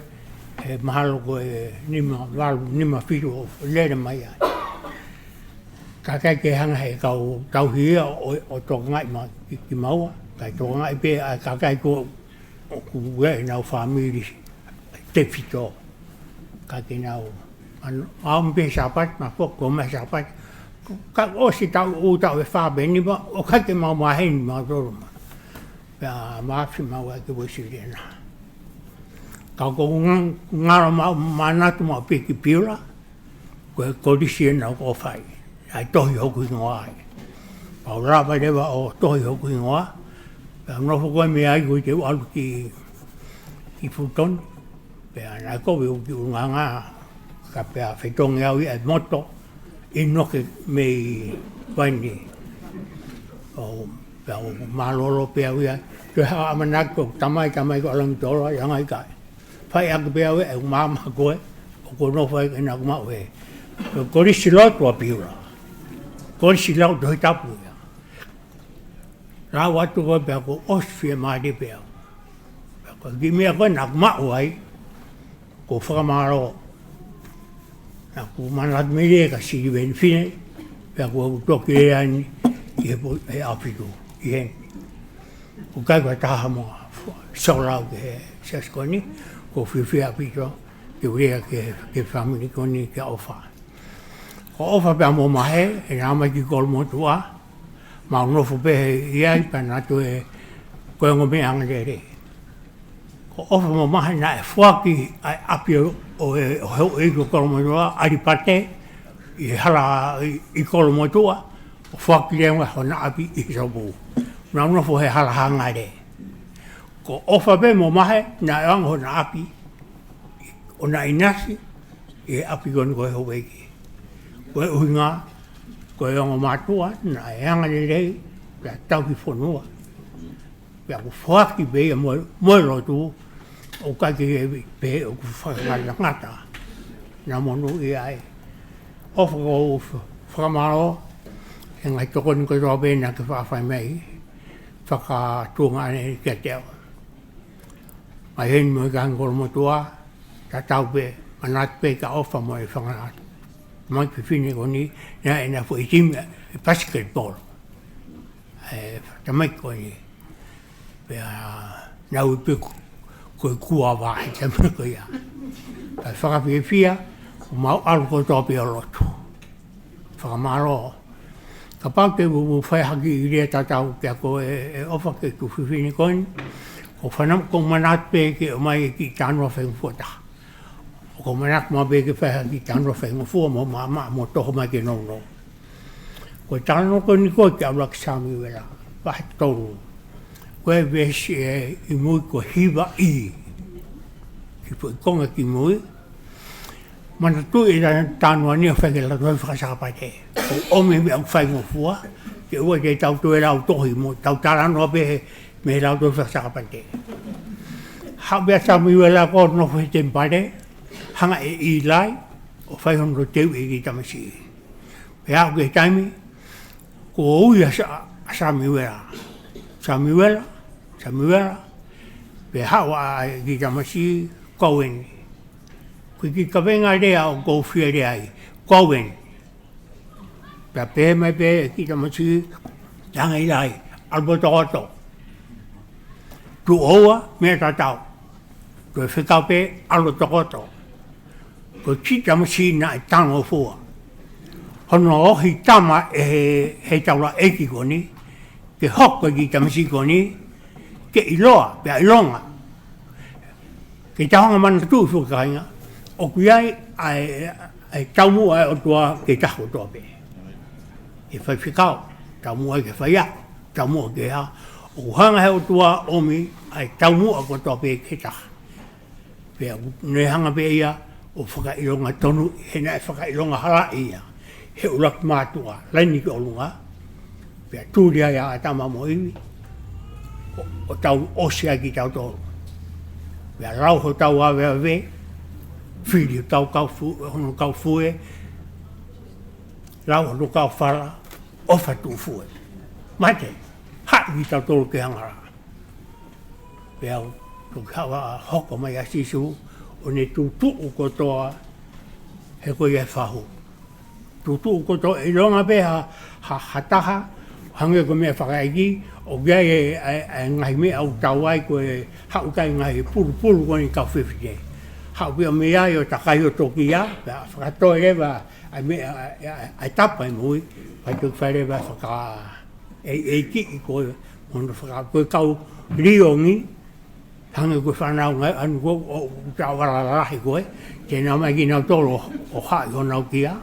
L: he mahalo koe nima walu, nima whitu o lere mai ai. Kakai ke hanga he kau tauhia o toka ngai ma ki maua, kai toka ngai pe a kakai ko kuwe nau whamiri te whito. Kake nau, au mpe sapat, ma poko me sapat, ka osi tau u tau e whabeni ma, o kake mau maheni ma toro ma. Pea maafi mau ake wisi rena. Kau ko ngaro manatu ma peki piura, koe kodisi e nau ko whai. Ai tohi hoku ingoa ai. Pau rāpai rewa o tohi hoku ingoa. Pea mnofo koe me ai koe te alu ki futoni. Pea nai kowe uki unganga. Ka pea whetongi au I ai moto. I noke me waini. Pea o malolo pea ui ai. Te hao amanako tamai ko alangi toro ai angai kai. Whai aku pea ui ai umama koe. O ko nofo ai ina kumau he. Korisi lotu a piura. Korisi lau tohi tapu ia. Rā watu koe pia ko osfia māre pia. Ko ki mea koe nā ma'u ai, ko whakamaro. Nā ku manat mele ka siri weni whine, pia ko toki e ani, i he awhiku, i hen. Ko kai koe taha moa, saurau ke he saskoni, ko whiwhia pito, ke urea ke whamini koni ke ofa. Ko ofa pia mo Mahe, e nā mai ki Kolomotu'a, ma unofo pehe iai pa natu e koe ngome anga re. Ko ofa mo Mahe na e whaki ai api o heu e ko Kolomotu'a, aripate i hala i Kolomotu'a, o whaki lewa hona api i sopu. Na unofo he hala hanga re. Ko ofa pe mo Mahe na e ango na api, o na inasi, i api koni koe heu eki. Koe uhinga, koe ongo mātua, na e anga ni rei, pia tau ki whanua. Pia ku whaki pei a moe lotu, o kai ki pei o ku whakangata ngata, na monu i ai. Ofa ko whakamaro, e ngai toko ni koe toa pei na ke whawhai mei, whakatunga ane kia teo. Mai heni mo i ka Kolomotu'a, ta tau pe, manat pe ka ofa mo i whanganata. Mai ki whine koni, na e na fo i timu e basketball. Ta mai koni. Pea nau i pe koe kua wahi ta mai koe ia. Pai whakawhiwhia, o mau alu ko topi o lotu. Whakamaro. Ka pau te wu whaihaki i rea tatau kia ko e ofa ke ku whiwhine koni. Ko whanam ko manat pe ke o mai ki tānua whengufuata. Ko manak ma be ke whaha ki tānua whaingofua mo mama mo toho mai ke nono. Ko tānua ko ni koe ki aura ki sāmi wera, wahe toru. Koe vesi e i mui ko hiwa i. Ki po i konga ki mui. Mana tu i tānua ni o whaingela toi whakasakapate. Ko ome me au whaingofua, ke ua ke tau tu e rau tohi mo tau tāranua be me rau toi whakasakapate. Hawea sāmi wera ko no whi tempare, hanga e i lai, o whaihono teu e ki tamasi. Pea au ke taimi, ko ui a Samiwera. Samiwera, pe hawa a ki tamasi, koweni. Kui ki kawenga rea o kou whia rea i, koweni. Pea pe mai pe ki tamasi, tanga i lai, albo tokoto. Tu oua, mea tatau. Tu e whikau pe, albo tokoto. Ko tita masi na e tango fua. Hono ohi tama e he taura eki koni, ke hoko ki tamasi koni, ke iloa, pia ilonga. Ke tahonga mana tu whukainga, o kuiai ai taumu ai o tua ke taho toa pe. E whai whikau, taumu ai ke whaia, taumu ke ha, o hanga he o tua omi ai taumu a ko toa pe ke taha. Pia ne hanga pe ia, o whakailonga tonu, he nai whakailonga hala ia. He urak mātua, laini ki olunga, pia tūria ia a tama mo iwi, o tau osia ki tau tolu. Pia rauho tau awe awe, whiri o tau hono kau fue, rauho no kau whara, ofa tū fue. Mate, haki tau tolu ke hangara. Pia o kawa hoko mai a sisu, o ne tūtu'u kotoa he koe e whahu. Tūtu'u kotoa e ronga pe ha taha, hange ko mea whakaiki, o gea e ngai mea au tauai koe hau kai ngai puru koni kau whiwhine. Hau pia mea i o takai o toki ia, whakatoa rewa ai tapa i mui, pai tuk whai rewa whaka e ki i koe, mono whaka koe kau riongi, hange koe whanau ngai, anu ko o tawara rahi koe, tēnā mai ki nau tolo o hai o nau kia.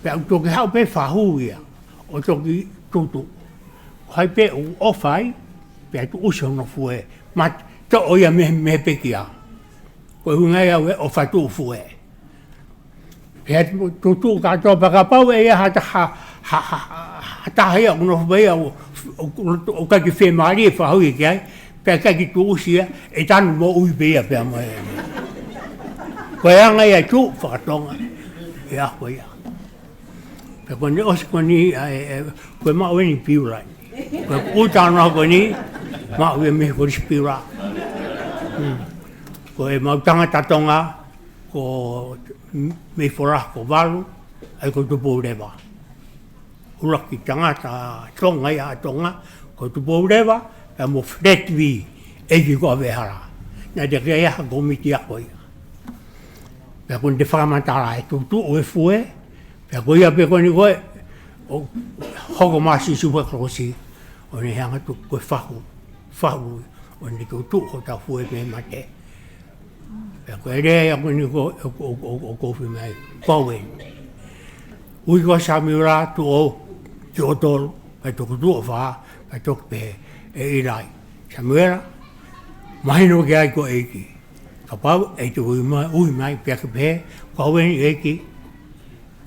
L: Pea au toki hau pe whahu ia, o toki tutu. Hai pe o ofai, pea tu uso no fue, mat to oia me pekia. Koe hungai au e ofai tu fue. Pea tutu ka tō pakapau e ia hata hea uno fue o kaki whemari e whahu i kia, pea kaki tu usia, e tanu mo ui pea pea mai. Koe anga ia tu whakatonga, e ahua ia. Pea koe ne osi koe ni, koe mao eni piulai. Ko putana ko ni ma we me ko spira. Ko e mautanga tatonga ko me fora ko valu ai ko tupu rewa. Ura ki tangata tonga ia tonga ko tupu rewa e mo fretvi e ki ko vehara. Na de rea ko miti a ko ia. Pe ko de whakamatara e tutu o e fue pe ko ia pe ko ni ko o hoko masi super krosi o ni hanga tu ko fahu o ni tutu o ta fue me mate. Pe ko rea ko ni ko fi mai ko wen. Ui ko samira tu o te o tolu, pe toku tu o wha, pe toku pe e irai. Samira, mahino ki ai ko eiki. Ka pau, e te ui mai pe ke pe, ko weni eiki,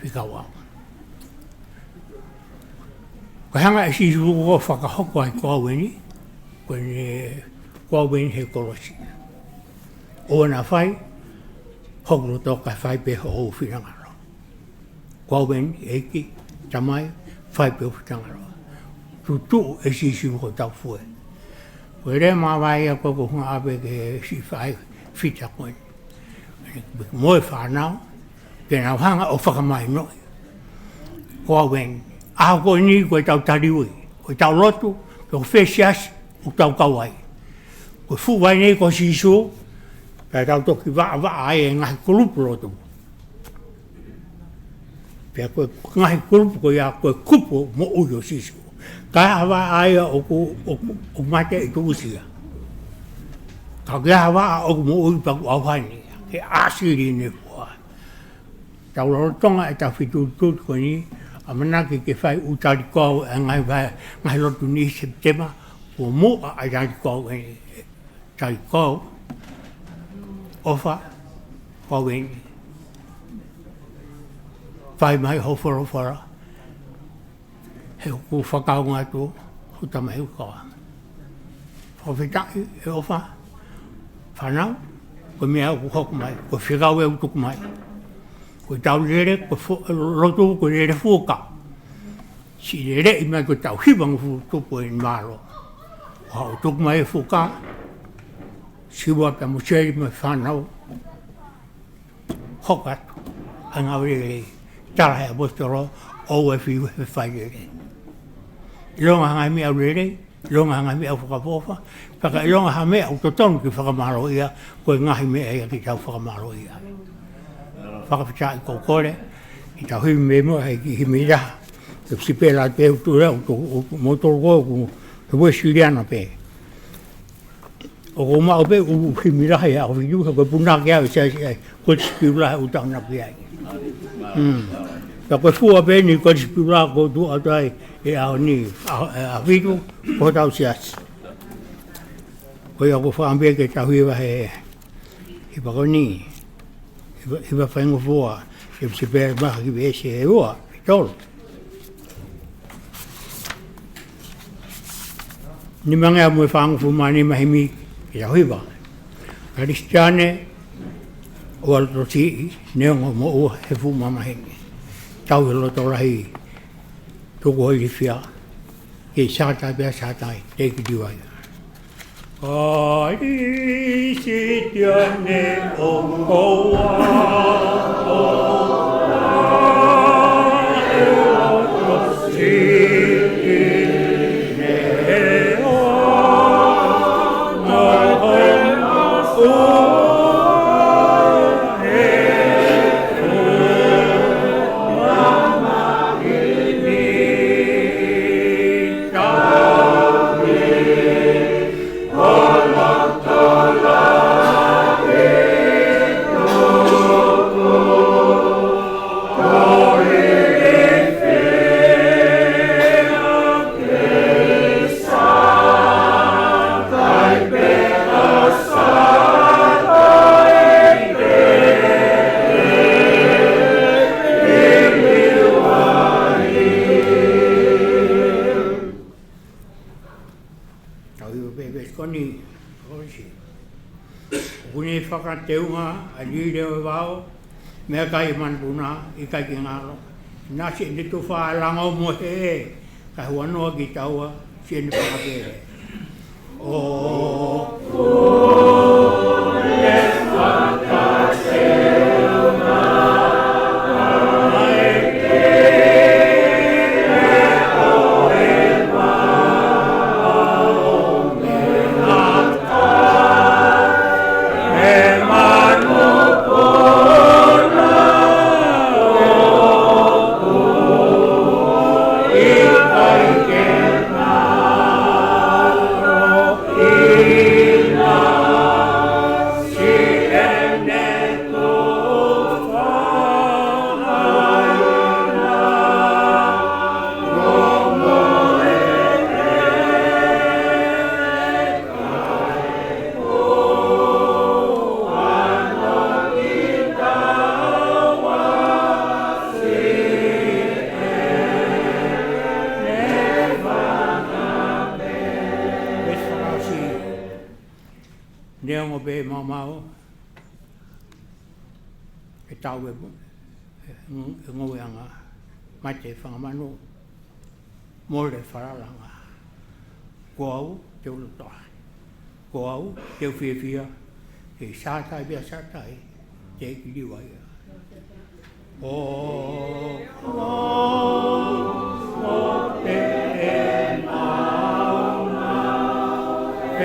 L: whika wau. Ko hanga e si suku ko whakahoko ai ko weni, ko weni he kolosi. O na whai, hokro toka whai pe ho o whirangaro. Ko weni eiki, tamai, whai pe whitangaro. Tu e si ko tau fue. Ko re mawai a koko hunga ape ke si whai whita koe. Moe whanau, ke nau hanga o whakamai noi. Ko weni, aho koe ni koe tau Tali'auli, koe tau lotu, ko whesias o tau kawai. Ko fuwai nei ko si su, pe tau toki waa ai e ngahi kulupu lotu. Pea koe ngahi kulupu koe a koe kupu mo uyo sisu. Kai hawa aia o mate i tuusia. Ka kia hawa o mo uyo paku auhani. Ke asiri ne fua. Tau lorotonga e tau fitu tutu koe ni. A manaki ke whai utari kou e ngai lotu ni September. Ko mua a tari kou e ni. Tari kou. Ofa. Kou e ni. Whai mai hofara. He ku whakau ngā tō, huta mai ukawa. Whawhitai e ofa, whanau, ko mea ku hoku mai, ko whikau e utuku mai. Ko tau rere, ko rotu, ko rere fuka. Si rere i mai ko tau hibang tupu e maro. Ko hau tuku mai e fuka, siwa pe museri mai whanau, hokat, angau rere, tara hea Pastoral, o e whiu he whai rere. Longa hanga mea rere, longa hanga mea whakapofa, whaka longa hanga mea utotonu ki whakamaro ia, koe ngahi mea ia ki tau whakamaro ia. Whakawhita i kokore, i tau hiwi me mua hei ki himi raha, te sipela te utu reo, o motoro koe ku te wesiriana pe. O ko mao pe u himi raha ia, o hiu koe punaki au se ai, koe sipiula he utau napi ai. Ka koe fua pe ni koe sipiula ko tu atai, e ao ni, a vitu, ko tau siasi. Ko ia ko whaambia ke tau hiwa he pako ni, hiwa whaingo fua, e se pēr maha ki wese e ua, e tolu. Ni mangea mui whaango fu mani mahimi ke tau hiwa. Ka Kristiane, o alototi, neongo mo ua he fu mamahingi. Tau he loto rahi, tuku hoi whia, ke sātai pia sātai, te ki diwai. Ai si tiane o koa, o e o si ne o, no o teunga a ni reo wao mea kai manpuna i kai ki ngaro nasi ni tu wha lango mo he ka hua noa ki taua Sien whakapere. O Neongo be mau e tau e ngoeanga mai te whangamanu mōre whararanga. Ko au te ulotoa. Ko au te uwhiawhia e sātai bea sātai te kiriwai. O te e mauna e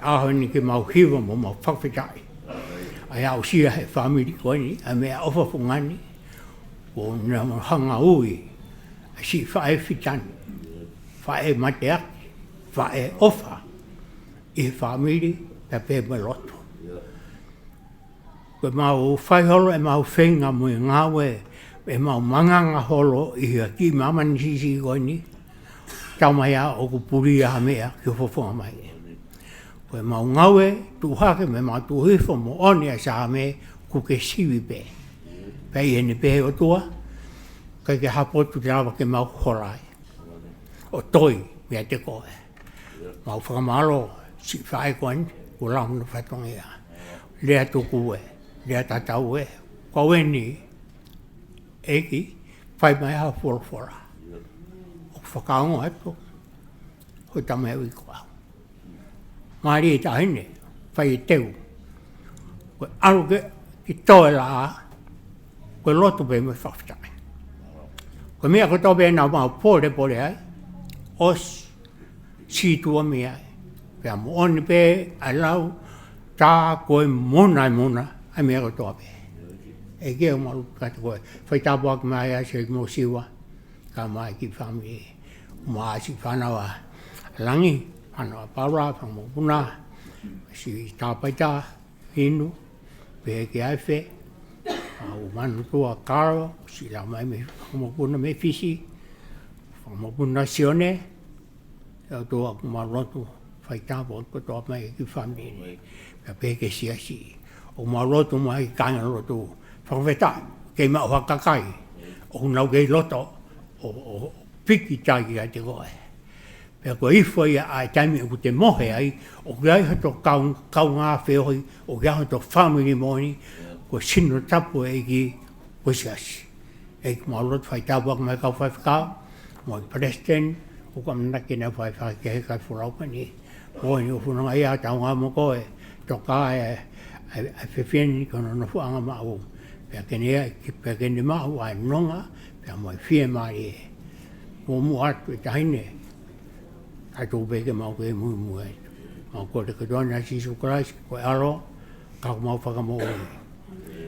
L: Ahoni ke mau hiwa mo mau whakwitai. Ai au sia he whamiri koe ni, a mea ofa pungani, o nga mo hanga ui, a si whae whitani, whae mateaki, whae ofa, I whamiri, ta pe me loto. Koe mau whaiholo e mau whenga mo I ngawe, e mau manganga holo I a ki mamani sisi koe ni, taumaya o kupuri a mea ki whawhunga mai. Koe mau ngawe, tu hake me mau tu hifo mo oni a sa me ku ke siwi pe. Pei ene pe o tua, kai ke hapotu te awa ke mau horai. O toi, mea te koe. Mau whakamalo, si whae koen, ku lau no whatonga ia. Lea tuku e, lea tatau e, koe ni, eki, whai mai ha fora. O whakaongo atu, hoi tamai ui koa. Maari ta hine, whai teu. Koe aru ke, ki toe la, koe lotu pe me whawhitai. Koe mea ko tobe nau mau pore ai, os si tua mea ai. Pea mo oni pe, ai lau, tā koe mona, ai mea ko tobe. E keo malu kata koe, whai tāpua ki mai ai se mo siwa, ka mai ki whami, maa si whanawa langi, whanawa Paula, whangamopuna, si tāpaita, hinu, pe ki ai whe, au manu tua karo, si la mai me whangamopuna me fisi, whangamopuna sione, e tua kumarotu, whai tāpua ko toa mai ki whami, pe ke si, o marotu mai kanga rotu, whakaweta, kei mao whakakai, o nau kei loto, o piki tāki a te koe. Pea ko ifo ia ai taimi o te mohe ai, o kia hato kau ngā whehoi, o kia hato whamiri moni, ko sino tapu e ki wisiasi. E ki maurot whai tāpuak mai kau whai whakau, mo I Preston, o ka manaki na whai whai ke kai whuraupani. Mo ni o whunanga ia tau ngā mo koe, toka ai whiwhiani kono no fuanga mao. Pea kene mahu ai nonga, pea moi whia mai e. Mo atu e tahine. Ai tō peke mau ke mui ai. Mau ko te katoana Jesus Christ, koe aro, kako mau whakamau e.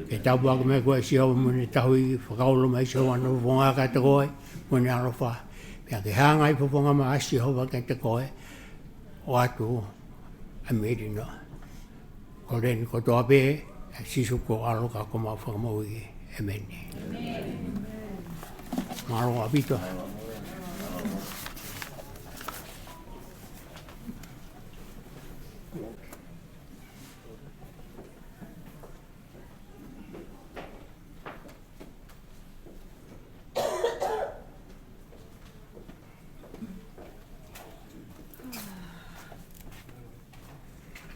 L: Ke tapu ako me koe si hau mune tahui, whakaolo mai si hau anu whonga ka te koe, mune alofa. Pea ke hangai whonga ma asi hau ka te koe, o atu a meri no. Ko reni ko toa pe, sisu ko alo kako mau whakamau e. Amen. Maro apito.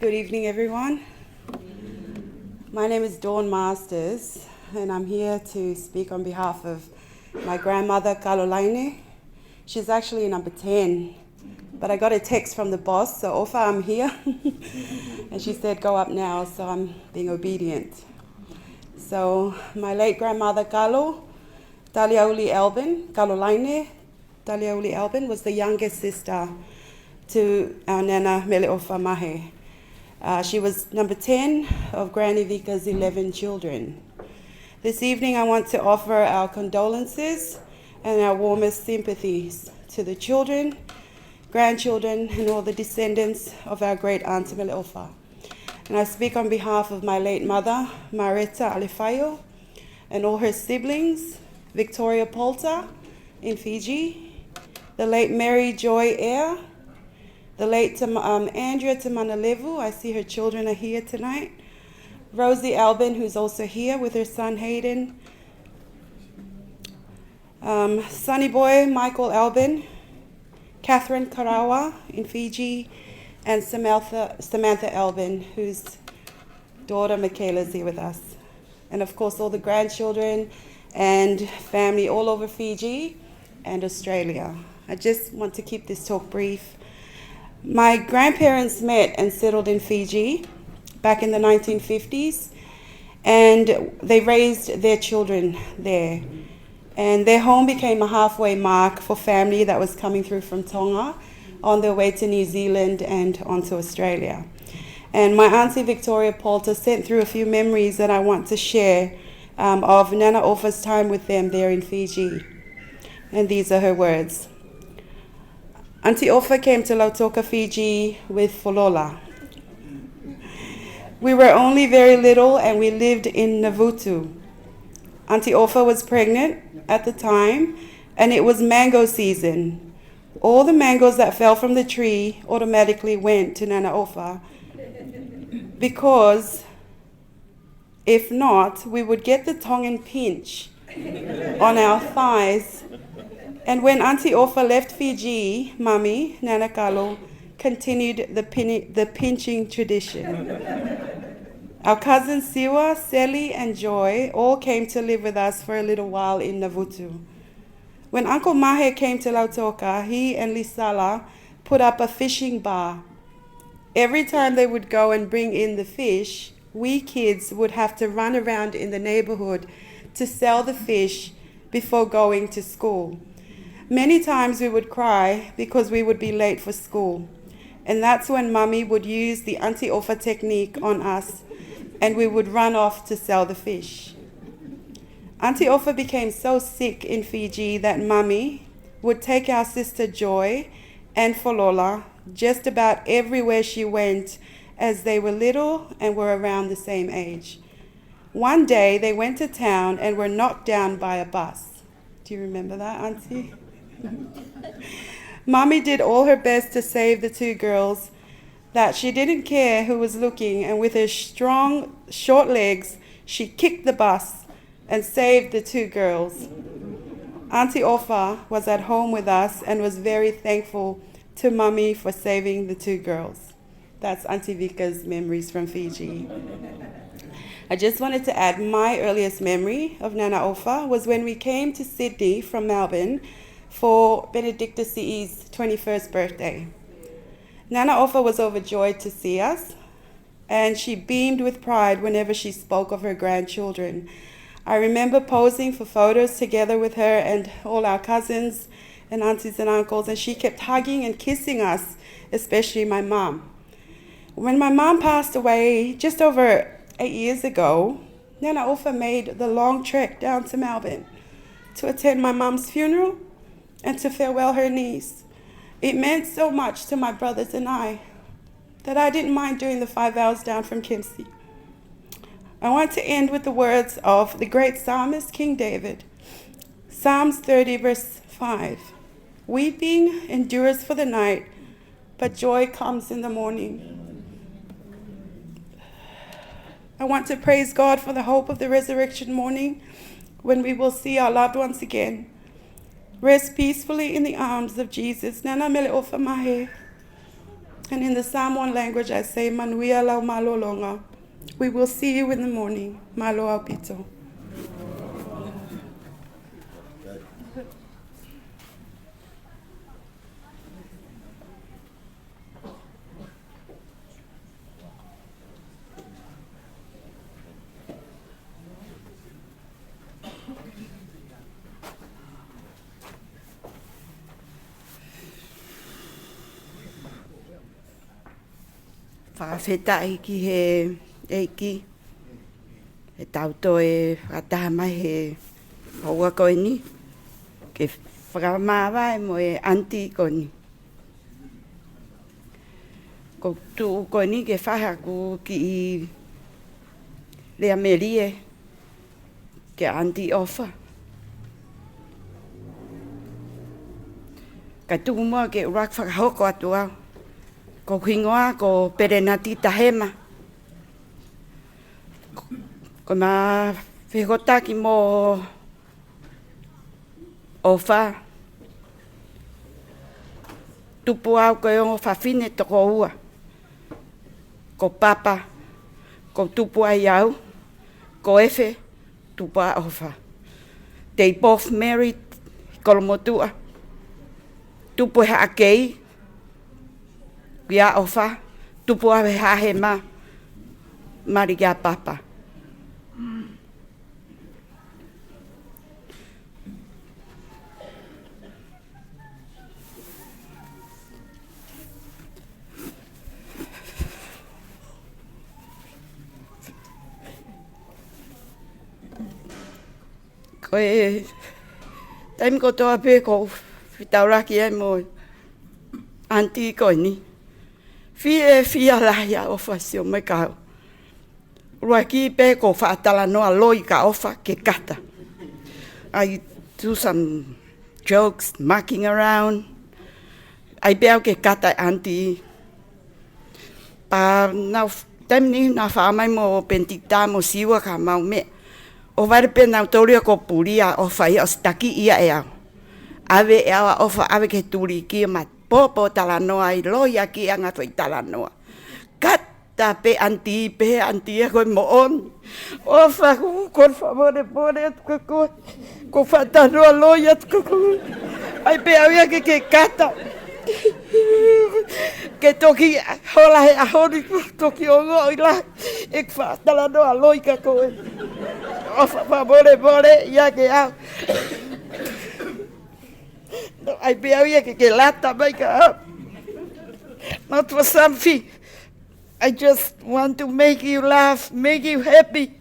M: Good evening, everyone. My name is Dawn Masters, and I'm here to speak on behalf of my grandmother, Talia'uli. She's actually number 10, but I got a text from the boss, so Ofa, I'm here. And she said, go up now, so I'm being obedient. So my late grandmother, Talia'uli Talia'uli Albin, was the youngest sister to our Nana Meleofa Mahe. She was number 10 of Granny Vika's 11 children. This evening I want to offer our condolences and our warmest sympathies to the children, grandchildren, and all the descendants of our great Aunt Meleofa. And I speak on behalf of my late mother, Marita Alifayo, and all her siblings, Victoria Paula in Fiji, the late Mary Joy Eyre, the late Andrea Tamanalevu, I see her children are here tonight. Rosie Albin, who's also here with her son Hayden. Sonny boy Michael Albin, Catherine Karawa in Fiji, and Samantha Albin, whose daughter Michaela's here with us. And of course all the grandchildren and family all over Fiji and Australia. I just want to keep this talk brief. My grandparents met and settled in Fiji back in the 1950s, and they raised their children there. And their home became a halfway mark for family that was coming through from Tonga on their way to New Zealand and onto Australia. And my Auntie Victoria Paula sent through a few memories that I want to share of Nana Ofa's time with them there in Fiji. And these are her words. Auntie Ofa came to Lautoka, Fiji with Folola. We were only very little and we lived in Navutu. Auntie Ofa was pregnant at the time and it was mango season. All the mangoes that fell from the tree automatically went to Nana Ofa because if not, we would get the Tongan pinch on our thighs. And when Auntie Ofa left Fiji, Mummy, Nana Kalo, continued the pinching tradition. Our cousins Siwa, Sally, and Joy all came to live with us for a little while in Navutu. When Uncle Mahe came to Lautoka, he and Lisala put up a fishing bar. Every time they would go and bring in the fish, we kids would have to run around in the neighborhood to sell the fish before going to school. Many times we would cry because we would be late for school. And that's when Mummy would use the Auntie Ofa technique on us and we would run off to sell the fish. Auntie Ofa became so sick in Fiji that Mummy would take our sister Joy and Folola just about everywhere she went as they were little and were around the same age. One day they went to town and were knocked down by a bus. Do you remember that, Auntie? Mummy did all her best to save the two girls, that she didn't care who was looking, and with her strong, short legs, she kicked the bus and saved the two girls. Auntie Ofa was at home with us and was very thankful to Mummy for saving the two girls. That's Auntie Vika's memories from Fiji. I just wanted to add my earliest memory of Nana Ofa was when we came to Sydney from Melbourne for Benedictus CE's 21st birthday. Nana Ofa was overjoyed to see us. and she beamed with pride whenever she spoke of her grandchildren. I remember posing for photos together with her and all our cousins and aunties and uncles, and she kept hugging and kissing us, especially my mom. When my mom passed away just over 8 years ago, Nuku'alofa made the long trek down to Melbourne to attend my mom's funeral and to farewell her niece. It meant so much to my brothers and I that I didn't mind doing the 5 hours down from Kempsey. I want to end with the words of the great psalmist King David. Psalms 30 verse 5. Weeping endures for the night, but joy comes in the morning. I want to praise God for the hope of the resurrection morning when we will see our loved ones again. Rest peacefully in the arms of Jesus. Nana Meleofa Mahe. And in the Samoan language I say, Manuia lau malo longa. We will see you in the morning. Malo au pito.
N: Whakawhetai ki he eiki, he tauto e whakataha mai he haua koe ni, ke whakamāwa e mo e auntie koe ni. Ko tū koe ni ke whahaku ki I lea merie ke auntie ofa. Ka tū mua ke urak whakahoko atu au. Ko hingoa ko perenati tahema. Ko ma whehotaki mo ofa. Tupu au ko ongo whawhine toko ua. Ko papa, ko tupu ai au, ko efe, tupu a ofa. They both married Kolomotu'a. Tupu he akei. Kia ofa, tupu awe hahe ma, mari kia papa. Koe, taim ko toa pe ko whitauraki e moi, auntie koe ni. Fia lahia ofa sio mai kau. Rua ki pe ko whaatala noa loi ka ofa ke kata. I do some jokes, mucking around. I beau ke kata auntie. Pa nau tem ni na whaamai mo pentita mo siwa ka mau me. O ware pe nau tauria ko puria ofa I o staki ia e au. Ave e awa ofa ave ke turi ki mat. Popo tala noa I loia ki anga toi tala noa. Kata pe auntie e koe mo on. Ofa kon favore ko fata noa loia ko. Ai pe au ia ke kata. Ke toki hola he ahori toki ongo ila. Ek fata la noa loika koe. Ofa favore ia ke au. I beau ia ke lata mai ka up. Not for something. I just want to make you laugh, make you happy.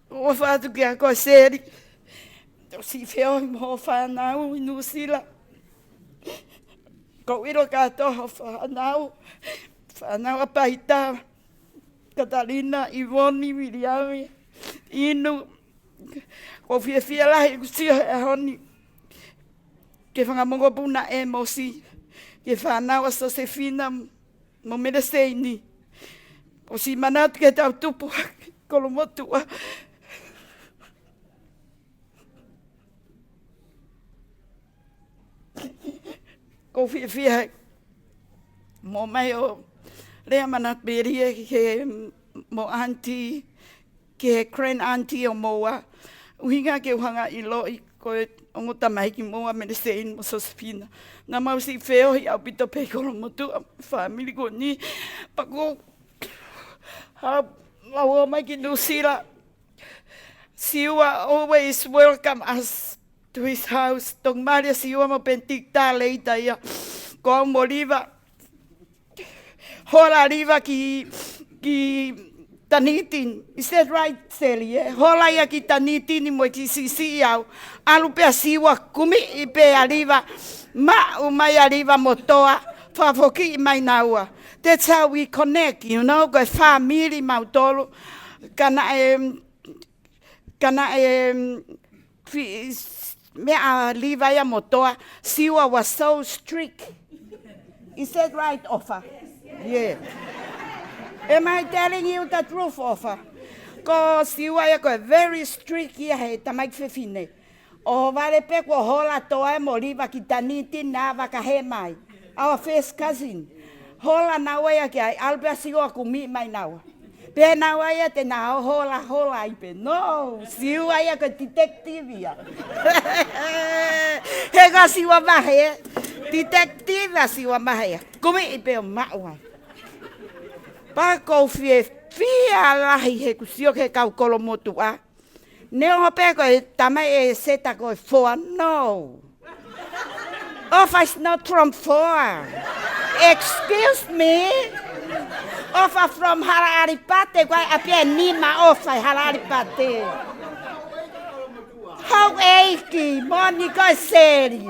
N: Ofa tu kia koe seri. Si feo mo whanau I Nusila. Ko iro katoa whanau. Whanau apaita. Catalina, Ivoni, Miriam, Inu, ko fia lahi kusia e honi. Ke whangamongo puna e mosi, ke whanau a Josefina mo mereseini. O si manat ke tau tupu Kolomotu'a. Ko fia mo mai o Rea manat beria ke mo auntie, ke grand auntie o moa. Uhinga ke uhanga I loi koe ongo tamaiki moa me le sein mo Josephina. Nga mau si feo hi au pito pe Kolomotu'a family ko ni. Pako mau mai ki Lisala. Siwa always welcome us to his house. Tong Maria siwa mo pentik ta leita ia. Ko mo liva. Hola liva ki tanitin. Is that right, Sally? Hola ia ki tanitin mo ki sisi au. Alu pe siwa kumi I pe aliva. Ma umai aliva motoa. Fafoki mai naua. That's how we connect, you know. Ko family mautolo. Me aliva ia motoa. Siwa was so strict. Is that right, Ofa? Yeah. Am I telling you the truth, Ofa? Ko siwa ia ko very strict ia he tamai fefine. O vale pe ko hola toa mo liva ki taniti na vakahe mai. Our first cousin. Hola na ia ki ai albia siwa kumi mai naua. Pe naua ia te na hola ipe. No, siwa ia ko detective ia. He ka siwa Mahe. Detective siwa Mahe. Kumi ipe o maua. Pa ko fie lahi he kusio ke kau Kolomotu'a. Neo pe ko tamai seta ko foa. No. Ofa is not from foa. Excuse me. Ofa from Hararipate. Kwa apia nima ofa Hararipate. How eiki Monica seri.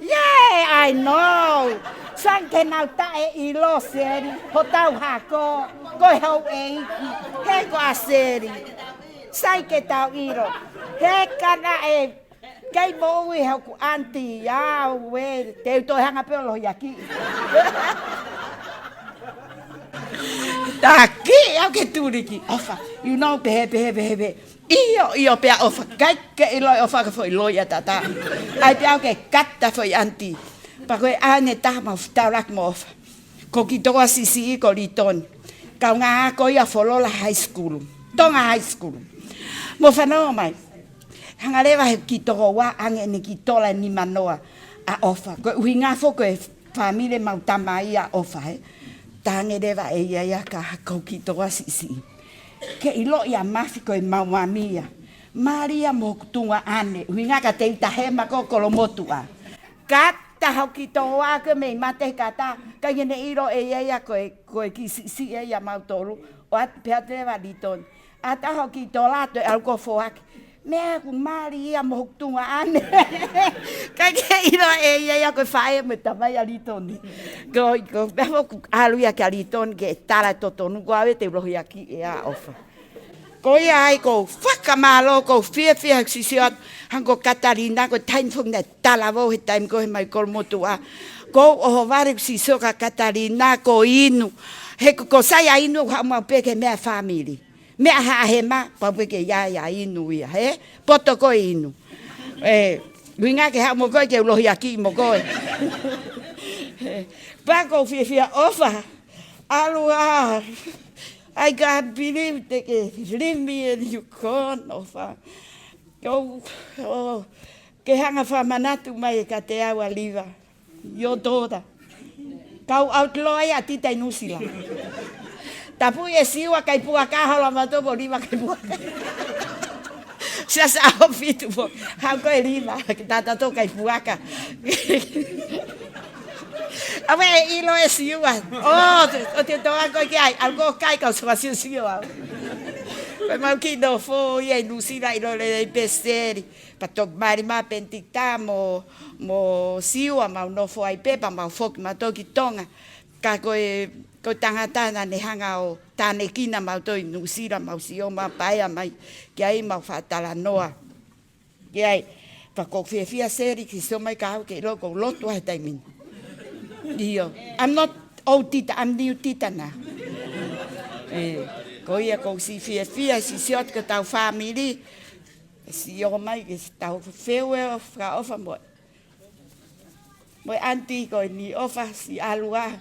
N: Yeah, I know. San ke nau tae I lo seri. Ho tau hako. Ko hau eiki. He ko a seri. Sai ke tau iro. He kana kei mo ui hau ku anti. Ya we. Te uto hanga peo lo yaki. Taki au ke turiki. Ofa. You know pehe. Iyo pea ofa. Kai ke ilo ofa ka foi loya tata. Ai pea ke kata foi anti. Pa koe ane taha mau fitaurak mo ofa. Ko ki toa sisi ko liton. Kau ngā ko ia Folola High School. Tonga High School. Mo whanau mai. Hanga lewa he ki toa wa ange ni ki tola ni manoa a ofa. Ko ui ngā foko e famile mau tamai a ofa he. Tange lewa e ia ka ko ki toa sisi. Ke ilo ia mafi ko e mauamia. Maria mo kutunga ane. Ui ngā ka te itahema ko Kolomotu'a. Kata hau ki toa ke mei mate kata. Ka yene iro e ia ko e ki sisi e ia mautolu. O at pea te liton. Ata hau ki tola to e alko foak. Mea ku Maria mo kutunga ane. Ka ke iro e ia ko whae me tamai a liton. Ko beho ku aluia ki a liton ke tala totonu. Ko awe te ulohi aki e a ofa. Ko ia ai ko whakamalo ko fia sisiot hanko Katarina ko tainfong na talavo he taim ko he mai Kolomotu'a. Ko oho ware sisio ka Katarina ko inu. He ko saya inu ha mau peke mea family. Mea hahema pa peke ia inu ia he. Poto ko inu. Winga ke ha mo ko ke ulohi aki mo ko. Pa ko fia ofa. Alua. I can't believe they leave me and you gone, Ofa. Ke hanga whamanatu mai ka te awa liva. Yo toda. Kau outlaw a tita inusila. Tapu e siwa kai puaka hala matopo liva kai puaka. Sia sa fitu po. Hau ko e liva. Tata to kai puaka. Awe ilo e siwa. O te toa ko ki ai. Algo kai ka sa siwa. Pe mau ki no fo ye Lisala ilo le pesteri. Patok mari ma pentikta mo siwa mau no fo ai pepa mau fok ma toki Tonga. Ka ko tangata na ne hanga o tane kina mau toi Lisala mau sio ma pai mai. Ki ai mau fatala noa. Ki ai pa ko fia seri ki so mai ka ke lo ko lotu ai taimin. Dio. I'm not old tita, I'm new tita now. Ko ia ko si fia si siot ka tau family. Si o mai ke tau fewe fra ofa mo. Mo anti ko ni ofa si alua.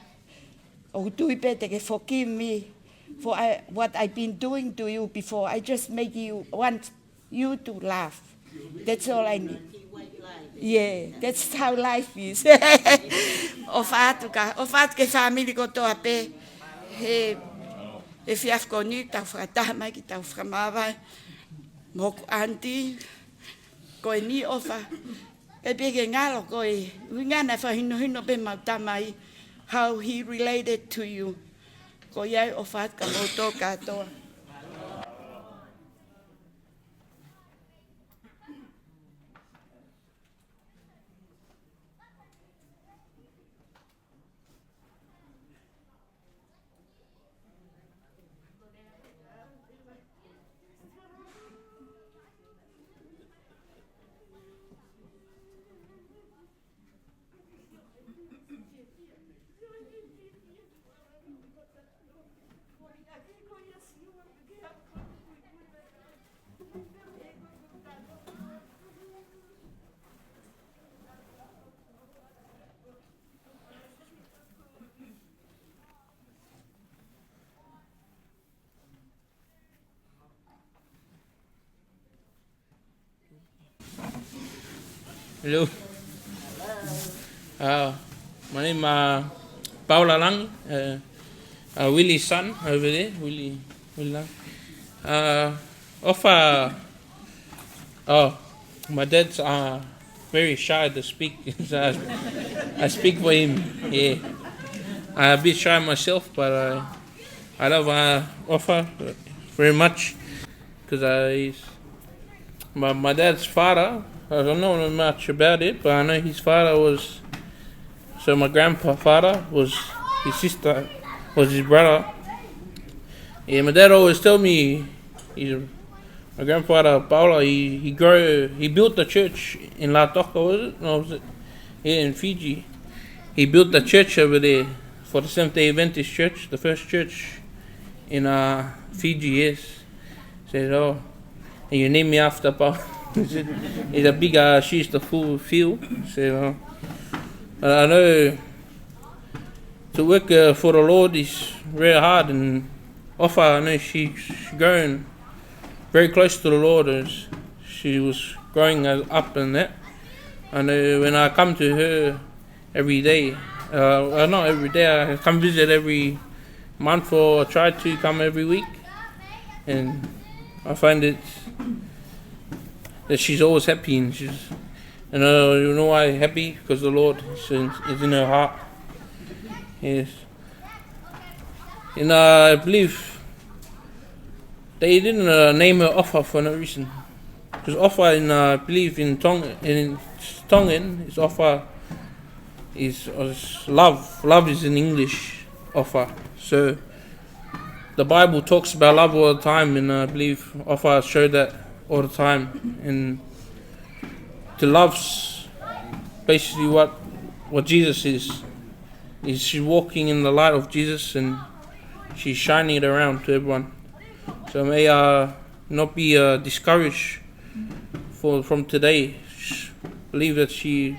N: O tu ipete ke forgive me for what I've been doing to you before. I just make you want you to laugh. That's all I need. Yeah, that's how life is. O whaatu ke family ko toa pe. He fiaf ko ni tau whakataha mai ki tau whakamawai. Moku auntie, ko e ni ofa. E peke ngalo ko e ngana whahino pe mautamai. How he related to you. Ko iai o whaat ka moto katoa.
O: Hello. My name is Paula Lang. Willie's son over there. Willie Lang. My dad's very shy to speak. So I speak for him. Yeah. I'm a bit shy myself, but I love Offa very much because my dad's father. I don't know much about it, but I know his father was. So my grandfather was his sister, was his brother. Yeah, my dad always told me, my grandfather Paula, he built the church in Latu, was it? No, was it? Yeah, in Fiji. He built the church over there for the Seventh-day Adventist Church, the first church in Fiji. Yes. Said, and you name me after Paula. It's a big shoes to fill. So, I know to work for the Lord is very hard, and Offa, I know she's growing very close to the Lord as she was growing up in that. I know when I come to her every day, not every day, I come visit every month or I try to come every week, and I find that she's always happy, and you know why happy? Because the Lord is in her heart. Yes. And I believe they didn't name her Offa for no reason. Because Offa, I believe in Tongan, is Offa is love. Love is in English, Offa. So the Bible talks about love all the time, and I believe Offa showed that all the time. And to love's basically what Jesus is she's walking in the light of Jesus, and she's shining it around to everyone. So may not be discouraged from today. Believe that she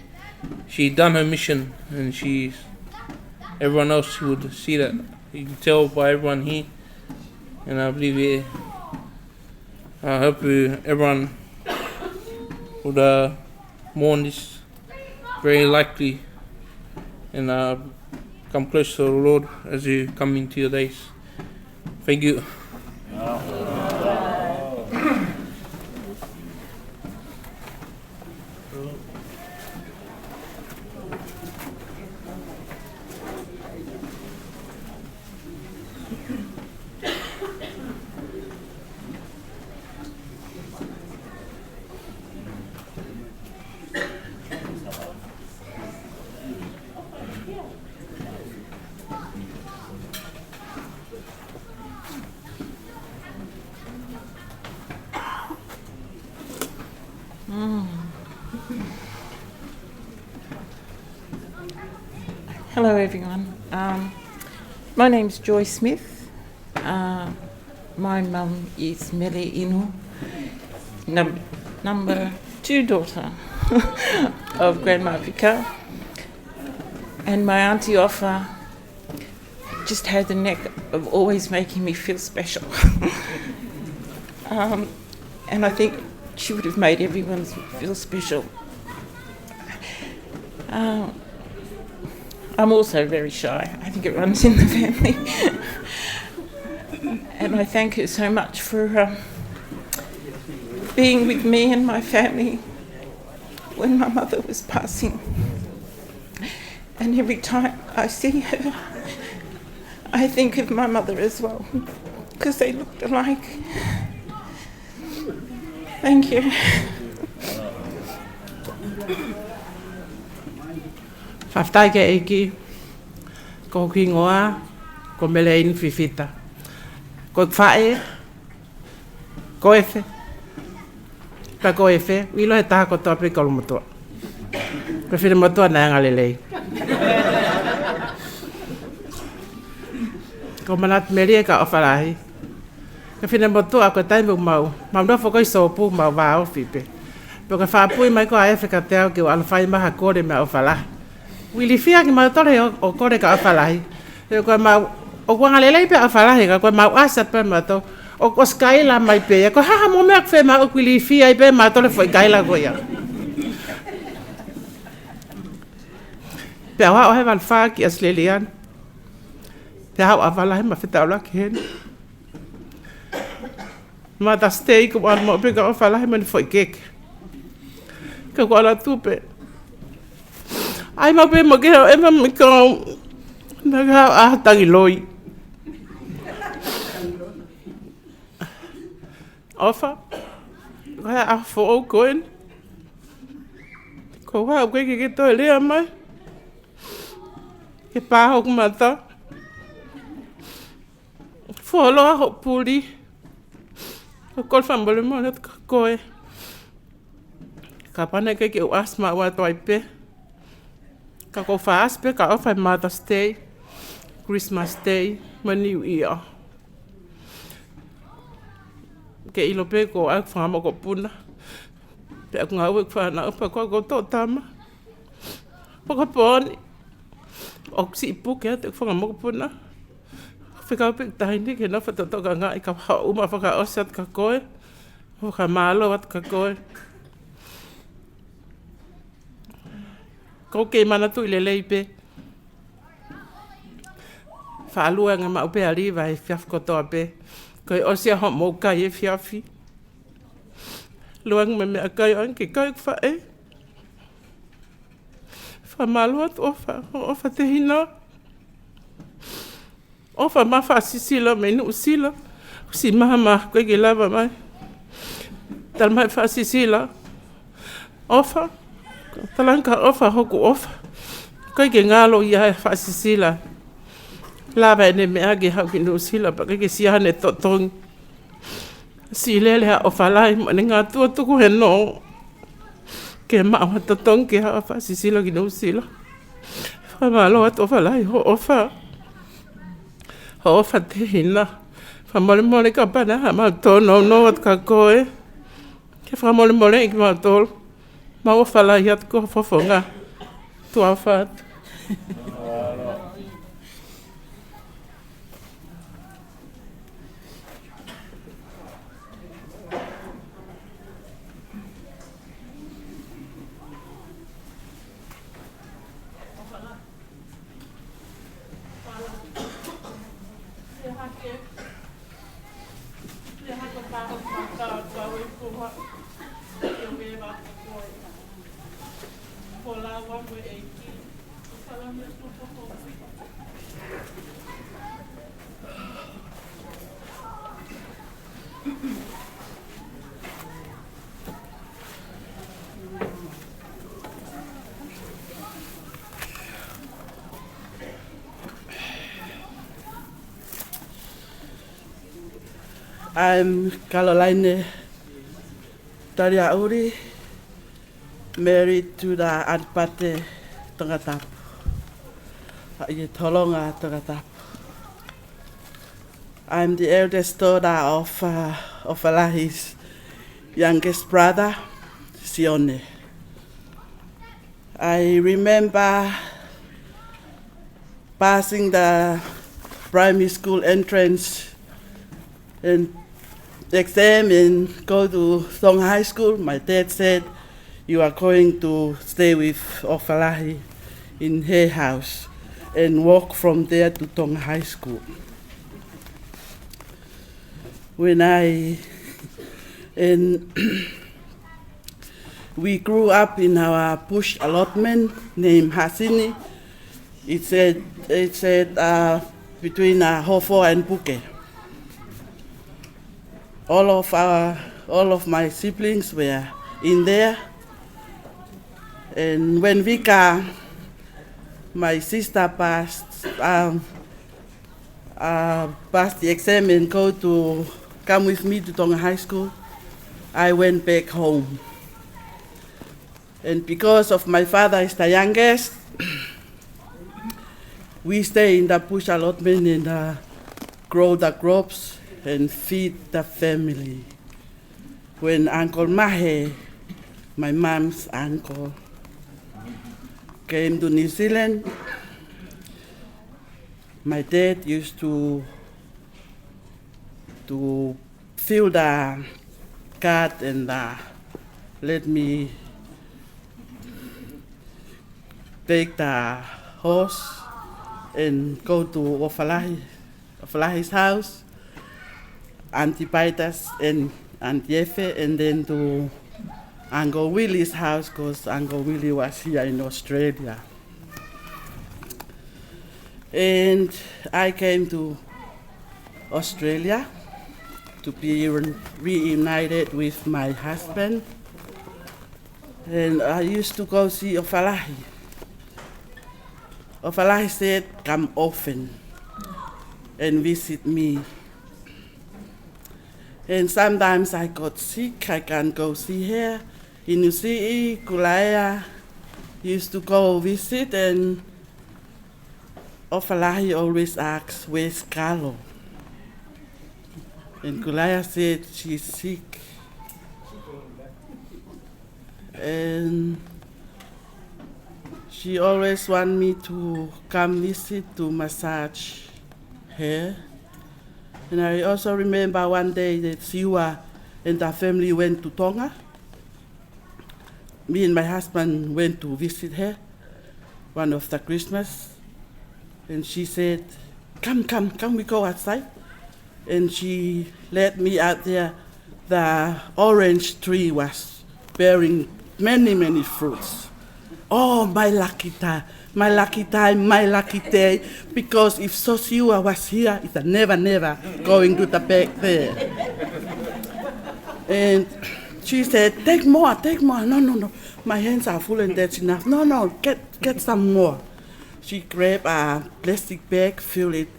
O: done her mission, and everyone else would see that. You can tell by everyone here, and I believe I hope everyone would mourn this very likely, and come close to the Lord as you come into your days. Thank you.
P: Hello everyone. My name's Joy Smith. My mum is Meleofa, number 2 daughter of Grandma Vika, and my auntie Offa just had the knack of always making me feel special. And I think she would have made everyone feel special. I'm also very shy. I think it runs in the family. And I thank her so much for being with me and my family when my mother was passing. And every time I see her, I think of my mother as well, because they looked alike. Thank you.
Q: Whaftai ke eiki, ko ki ngoa, ko melein fifita. Ko whae, ko efe. Ka ko efe, wilo he taha ko tōpiri Kolomotu'a. Ko whine motua nā ngalelei. Ko manat merie ka ofarahi. Ka whine motua ko taimu mau. Mau nofo koi sopu mau wā ofipe. Pero ka whapui mai ko a efe ka teo ki o alawhai maha kore mea ofarahi. Wili fia ki mau tore o kore ka ofarahi. Pero ko mau o ko ngalelei pe ofarahi ka ko mau asa pe mato. O ko skaila mai pe. Ko haha mo mea kwe mau wili fia i pe mau tore foi kaila ko ia. Pe awa o he walwha ki aslelian. Te hau awalahi ma whitaula ki hene. Ma ta stay ko wan mo pe ka awalahi mani foi keke. Ka ko ala tupe. Ai ma pe mo ke hau ema mi ka naga hau a Tali'auli. Ofa. Ko hea a fo o koen. Ko hau keke ke toi lea mai. Ke pāho kumata. Foloa ho puri. Ko kolfa mbole mo net ka koe. Ka pane ke ke u asma wa toi pe. Ka ko fa aspe ka ofa Mother's Day, Christmas Day, ma New Year. Ke ilo pe ko ak fa mo ko puna. Pe ak ngau ek fa na opa ko to tama. Ko poni. Oksi ipu ke te fa mo ko puna. Whika pe taini ke na fa to ka nga I ka ha uma fa ka osat ka koe. Ho ka malo wat ka koe. Ko ke mana tu ile leipe. Fa lua nga ma upe arriva e fiaf ko to pe. Ko o sia ho mo ka e fiafi. Luang me ka an ke ka fa e. Fa malo at ofa te hina. Ofa ma fa sisila me nu sila. Si mama ko ke lava mai. Tal mai fa sisila. Ofa talanka ofa hoku ofa. Kai ke ngalo ia fa sisila. Lava ne me age ha ki no sila pa ke sia ne totong. Si lele ha ofa lai mo nga tu ku he no. Ke ma wa totong ke ha fa sisila ki no sila. Fa malo at ofa lai ho ofa. Ho ofa te hina. Fa mole ka pa na ma to no at ka koe. Ke fa mole ki ma tol. Ma o fala iat ko fofonga. Tu afat.
R: I'm Caroline Talia'uli, married to the Adpate Tonga. Tolonga Tonga. I'm the eldest daughter of Alahi's youngest brother, Sione. I remember passing the primary school entrance in exam and go to Tonga High School, my dad said, you are going to stay with Ofalahi in her house and walk from there to Tonga High School. We grew up in our bush allotment named Hasini. It said between Hofo and Puke. All of my siblings were in there. And when Vika, my sister, passed the exam and come with me to Tonga High School, I went back home. And because of my father is the youngest, we stay in the bush allotment and grow the crops and feed the family. When Uncle Mahe, my mom's uncle, came to New Zealand, my dad used to fill the cart and let me take the horse and go to Ofalahi's house, Auntie Paitas and Auntie Efe, and then to Uncle Willie's house because Uncle Willie was here in Australia. And I came to Australia to be reunited with my husband. And I used to go see Ofalahi. Ofalahi said, come often and visit me. And sometimes I got sick, I can't go see her. In Nuku'alofa, Kulaya used to go visit, and Ofalahi always asks, where's Carlo? And Kulaya said, she's sick. And she always wanted me to come visit to massage her. And I also remember one day that Siwa and her family went to Tonga. Me and my husband went to visit her one of the Christmas. And she said, come, we go outside. And she led me out there. The orange tree was bearing many fruits. Oh, my lucky time, my lucky day. Because if Sosiwa was here, it's never going to the back there. And she said, take more. No. My hands are full and that's enough. No, get some more. She grabbed a plastic bag, filled it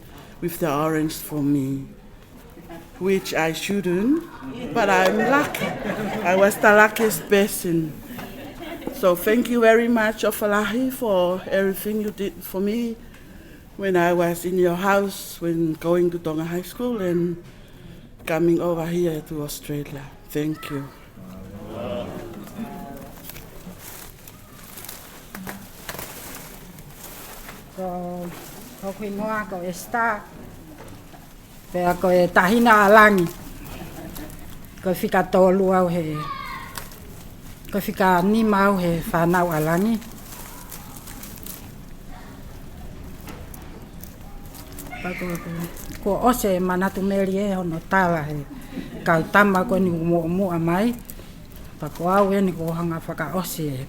R: with the orange for me, which I shouldn't, but I'm lucky. I was the luckiest person. So thank you very much, Ofalahi, for everything you did for me when I was in your house, when going to Tonga High School and coming over here to Australia. Thank you.
F: Ko noa ko esta. Pea ko e tahina alangi. Ko fika tolu au he. Ko fika ni mau he whanau alangi. Ko ose manatu meri e hono tala he. Kau tama ko ni umu mai. Pako au e ni ko hanga whaka ose e.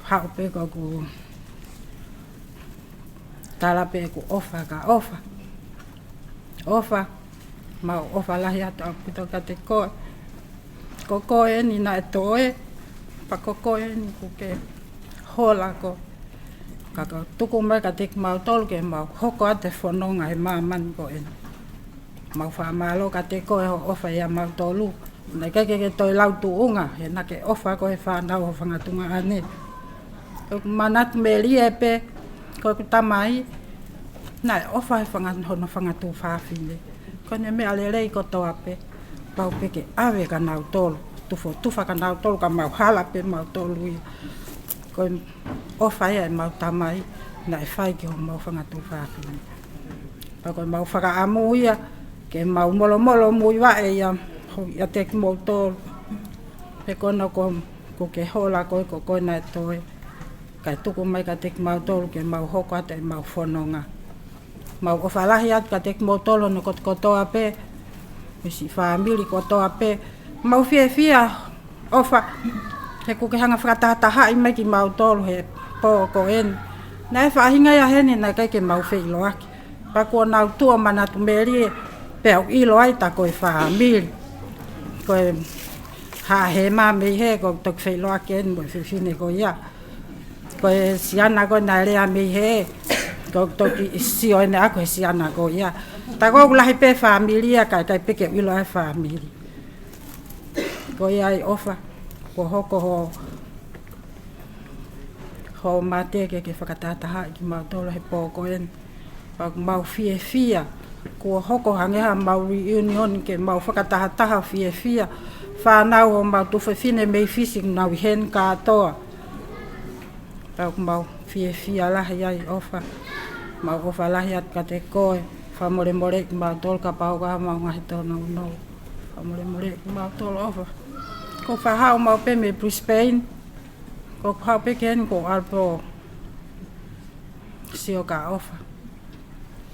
F: Hau pe ko ku tala pe ku ofa ka ofa. Ofa mau ofa lahi atu apito ka te koe. Ko koe ni na e toe. Pa ko koe ni ku ke hola ko. Kaka tuku mai ka te mau tolu ke mau hoko ate whanonga he māmani ko e. Mau whamalo ka te koe ho ofa ia mau tolu. Nei ke toi lautu unga he na ke ofa ko he whanau ho whangatunga ane. Manat meli e pe ko tamai na ofa hono whangatu whawhine. Ko ne mea lelei ko toa pe pau pe ke awe ka nau tolu. Tufa ka nau tolu ka mau hala pe mau tolu i. Ko ofa ia e mau tamai na e whai ki ho mau whangatu whawhine.
S: Pako mau whakaamu ia, ke mau molo mui wa e ia te ki mau tōru. Pe kona ko ke hola ko nai toi. Kai tuku mai ka te ki mau tōru ke mau hoko ata e mau whanonga. Mau o whalahi atu ka te ki mau tōru no kotoa pe. Misi whaamili kotoa pe. Mau fia ofa. He kuke hanga whakatahataha i mai ki mau tōru he pō ko eni. Nai whaahinga ia hene nai kai ke mau whilo aki. Pako nau tua manatu merie pe au ilo ai ta koe whaamili. Koe he mami he ko tok whilo aki eni mo whiwhine ko ia. Koe siana ko nai rea mi he. Ko toki sio ene ako he siana ko ia. Ta ko lahi pe whaamili ia kai peke ilo ai whaamili. Ko ia ai ofa. Ko hoko ho mate ke whakatataha ki mau tolo he pōko eni. Pako mau fia. Ko hoko hangeha mau reunion ke mau whakatahataha fia. Whanau o mau tuwhewhine mei fishing nau i hen katoa. Pako mau fia lahi ai ofa. Mau ofa lahi at ka te koe. Whamore ki mau tolo ka pauka mau ngahi tōna unau. Whamore ki mau tolo ofa. Ko whahau mau pe me Brisbane. Ko hau pe ken ko alpo. Sio ka ofa.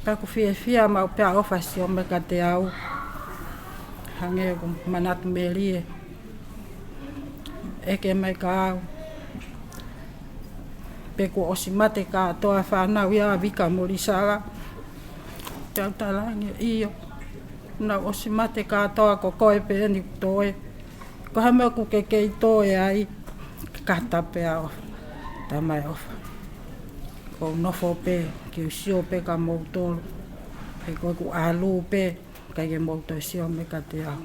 S: Pako fia mau pe ofa sio me ka te au. Hange ko manatu melie. Eke mai ka au. Pe ko osimate ka toa whanau ia Vika mo Lisala. Te au talangi iyo. Nau osimate ka toa ko koe pe eni toe. Ko hame ku ke kei toe ai. Kata pe a ofa. Tamai ofa. Ko nofo pe. Ki usio pe ka moutolo. Pe koe ku alu pe. Kai ke mouto sio me ka te au.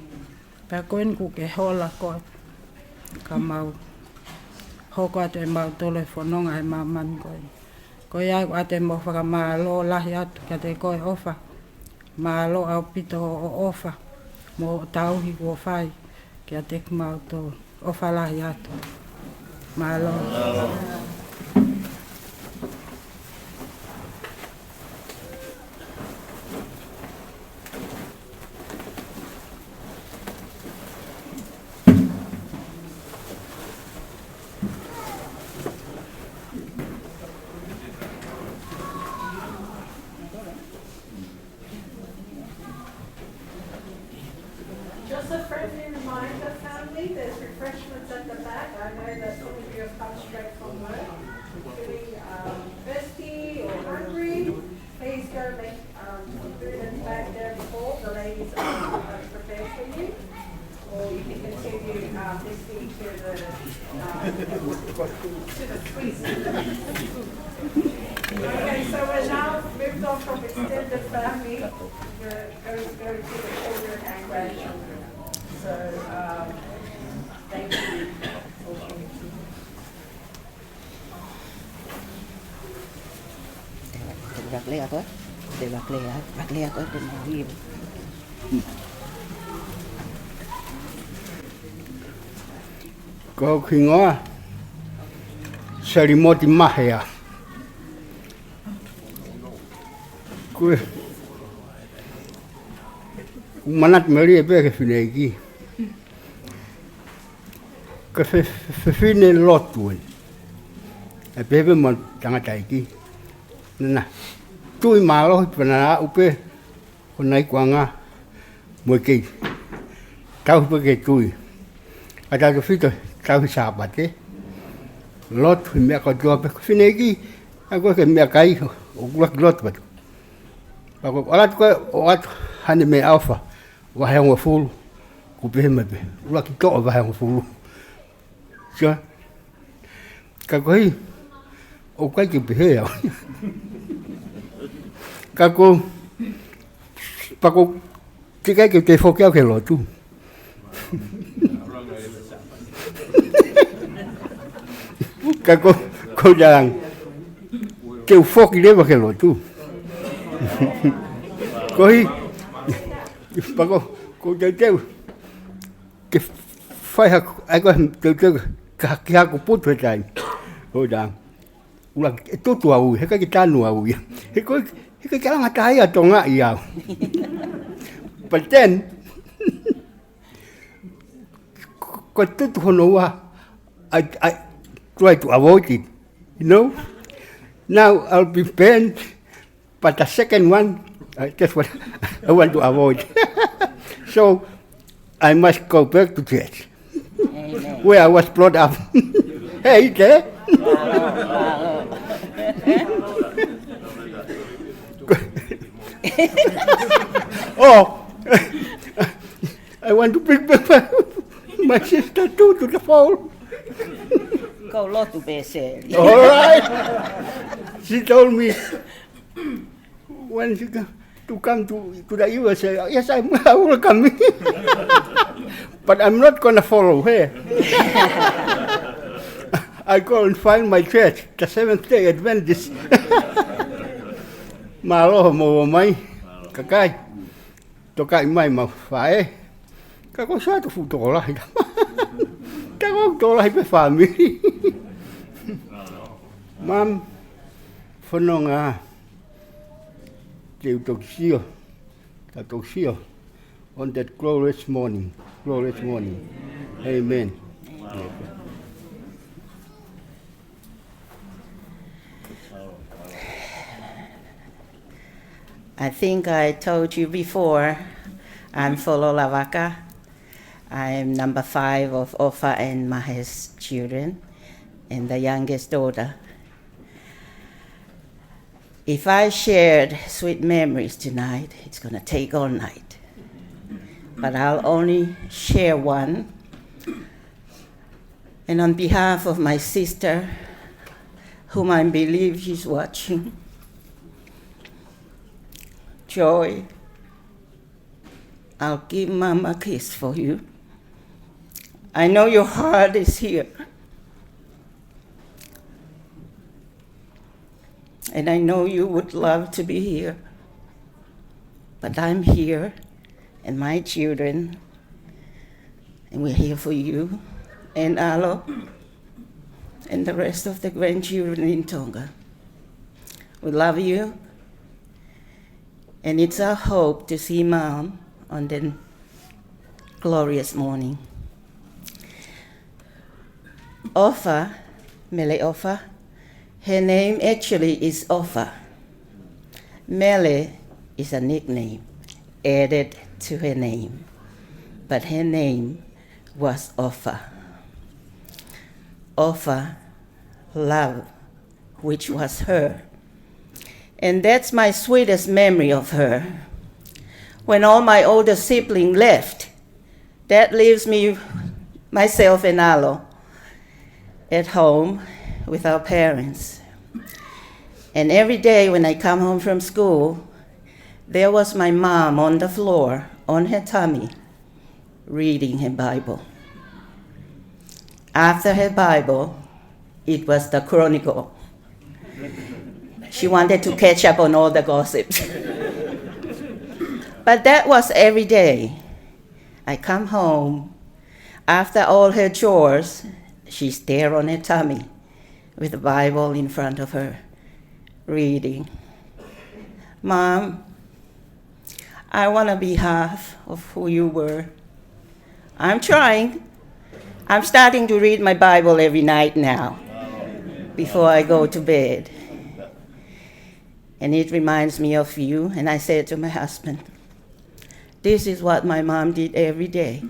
S: Pe koen ku ke hola koe. Ka mau. Hoko ate mau tolo e whanonga e mamani koe. Koe ai ate mo whaka maalo lahi atu ka te koe ofa. Maalo au pito o ofa. Mo tauhi kua whai. Kia te mau tolo. Ofa lahi atu. Maalo.
D: Just a friendly reminder, family, there's refreshments at the back. I know that some of you have come straight from work. Feeling thirsty or hungry, please go make some food at the back there before the ladies are prepared for you. Or you can continue listening to the sweets. Okay, so we're now moved on from extended family. Go to the children and grandchildren. So, thank you.
A: Raklea koe. Te raklea koe te mau hiu.
T: Ko kingoa. Sarimoti Mahe. Koe. Manat meri e peke whineiki. Ka whine lotu en. E pepe mo tangata iki. Nana. Tui malo pana upe. Ko nai kuanga. Mo kei. Tau peke tui. Ata to fito tau sabate. Lotu me ko tua pe whineiki. Ako ke me kai o kulak lot batu. Ako alat ko o at hane me alpha. Wahai ngwa fulu, kupehe mepe. Ula ki toa wahai ngwa fulu. Sia. Kako o kai ki pehe au. Kako, pako, tikai ki te whoki au ke lotu. Kako, ko jarang, ke u whoki lewa ke lotu. Kohi, pako ko te ke whai haku ki haku putu he tai. Ho dang. Ula e tutu au, he kai ki tanu au. He koe Hika kalanga tahi a Tonga I au. But then, ko tutu honoa, I try to avoid it, you know. Now I'll be banned, but the second one, that's what I want to avoid. So I must go back to church, where I was brought up. Hey, there. Oh, I want to bring back my sister too to the fold.
A: Go Latu be said.
T: All right. She told me when she to come to the USA, yes, I will come. But I'm not going to follow her. I go and find my church, the Seventh-day Adventist. Maloha Moimoi, kakai. Tokai mai ma fae. Kako sa tu futola. Kako tola pe family. Mam fononga Teutoxio, Tatoxio, on that glorious morning. Amen.
A: I think I told you before, I'm Vika. I'm number 5 of Ofa and Mahe's children, and the youngest daughter. If I shared sweet memories tonight, it's going to take all night. But I'll only share one. And on behalf of my sister, whom I believe she's watching, Joy, I'll give Mama a kiss for you. I know your heart is here. And I know you would love to be here. But I'm here, and my children, and we're here for you, and Alo, and the rest of the grandchildren in Tonga. We love you, and it's our hope to see Mom on the glorious morning. Ofa, Meleofa, her name actually is Ofa. Mele is a nickname added to her name, but her name was Ofa. Ofa, love, which was her. And that's my sweetest memory of her. When all my older siblings left, that leaves me, myself and Alo, at home with our parents. And every day when I come home from school, there was my mom on the floor, on her tummy, reading her Bible. After her Bible, it was the Chronicle. She wanted to catch up on all the gossips. But that was every day. I come home, after all her chores, she's there on her tummy with the Bible in front of her, reading. Mom, I want to be half of who you were. I'm trying. I'm starting to read my Bible every night now, before I go to bed. And it reminds me of you, and I said to my husband, this is what my mom did every day,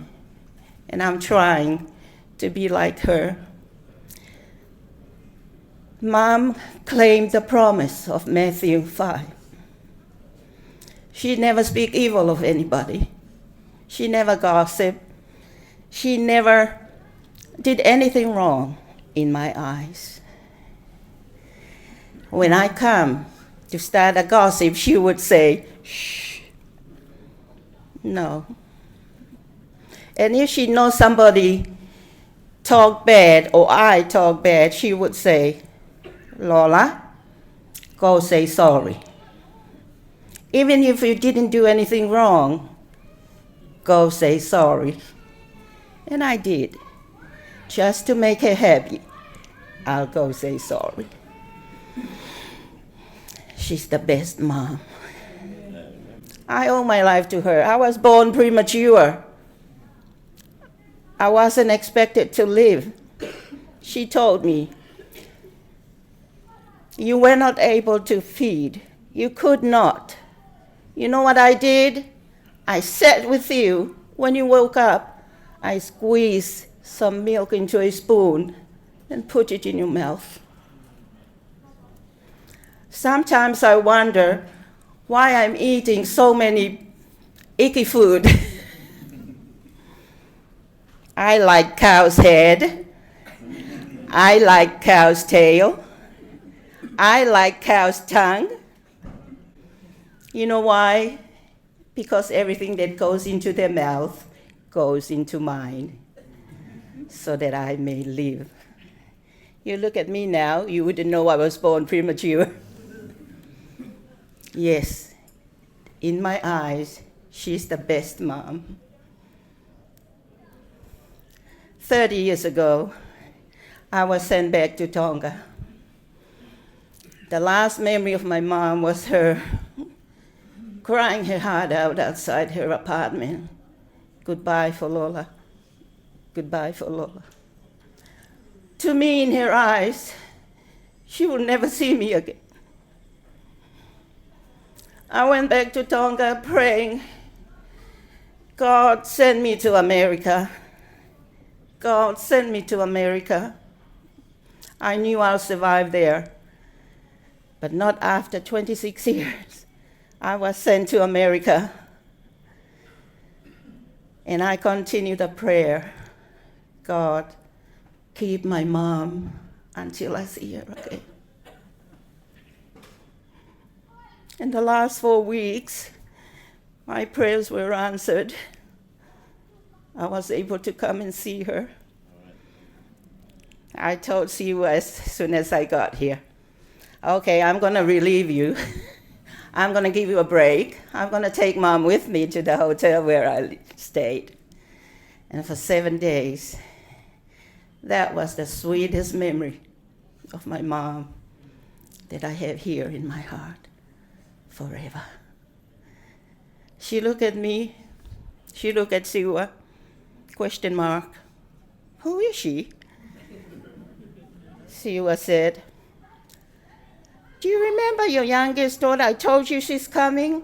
A: and I'm trying to be like her. Mom claimed the promise of Matthew 5. She never speak evil of anybody. She never gossiped. She never did anything wrong in my eyes. When I come to start a gossip, she would say, shh, no. And if she knows somebody talk bad or I talk bad, she would say, Lola, go say sorry. Even if you didn't do anything wrong, go say sorry. And I did. Just to make her happy, I'll go say sorry. She's the best mom. I owe my life to her. I was born premature. I wasn't expected to live. She told me, you were not able to feed. You could not. You know what I did? I sat with you. When you woke up, I squeezed some milk into a spoon and put it in your mouth. Sometimes I wonder why I'm eating so many icky food. I like cow's head. I like cow's tail. I like cow's tongue. You know why? Because everything that goes into their mouth goes into mine, so that I may live. You look at me now, you wouldn't know I was born premature. Yes, in my eyes, she's the best mom. 30 years ago, I was sent back to Tonga. The last memory of my mom was her crying her heart out outside her apartment. Goodbye for Lola. Goodbye for Lola. To me, in her eyes, she will never see me again. I went back to Tonga praying, God, send me to America. God, send me to America. I knew I'll survive there, but not after 26 years. I was sent to America, and I continued the prayer, God, keep my mom until I see her again. In the last 4 weeks, my prayers were answered. I was able to come and see her. I told Siwa as soon as I got here, okay, I'm going to relieve you. I'm going to give you a break. I'm going to take Mom with me to the hotel where I stayed. And for 7 days, that was the sweetest memory of my mom that I have here in my heart forever. She looked at me. She looked at Siwa. Question mark. Who is she? Siwa said, do you remember your youngest daughter? I told you she's coming.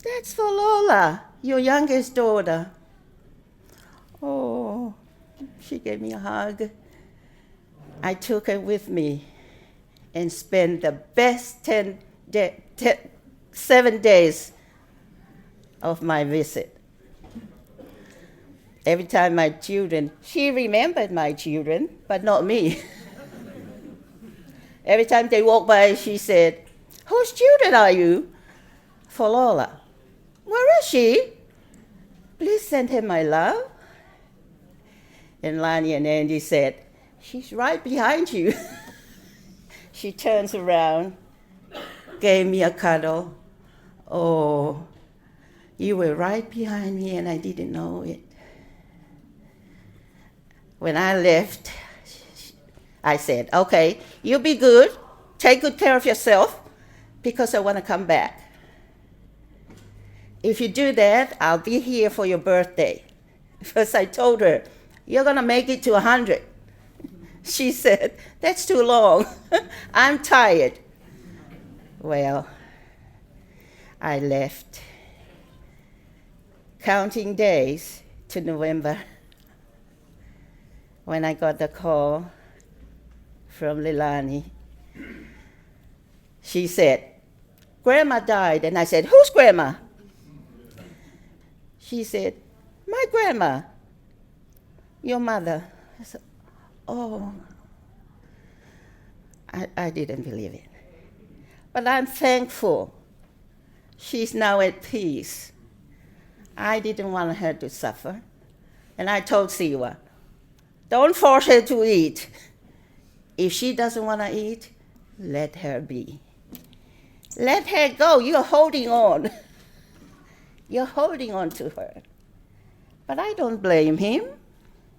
A: That's for Lola, your youngest daughter. Oh, she gave me a hug. I took her with me and spent the best 7 days of my visit. Every time my children, she remembered my children, but not me. Every time they walked by, she said, whose children are you? For Lola. Where is she? Please send her my love. And Lani and Andy said, she's right behind you. She turns around, gave me a cuddle. Oh, you were right behind me and I didn't know it. When I left, I said, okay, you be good, take good care of yourself, because I want to come back. If you do that, I'll be here for your birthday. First I told her, you're going to make it to 100. She said, that's too long. I'm tired. Well, I left, counting days to November, when I got the call from Lilani. She said, Grandma died. And I said, whose grandma? She said, my grandma, your mother. I said, oh, I didn't believe it. But I'm thankful. She's now at peace. I didn't want her to suffer. And I told Siwa, don't force her to eat. If she doesn't want to eat, let her be. Let her go. You're holding on. You're holding on to her. But I don't blame him.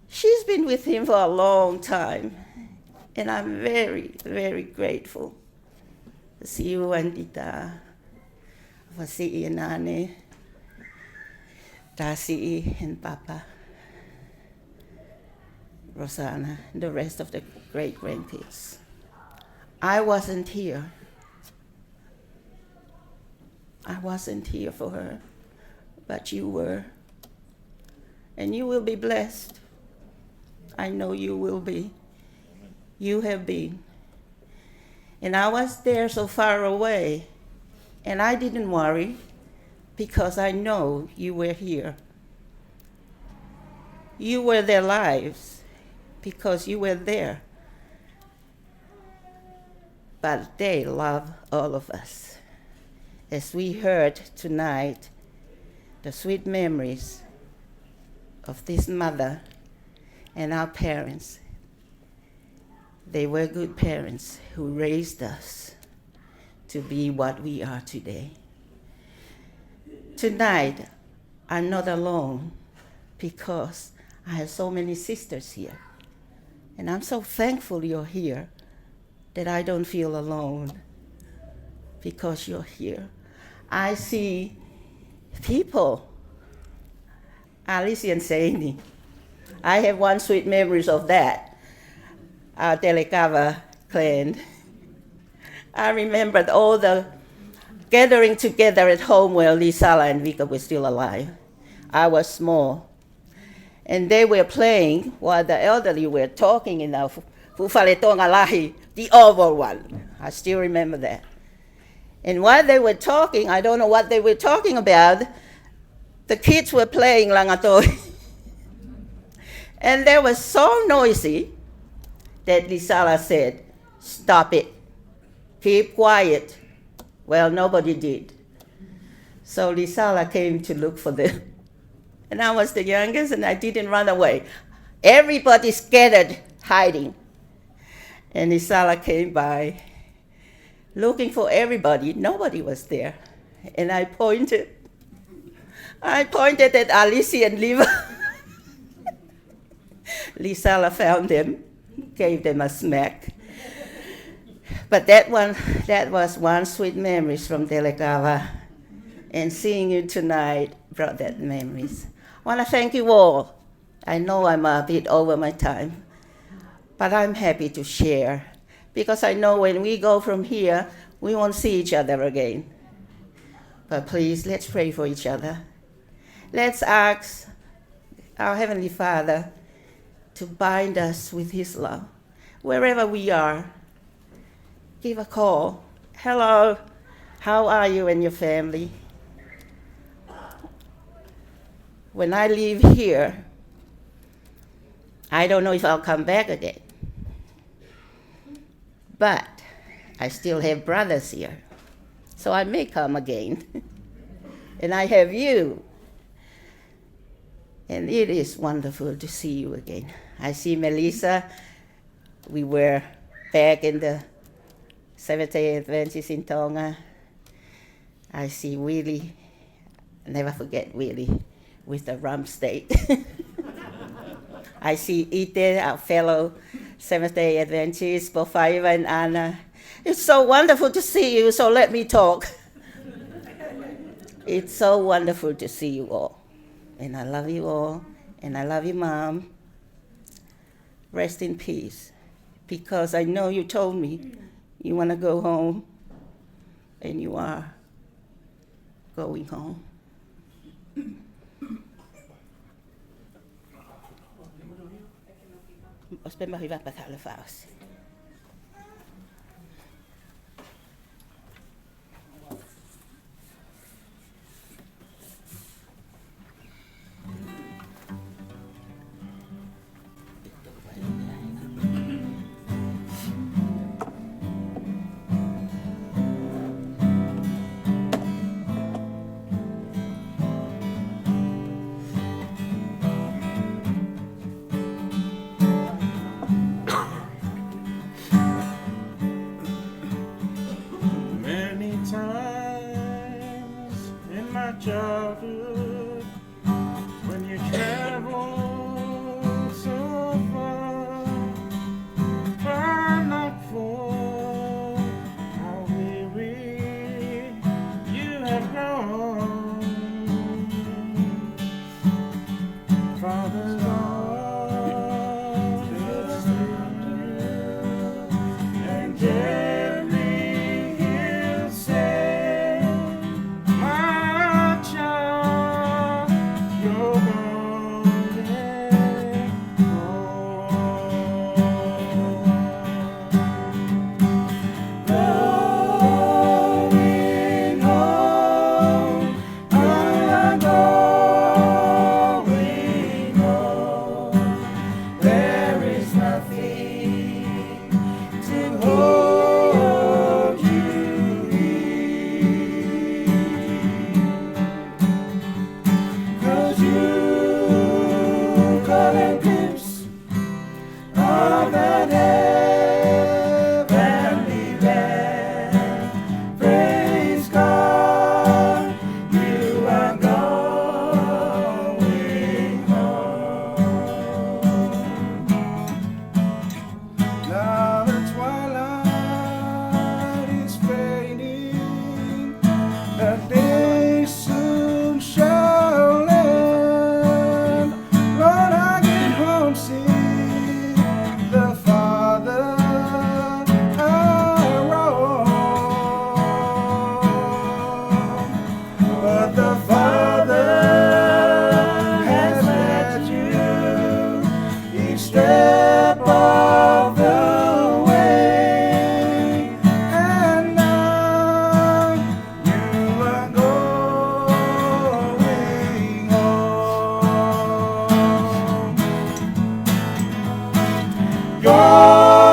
A: She's been with him for a long time, and I'm very, very grateful. See you, Andita. Wasi and Nane, Tasi and Papa, Rosanna, and the rest of the great-grandkids. I wasn't here. I wasn't here for her, but you were. And you will be blessed. I know you will be. You have been. And I was there so far away, and I didn't worry because I know you were here. You were their lives because you were there. But they love all of us. As we heard tonight, the sweet memories of this mother and our parents. They were good parents who raised us to be what we are today. Tonight, I'm not alone because I have so many sisters here. And I'm so thankful you're here that I don't feel alone because you're here. I see people, Alice and Saini. I have one sweet memories of that, our Telecava clan. I remembered all the gathering together at home where Lisala and Vika were still alive. I was small. And they were playing while the elderly were talking in our Fufale Tonga Lahi, the oval one. I still remember that. And while they were talking, I don't know what they were talking about, the kids were playing Langatoi. And they were so noisy that Lisala said, "Stop it, keep quiet." Well, nobody did. So Lisala came to look for them. And I was the youngest and I didn't run away. Everybody scattered, hiding. And Lisala came by looking for everybody. Nobody was there. And I pointed at Alice and Liva. Lisala found them, gave them a smack. But that was one sweet memory from Telecava. And seeing you tonight brought that memories. I want to thank you all. I know I'm a bit over my time, but I'm happy to share because I know when we go from here, we won't see each other again. But please, let's pray for each other. Let's ask our Heavenly Father to bind us with His love. Wherever we are, give a call. Hello, how are you and your family? When I leave here, I don't know if I'll come back again. But I still have brothers here, so I may come again. And I have you. And it is wonderful to see you again. I see Melissa. We were back in the Seventh-day Adventist in Tonga. I see Willie. I'll never forget Willie with the rum state. I see Ite, our fellow Seventh-day Adventist, Bofaiva and Anna. It's so wonderful to see you, so let me talk. It's so wonderful to see you all. And I love you all, and I love you, Mom. Rest in peace, because I know you told me you want to go home, and you are going home.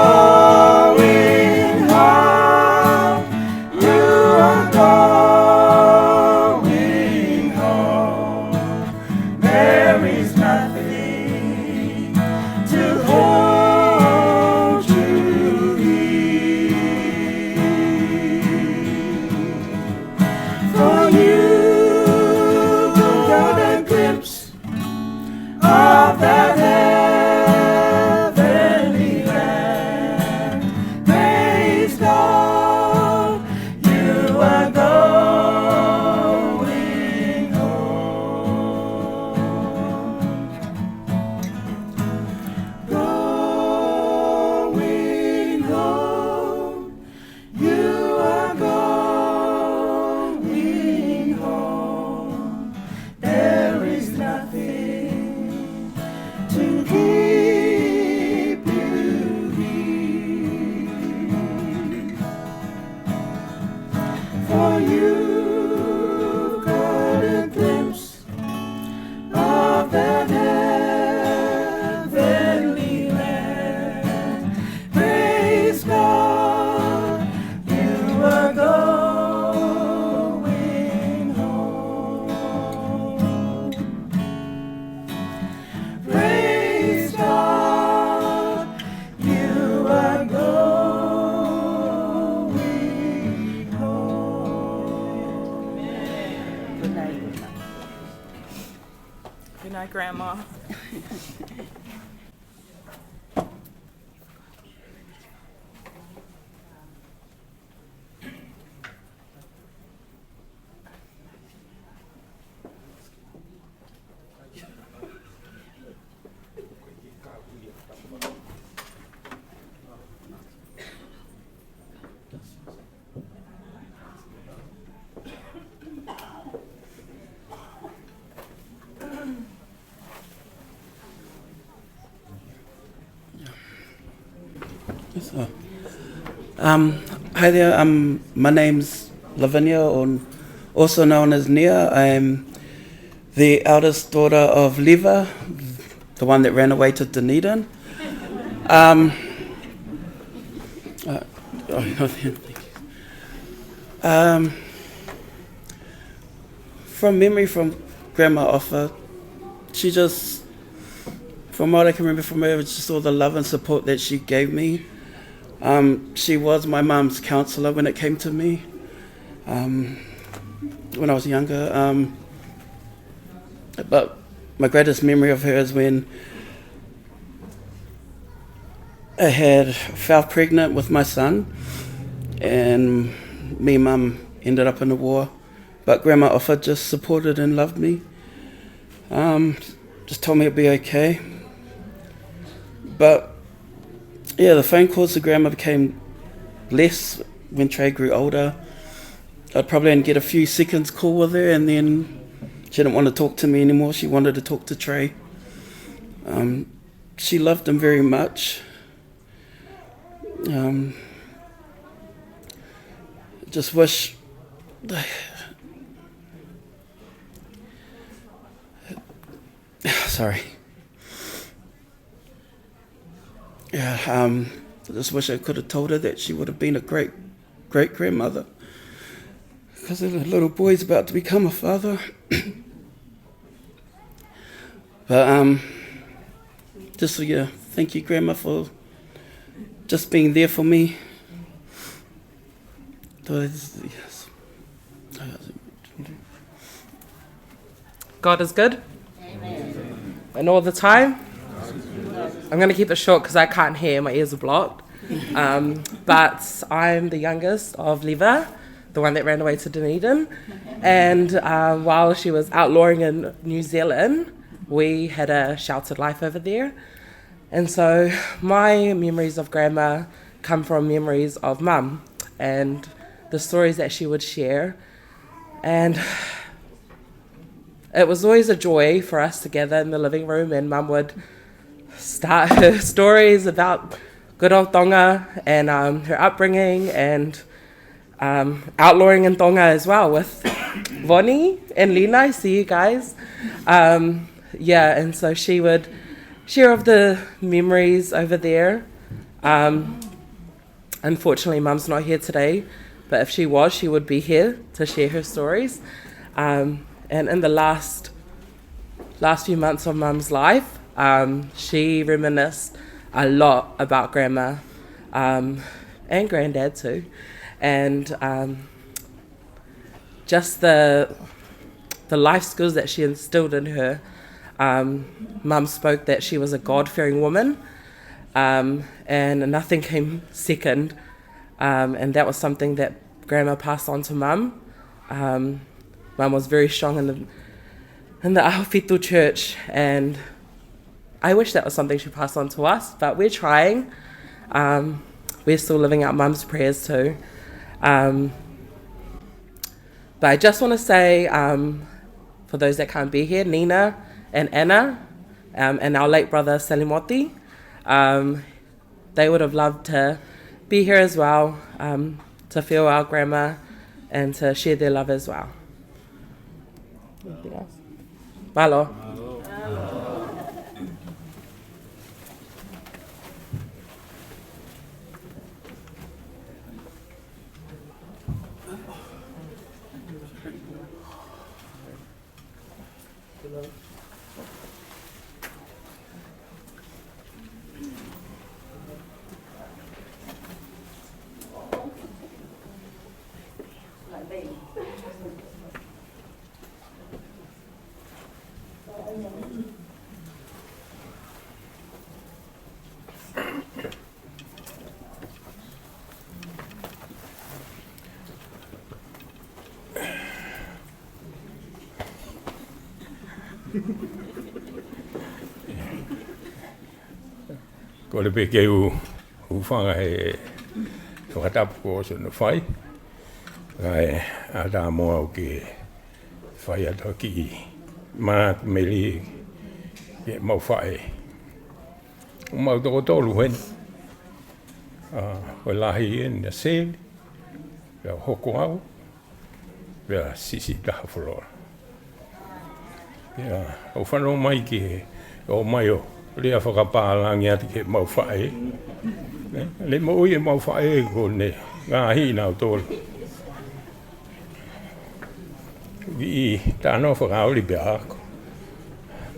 U: going home. You are going home. There is nothing to hold you here. For you got a glimpse of that heavenly land. Praise God, you are going home. Going home, you are going home. There is nothing to keep you here. For you got a glimpse of that heavenly land. Praise God, you are going home. Praise God, you are going home.
P: Good night. Good night, Grandma.
V: Hi there, my name's Lavinia, or also known as Nia. I'm the eldest daughter of Leva, the one that ran away to Dunedin. From memory from Grandma Offa, she just, from what I can remember from her, it was just all the love and support that she gave me. She was my mum's counsellor when it came to me when I was younger. But my greatest memory of her is when I fell pregnant with my son, and me and Mum ended up in the war. But Grandma Offa just supported and loved me. Just told me it'd be okay. But yeah, the phone calls to Grandma became less when Trey grew older. I'd probably only get a few seconds call with her, and then she didn't want to talk to me anymore. She wanted to talk to Trey. She loved him very much. Just wish sorry. Yeah, I just wish I could have told her that she would have been a great grandmother, because her little boy's about to become a father. But just thank you, Grandma, for just being there for me. Yes.
W: God is good. And all the time. I'm going to keep it short because I can't hear, my ears are blocked. But I'm the youngest of Leva, the one that ran away to Dunedin. And while she was outlawing in New Zealand, we had a sheltered life over there. And so my memories of Grandma come from memories of Mum and the stories that she would share. And it was always a joy for us to gather in the living room, and Mum would start her stories about good old Tonga and her upbringing and outlawing in Tonga as well with Voni and Lina. I see you guys. And so she would share of the memories over there. Unfortunately, Mum's not here today, but if she was, she would be here to share her stories. And in the last few months of Mum's life, she reminisced a lot about Grandma and Granddad too, and just the life skills that she instilled in her. Mum spoke that she was a God-fearing woman, and nothing came second, and that was something that Grandma passed on to Mum. Mum was very strong in the Ahawhitu church, and I wish that was something she passed on to us, but we're trying. We're still living out Mum's prayers too. But I just want to say, for those that can't be here, Nina and Anna, and our late brother Salimoti, they would have loved to be here as well, to feel our Grandma and to share their love as well. Anything else? Malo.
B: Ko le pe ke u whanga he whakatapu ko so no whai. Kai a tā moa o ke whai ato ki mana meli ke mau whai. O mau toko tolu hen. Ko lahi en na seli. Pea hoko au. Pea sisi taha whorora. Pea o whanau mai ke o mai o. Lea whakapālangi ati ke mau whae. Le mo e mau whae ko ne ngā hina o tōru. I tāno whakaoli bea ako.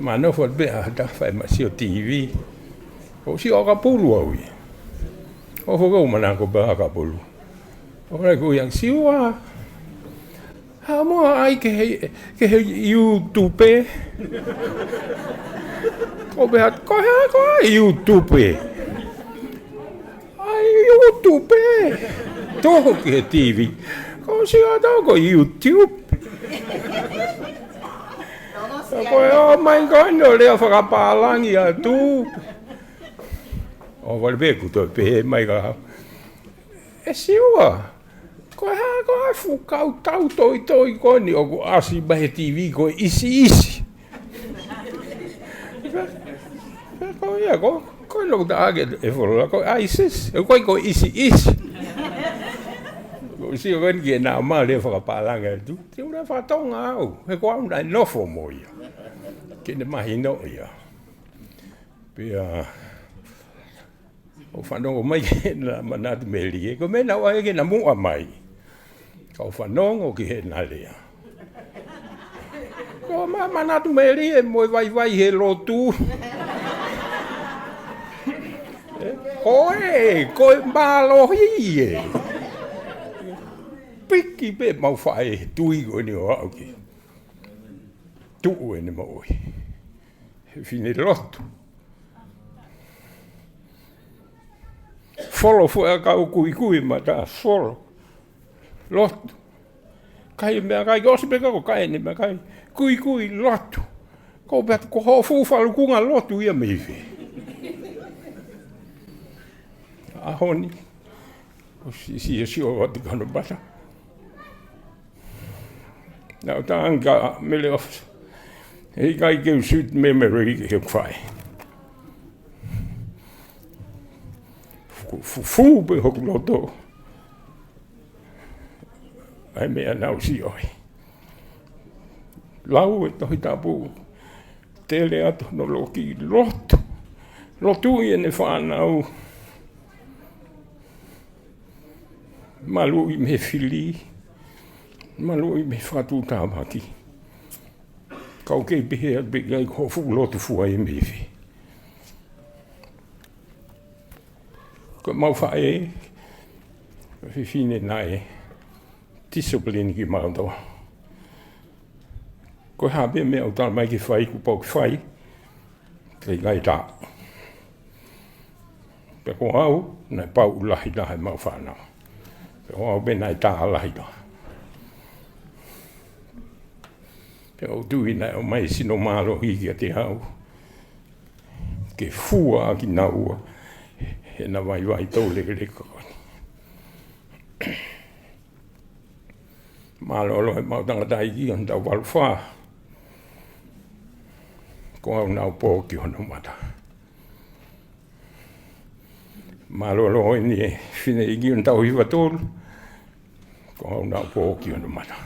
B: Ma no what bea ta whae masi o TV. O si o ka pulu au i. O whakau mana ko bea ka pulu. O rei ko yang siwa. Ha moa ai ke he YouTube. Ko behat ko YouTube. Ai YouTube. Toho ke TV. Ko si ada ko YouTube. Ko oh my god no le whakapalangi a tu. O walbe ku to pe mai ga. E siwa. Ko fukau tau toi ko ni o asi ba TV ko isi. Ko lo da age e fora ko ISIS ko isi ko si o gen ge na ma le fa pa langa tu ti ora fa Tonga o e ko un no fo mo ia ke ne mai no ia pia o fa no mai na manat meli ko me na wa ge na mu mai ko fa no o ke na le ko ma manat meli e mo vai he Latu. Koe malo hi e. Piki pe mau whae tui ko ni o au ki. Tu e ne mau i. Fine Latu. Folo fua kau kui ma ta folo. Latu. Kai mea kai ospe ko kai ni mea kai. Kui Latu. Ko bet ko ho fu falu kunga Latu ia meifi. Ahoni. O si o wati kano bata. Nau taanga Meleofa. Hei kai keu sweet memory ke whai. Fu pe hoku loto. Ai mea nau si oi. Lau e tohi tapu. Tele ato no loki Lotu. Lotu i ne whanau. Malu i me fili. Malu i me whatu tāmaki. Kau kei pehe at begai hofu lotu fua i mewi. Ko mau whae, whiwhine nai, discipline ki maundoa. Ko hape mea o tala mai ki whai, ku pau ki whai, kei gai tā. Pe ko au, nai pau lahi lahi mau whanau. Pe ko au be nai tā lahi lahi. Pe o tui nai o mai sino malo hiki a te hau. Ke fua ki naua. He na vai tau leke koni. Malolo he mau tanga tai ki on tau walu wha. Ko au nau pō ki hono mata. Malolo hoi ni e whine i ki on tau hiwa tōru. Ko au nau pō ki hono mata.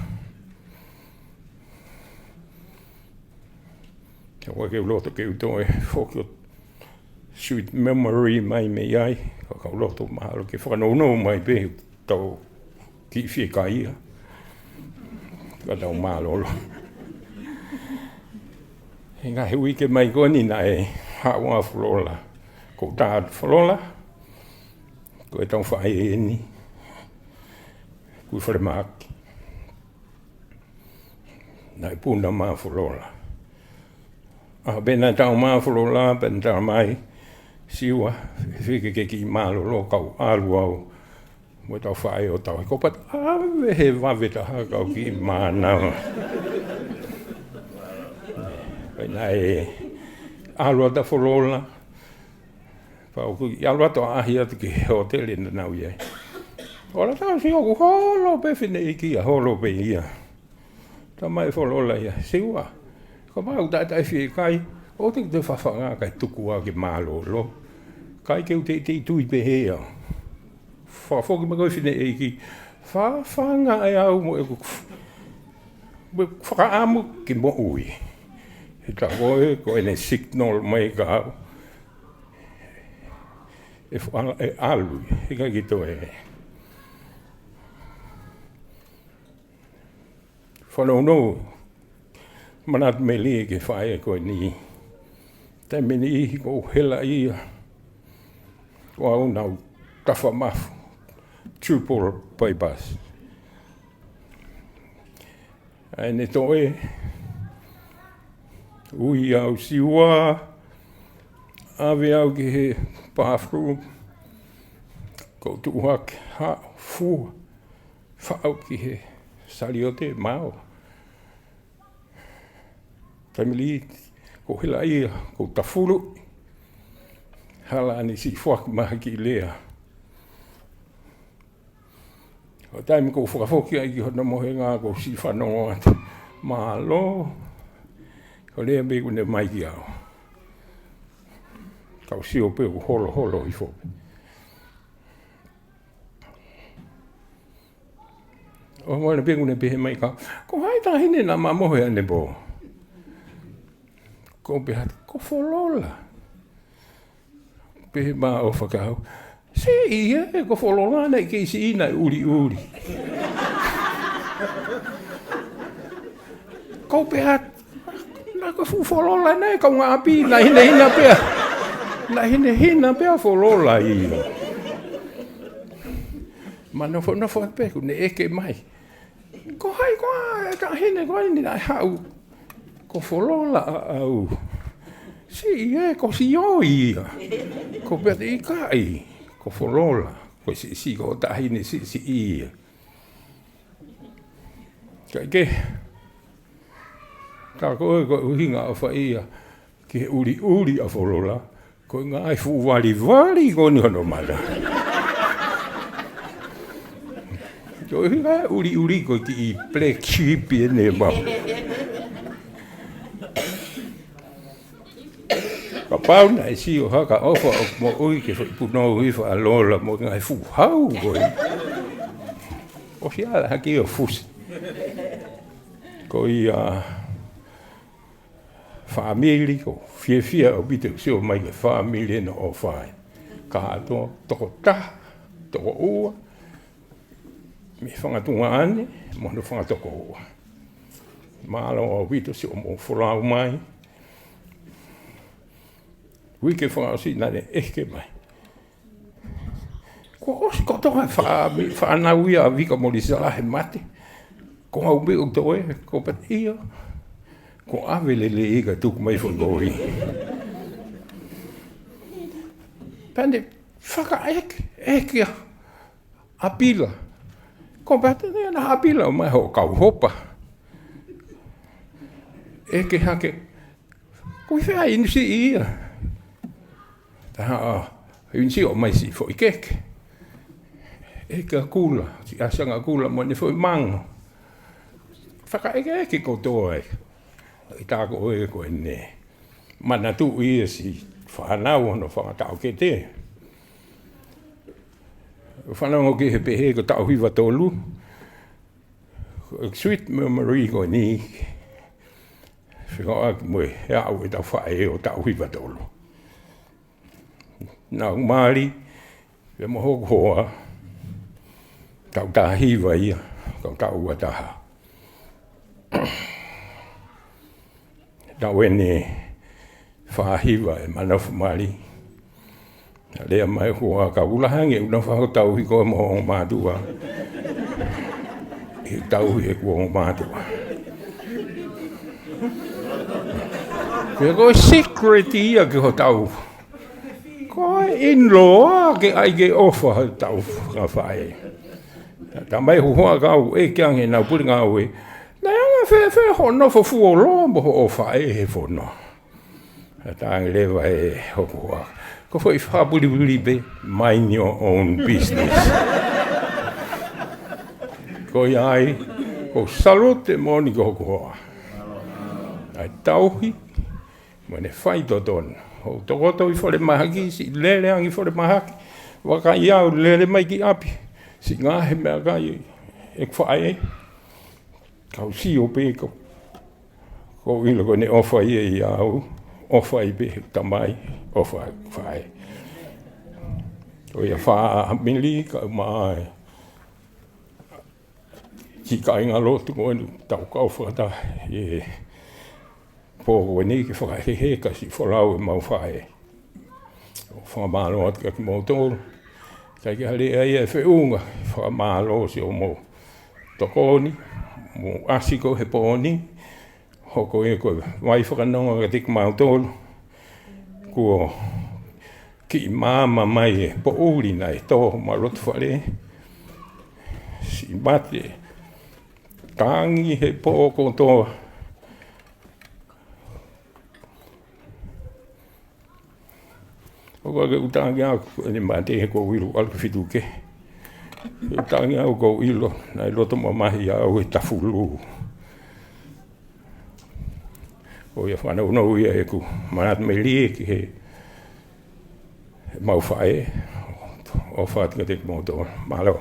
B: Kia koe keu loto keu toi whokio sweet memory mai me ai. Ka loto mahalo ke whanau mai pe tau ki whie ka ia. Ka tau malolo. He ngā he wike mai koni na e hawa whalola. Ko tātu whalola. Ko e tau whae e ni. Kui whare maaki. Na e puna maa whalola. Bena tau maa whalola, ben tau mai. Siwa, whike ke ki malolo kau alu au. Mo tau whae o tau. Ko pat awe he waweta hakau ki mānau. Pena e alu ata whalola. Pau ku i alu ata ahi atu ki hoteli na nau iei. Ora tau si oku holo pe whine iki a holo pe ia. Ta mai whalola ia. Siwa, ko mau tai whie kai. O te whawhanga kai tuku a ki malolo. Kai keu te tui pe hea. Whawhoki ma koe whine iki. Whawhanga e au mo e whakaamu ki mo ui. He ta koe, koe ne signal mai ka au. E alu, he ka ki to e. Whanau no. Manat me lie ke whae koe ni. Te meni ihi ko hela ia. Ko au nau tawha mafu. Triple bypass. Aine toe. Ui au siwa. Awe au ki he bathroom. Ko tuhak ha fua. Whaau ki he saliote mao. Taimili, ko hela ia, ko tafuru. Hala ni si whak maha ki lea. O taimi ko whakafoki ai ki hona mohe ngā ko si whanongo atu. Mahalo. Ko lea me kune mai ki au. Kau si o pe o holo i fo. O moana pe kune pehe mai ka. Ko haita hine na ma mohe ane bo. Ko behat ko wholola. Pehe maa o whakau. Se ia e ko wholola nei kei si ina uri. Ko behat na ko wholola nei ko ngā api na hina pia. Na hina pia wholola ia. Ma no whapeku ne eke mai. Ko hai koa e ka hine koa ni nai hau. Ko wholola au. Si ia, ko si o ia. Ko pete i kai. Ko wholola. Ko si ko tahine si ia. Kai ke. Tā koe ko uhinga o whaia. Ki he uri a wholola. Ko ngā ai fu wali ko ni hono mara. Ko uhinga uri ko ki i black sheep i ne mau. Ka pauna e si o haka ofa o mo ui ke puno ui fa alola mo ngai fu hau koe. O si ala haki o fusi. Ko i famili ko fia o bite si o mai ke famili no o fai. Ka ato toko ta, toko ua. mi whangatunga ane, mono whangatoko ua. Mālo o wito si o mo wholau mai. Wike whangausi nane eke mai. Ko osi ko toha whanau ia Vika mo Lisala he mate. Ko hau me o toe, ko pat ia. Ko awelele ega tuku mai whangoi. Pande whaka eke apila. Ko pat na apila o mai ho kau hopa. Eke hake. Ko whea inisi ia. Taha inisi o mai si fo ikeke. Eke kula, si asanga kula mo ne fo mango. Whaka eke ko toa e. I tāko oe ko e ne. Mana tu ia si whanau no whangatau ke te. Whanau ke he pehe ko tau hiwa tolu. Sweet memory ko ni. Whika aki moe he au e tau whae o tau hiwa tolu. Nā Māori, e mohoko hoa. Tau tā hiwa ia, kau tau ua taha. Tau ene whahiwa e manafu Māori. Lea mai hoa ka ulahange una whako tau hiko e moho mātua. E tau hi e kua mātua. Kea koe secret ia ke ho tau. Koe in-law ke ai ke ofa tau ka whae. Ta mai hoa kau e kiange nau puri ngau e. Nei anga whe hono fo fuolo mo o whae he fono. Ta ange lewa e hoko hoa. Ko fo i whapuri be, mind your own business. Ko iai, ko salute moni ko hoko hoa. Ai tauhi, mo ne whai totona. O tokoto i fore mahaki, si lele angi fore mahaki. Waka iau lele mai ki api. Si ngahe mea kai e whae. Kau si o pe ko. Ko ilo ko ne ofa ia i au. Ofa i pe tamai. Ofa whae. O ia wha mili ka mai. Ki ka inga lotu ko enu tau kau whata. Pōko e ni ki whakahehe ka si wholau e mau whae. O whamalo atu ka ki mau tōru. Kai ki hale ai e whiunga, whamalo si o mo tokoni, mo asiko he pōni. Hoko e koe wai whakanonga ka tika mau tōru. Kua ki māma mai e po uri nei tō ma rotu whare. Si mate, tangi he pōko tō. O ka utangi au ni mate ko wilu al fitu ke. Utangi au ko ilo na loto Mahe au e tafulu. O ia whana uno ia e ku manat me lie ki he mau whae o whaat ka te moto malo.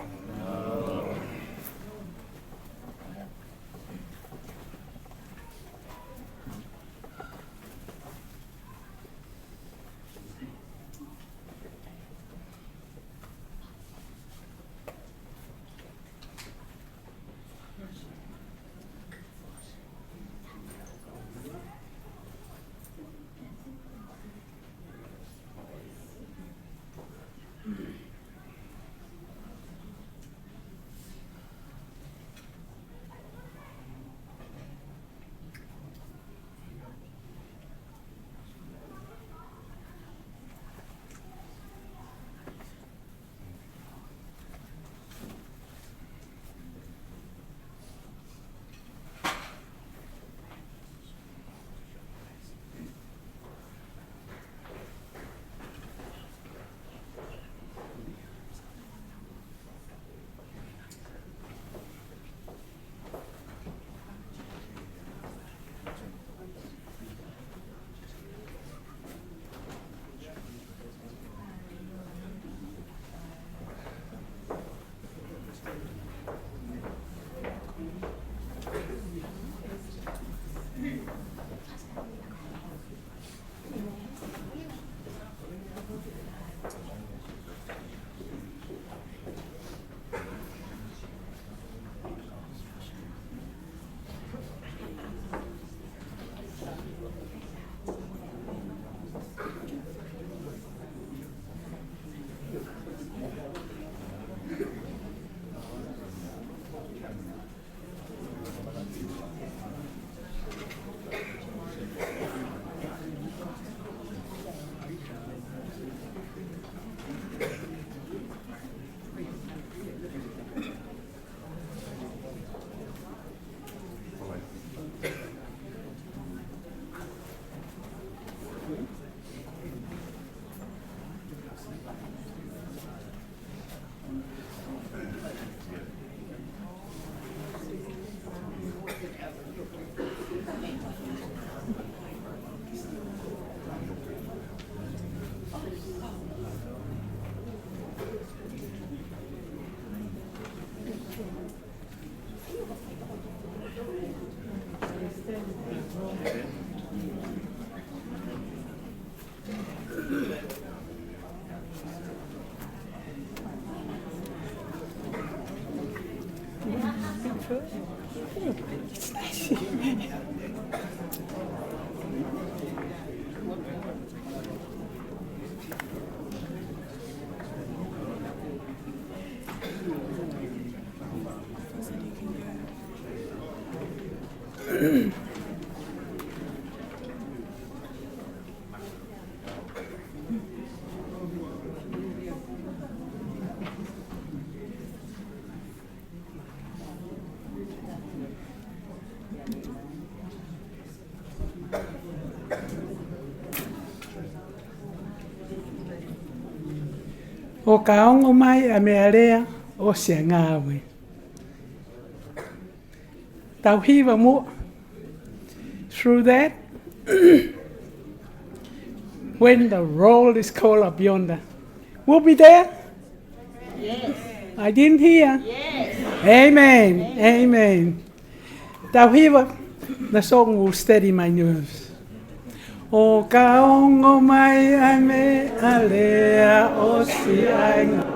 C: O ka ongo mai a mea rea o se ngāwe. Tau hiwa mua. Through that, when the roll is called up yonder, we'll be there?
F: Yes.
C: I didn't hear.
F: Yes.
C: Amen. Amen. Tau hiwa, the song will steady my nerves. O ka ongo mai a me a lea o si ainga.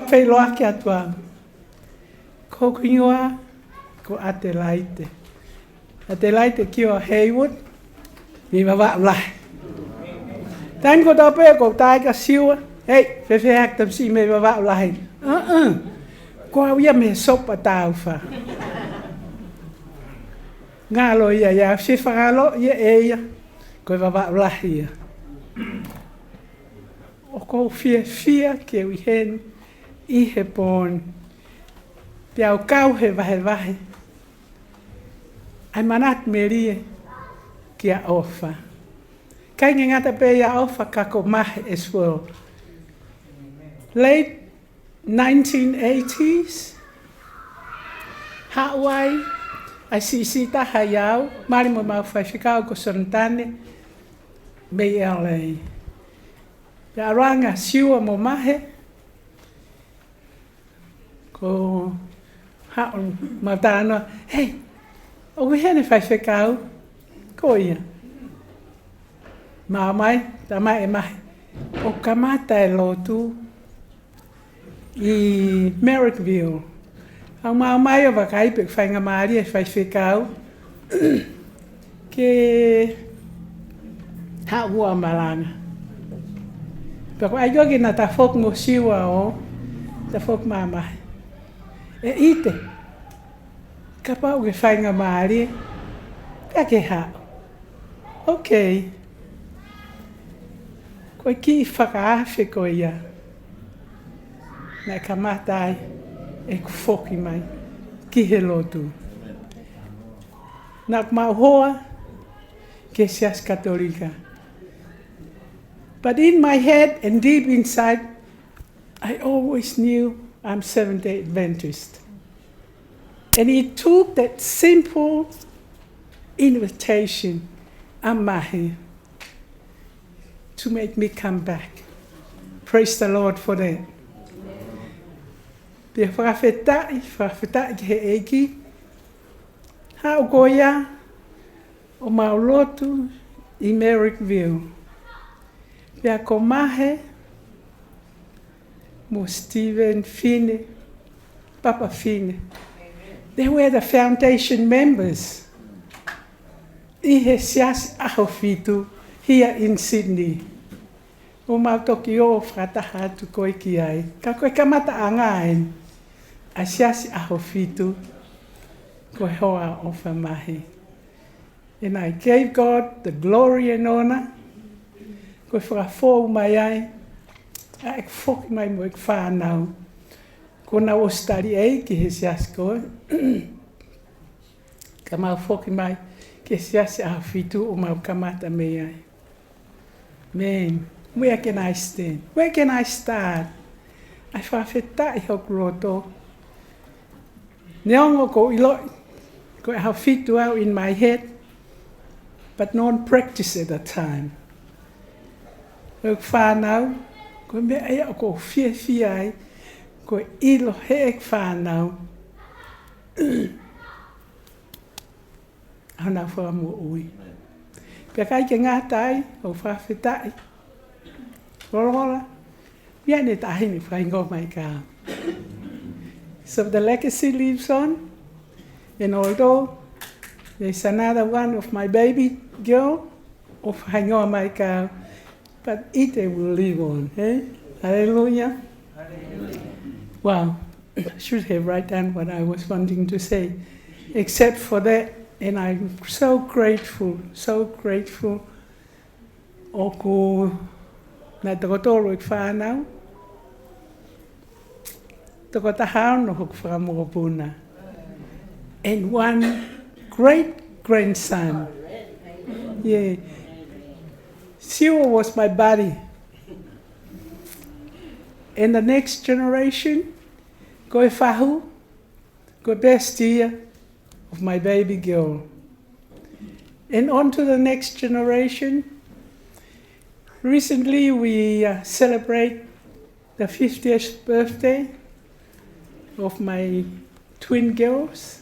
C: Whailoa ki atua. Ko kuingoa ko Atelaite. Atelaite ki o Haywood. Mi mawa lai. Tan ko tau pe ko tai ka siwa. Hey, fe hak tam si me mawa lai. Ko awia me sopa tau fa. Ngalo ia si fangalo ia eia. Ko mawa lai. O ko fia ke wi hen. I he pōn, te au kau he wahe. Ai manat me rie ki a ofa. Kai nge ngata pe ia ofa kako Mahe as well. Late 1980s, Hawaii, ai si taha iau, mari mo mau whaiwhikau ko Sorantane, me LA. Pe aranga siua mo Mahe, ko haon matano, hey, o hene whaiwhikau, ko ia. Mai, ta mai e mai, o kamata e lotu i Merrickville. Au mai o wakaipe whainga maari e whaiwhikau ke haua malanga. Pero ai gogi na ta fok mo siwa o, ta fok mama. E ite. Ka pau ke whainga maari. Ka ke hao. Okay. Koe ki whakaafe koe ia. Nai ka matai e ku whoki mai. Ki he lotu. Nak mau hoa ke sias katolika. But in my head and deep inside, I always knew I'm Seventh-day Adventist. And he took that simple invitation, I'm Mahe, to make me come back. Praise the Lord for that. Pia whakawhetai ki he eki, hao goia o Maulotu I Merrickville. Pia ko Mahe, mo Stephen Fine, Papa Fine. They were the foundation members. I he sias ahofitu here in Sydney. O mautoki o whakataha atu koe ki ai. Ka koe kamata angain. A sias ahofitu koe hoa o Mahe. And I gave God the glory and honor. Koe whakafou mai ai. A ek whoki mai mo ek whanau. Ko na o Tali'auli ki he sias koe. Ka mau whoki mai ki he sias ahofitu o mau kamata me ai. Man, where can I stand? Where can I start? Ai whawhetai hoku roto. Neongo ko iloi. Ko e hawhitu au in my head. But non-practice at the time. Ko whanau. Ko mea ea ko fia ai. Ko ilo he ek whanau. Hana whamu ui. Pia kai ke ngātai o whawhetai. Rorola. Pia ne tahi ni whaingo mai ka. So the legacy lives on. And although there's another one of my baby girl of whaingo mai ka. But it will live on. Eh? Hallelujah. Wow. I should have written down what I was wanting to say. Except for that. And I'm so grateful, so grateful. Oku na tokotoro ik whanau. Tokotahao no hok whakamokopuna. And one great grandson. Yeah. Siwa was my buddy. And the next generation, koe whahu, koe best year of my baby girl. And on to the next generation. Recently we celebrate the 50th birthday of my twin girls.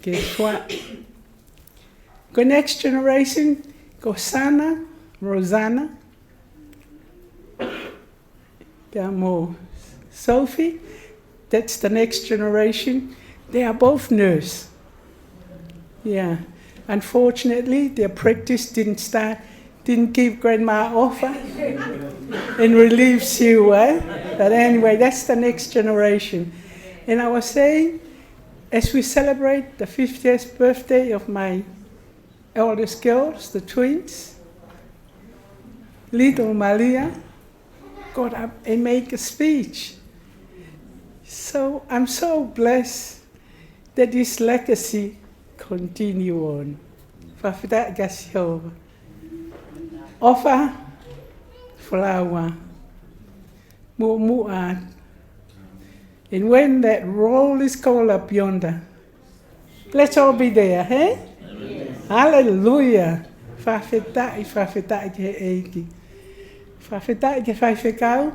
C: Guess what? Go next generation, go Sana, Rosanna, Gamo, Sophie. That's the next generation. They are both nurses. Yeah, unfortunately, their practice didn't give Grandma offer and relieves you, eh? But anyway, that's the next generation. And I was saying, as we celebrate the 50th birthday of my eldest girls, the twins, little Malia got up and made a speech. So I'm so blessed that this legacy continue on. Whawhita gasio. Ofa, flower, mu'mu'at. And when that roll is called up yonder, let's all be there, hey? Yes. Hallelujah. Whawhita ke eiki. Whawhita ke whaiwhekau.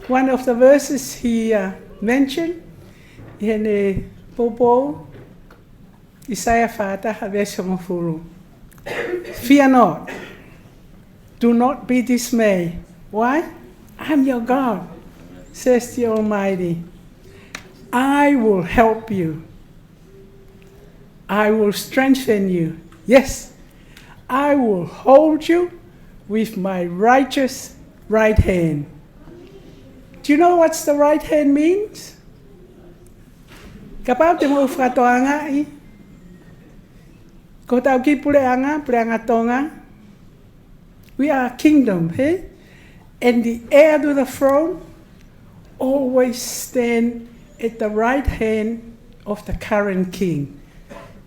C: One of the verses he mentioned in Popo, Isaiah whātaha verse mawhuru. Fear not. Do not be dismayed. Why? I'm your God, says the Almighty. I will help you. I will strengthen you. Yes, I will hold you with my righteous right hand. Do you know what the right hand means? Kapau te mo whakatoanga i. Ko tau ki pureanga Tonga. We are a kingdom, hey? And the heir to the throne always stand at the right hand of the current king.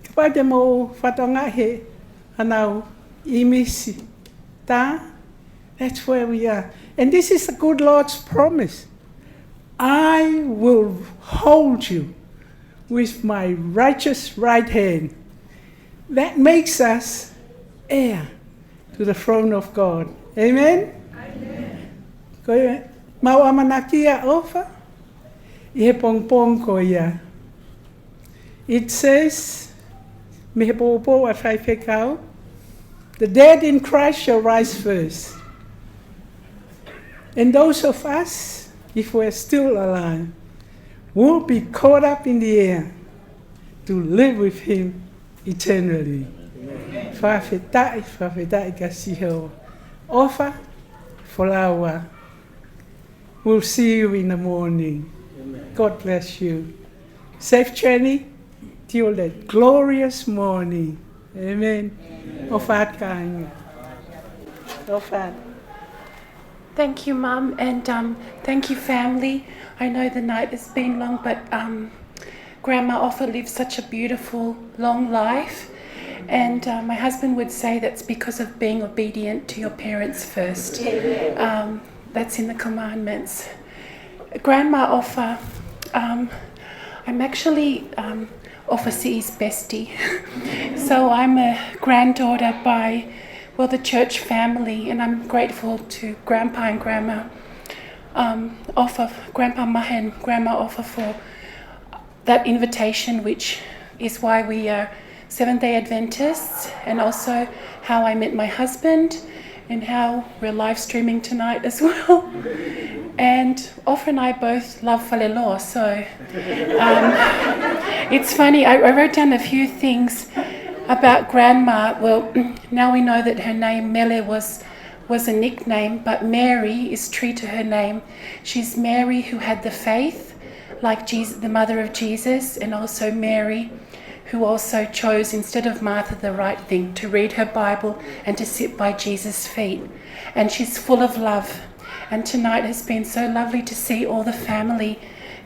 C: Kapau te mo whakatoanga he, anau imisi. Ta? That's where we are. And this is the good Lord's promise. I will hold you with my righteous right hand. That makes us heir to the throne of God. Amen? Amen. Mau amanakia ofa? Ihe pong ko ia. It says, me popo a whaifekau, the dead in Christ shall rise first. And those of us, if we're still alive, will be caught up in the air to live with him eternally. Whawhetai kasiho. Ofa, folawa. We'll see you in the morning. God bless you. Safe journey till that glorious morning. Amen. Ofa kanya. Ofa.
E: Thank you, Mum, and thank you, family. I know the night has been long, but Grandma often lived such a beautiful, long life. And my husband would say that's because of being obedient to your parents first. That's in the commandments. Grandma Offa, I'm actually Offa's bestie. So I'm a granddaughter by the church family, and I'm grateful to Grandpa and Grandma Offa, Grandpa Mahe and Grandma Offa for that invitation, which is why we are Seventh-day Adventists, and also how I met my husband and how we're live streaming tonight as well. And Offa and I both love whalelo, so it's funny, I wrote down a few things about Grandma. Well, now we know that her name Mele was a nickname, but Mary is true to her name. She's Mary who had the faith, like Jesus, the mother of Jesus, and also Mary who also chose, instead of Martha, the right thing, to read her Bible and to sit by Jesus' feet. And she's full of love. And tonight has been so lovely to see all the family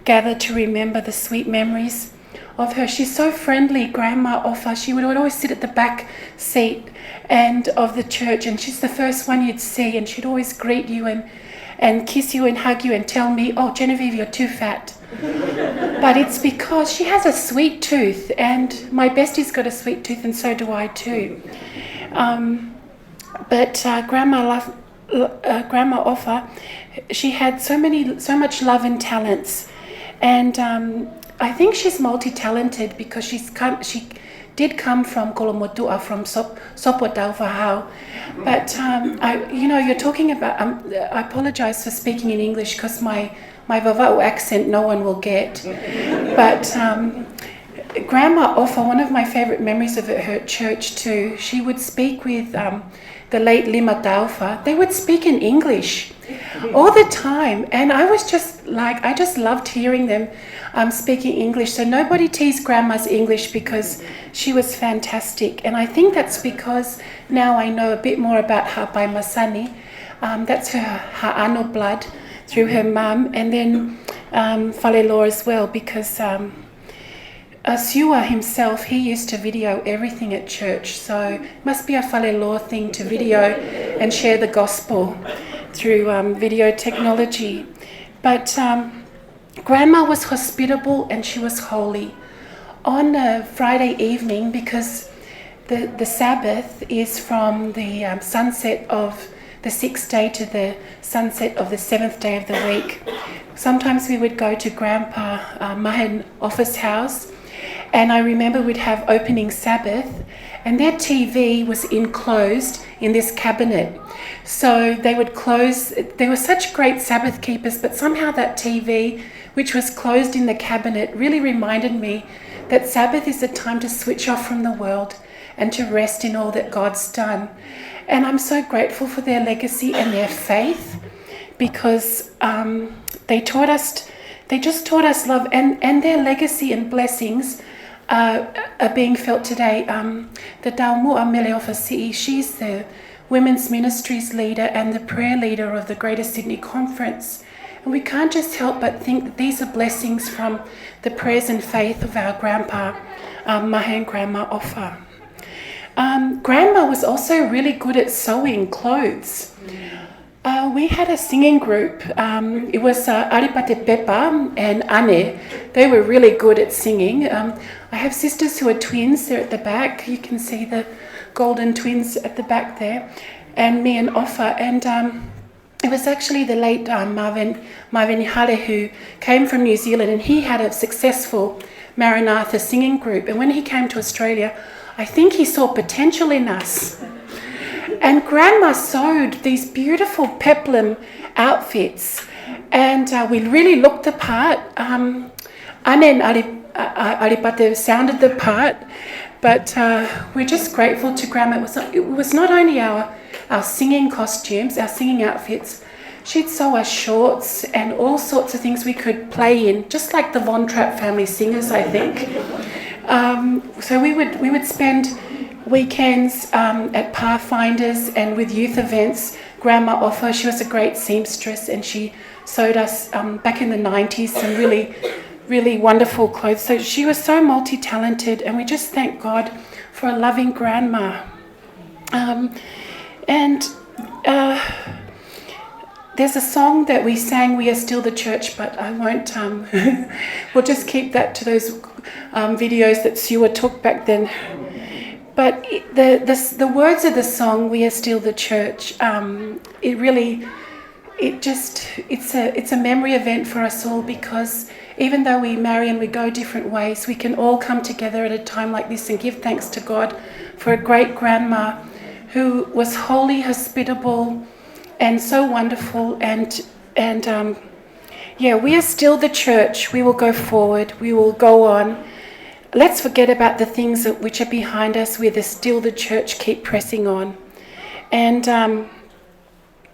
E: gather to remember the sweet memories of her. She's so friendly, Grandma Offa. She would always sit at the back seat and of the church, and she's the first one you'd see, and she'd always greet you and kiss you and hug you and tell me, "Oh, Genevieve, you're too fat." But it's because she has a sweet tooth, and my bestie's got a sweet tooth, and so do I too. Grandma Offa, she had so much love and talents, and I think she's multi-talented because she did come from Kolomotu'a, from Sopotauwhahau. But you're talking about. I apologise for speaking in English because my Vava'u accent no one will get. But Grandma Offa, one of my favourite memories of her at church too, she would speak with the late Lima Taufa. They would speak in English all the time, and I was just like, I just loved hearing them speaking English. So nobody teased Grandma's English because she was fantastic. And I think that's because now I know a bit more about her by Masani. That's her ano blood through her mum, and then Falelo as well, because Siua himself, he used to video everything at church, so it must be a Falelo thing to video and share the gospel through video technology. But Grandma was hospitable and she was holy. On a Friday evening, because the Sabbath is from the sunset of the 6th day to the sunset of the 7th day of the week, sometimes we would go to Grandpa Mahe Offa's house, and I remember we'd have opening Sabbath, and their TV was enclosed in this cabinet. So they would close, they were such great Sabbath keepers, but somehow that TV, which was closed in the cabinet, really reminded me that Sabbath is a time to switch off from the world and to rest in all that God's done. And I'm so grateful for their legacy and their faith, because they just taught us love, and their legacy and blessings are being felt today. The Talia'uli Meleofa CE, she's the women's ministries leader and the prayer leader of the Greater Sydney Conference. And we can't just help but think that these are blessings from the prayers and faith of our grandpa, Mahe and Grandma Ofa. Grandma was also really good at sewing clothes. We had a singing group. It was Aripate Pepa and Ane. They were really good at singing. I have sisters who are twins. They're at the back. You can see the golden twins at the back there. And me and Ofa. And it was actually the late Marvin Hale who came from New Zealand, and he had a successful Maranatha singing group. And when he came to Australia, I think he saw potential in us. And Grandma sewed these beautiful peplum outfits, and we really looked the part. Ane and Aripate sounded the part, but we're just grateful to Grandma. It was not only our singing costumes, our singing outfits. She'd sew us shorts and all sorts of things we could play in, just like the Von Trapp family singers, I think. So we would spend weekends at Pathfinders and with youth events. Grandma Ofa, she was a great seamstress, and she sewed us back in the 90s some really, really wonderful clothes. So she was so multi-talented, and we just thank God for a loving grandma. There's a song that we sang, "We Are Still the Church," but I won't, we'll just keep that to those videos that Sewa took back then. But the words of the song, "We Are Still the Church," it's a memory event for us all, because even though we marry and we go different ways, we can all come together at a time like this and give thanks to God for a great grandma who was wholly hospitable and so wonderful. We are still the church. We will go forward. We will go on. Let's forget about the things which are behind us. We're still the church. Keep pressing on. And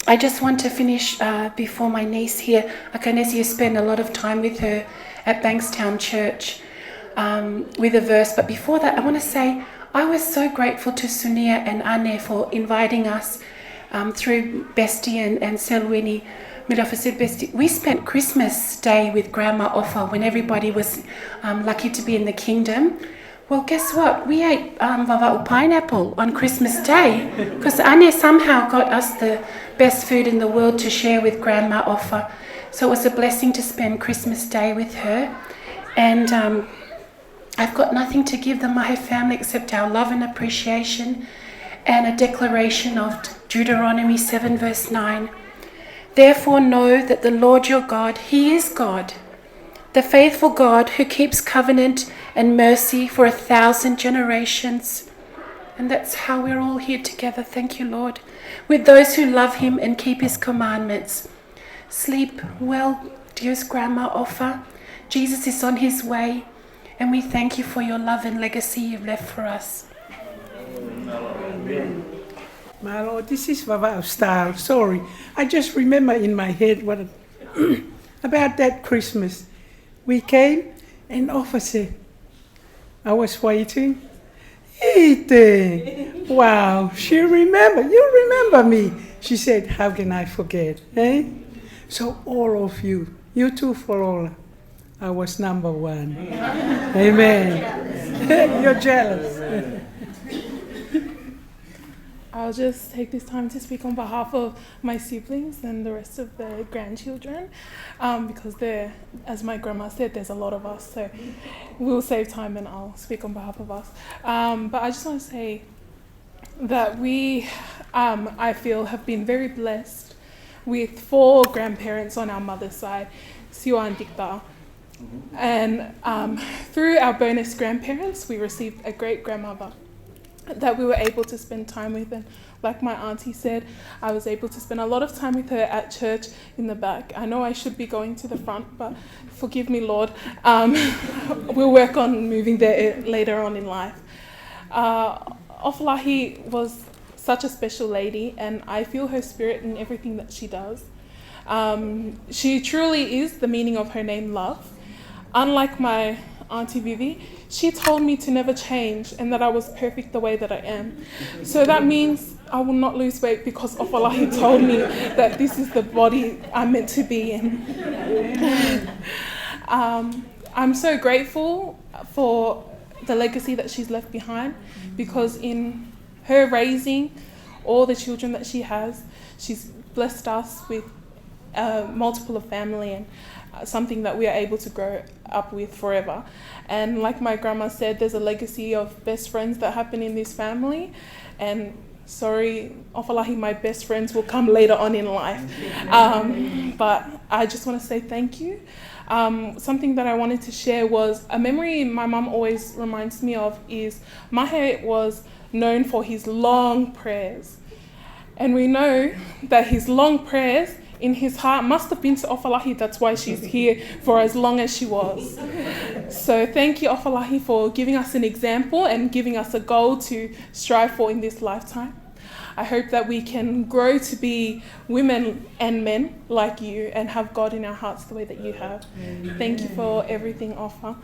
E: I just want to finish before my niece here, Akanesia, spent a lot of time with her at Bankstown Church with a verse. But before that, I want to say I was so grateful to Sunia and Ane for inviting us through Bestie and Selwini. Meleofa said, Bestie, we spent Christmas Day with Grandma Ofa when everybody was lucky to be in the kingdom. Well, guess what? We ate vava'u pineapple on Christmas Day, because Ane somehow got us the best food in the world to share with Grandma Ofa. So it was a blessing to spend Christmas Day with her. And I've got nothing to give the Mahe family except our love and appreciation and a declaration of Deuteronomy 7 verse 9. Therefore know that the Lord your God, He is God, the faithful God who keeps covenant and mercy for 1,000 generations. And that's how we're all here together, thank you, Lord, with those who love Him and keep His commandments. Sleep well, dearest Grandma Ofa. Jesus is on His way, and we thank you for your love and legacy you've left for us.
C: My Lord, this is vava'u style. Sorry, I just remember in my head what about that Christmas. We came and Ofa said, I was waiting, eating. Wow, she remembered. You remember me. She said, how can I forget? Eh? So all of you, you too for all, I was number one. Amen. You're jealous.
G: I'll just take this time to speak on behalf of my siblings and the rest of the grandchildren, because there, as my grandma said, there's a lot of us, so we'll save time and I'll speak on behalf of us. But I just want to say that we, I feel, have been very blessed with 4 grandparents on our mother's side, Siwa and Dikta. And through our bonus grandparents, we received a great grandmother that we were able to spend time with. And like my auntie said, I was able to spend a lot of time with her at church in the back. I know I should be going to the front, but forgive me, Lord. We'll work on moving there later on in life. Oflahi was such a special lady, and I feel her spirit in everything that she does. She truly is the meaning of her name, love. Unlike my Auntie Vivi, she told me to never change and that I was perfect the way that I am. So that means I will not lose weight because Ofalahi told me that this is the body I'm meant to be in. I'm so grateful for the legacy that she's left behind, because in her raising all the children that she has, she's blessed us with multiple of family and something that we are able to grow up with forever. And like my grandma said, there's a legacy of best friends that happen in this family, and sorry, Ofalahi, my best friends will come later on in life. But I just want to say thank you. Something that I wanted to share was a memory my mum always reminds me of is Mahe was known for his long prayers. And we know that his long prayers in his heart must have been to Ofalahi. That's why she's here for as long as she was. So thank you, Ofalahi, for giving us an example and giving us a goal to strive for in this lifetime. I hope that we can grow to be women and men like you and have God in our hearts the way that you have. Amen. Thank you for everything, Ofa.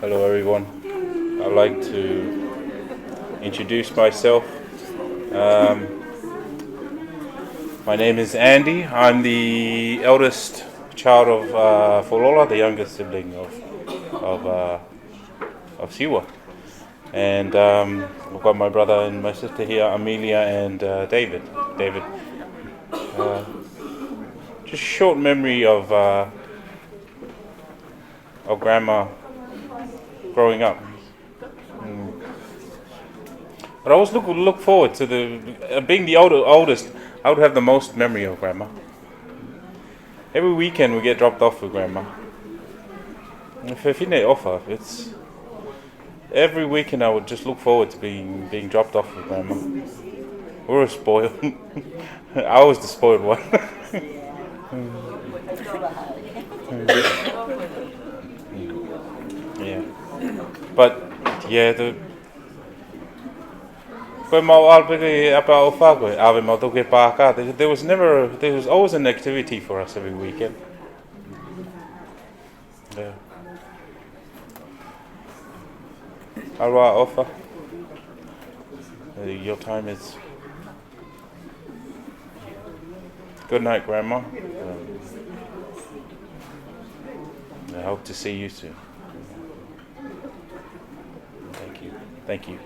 H: Hello everyone, I'd like to introduce myself. My name is Andy. I'm the eldest child of Paula, the youngest sibling of Siwa. And I've got my brother and my sister here, Amelia and David. Just a short memory of Grandma growing up. But I always look forward to being the oldest. I would have the most memory of Grandma. Every weekend we get dropped off with Grandma. It's every weekend I would just look forward to being dropped off with Grandma. We were spoiled. I was the spoiled one. Yeah. But yeah, there was always an activity for us every weekend. Yeah. Alwa Ofa. Your time is. Good night, Grandma. I hope to see you soon. Thank you.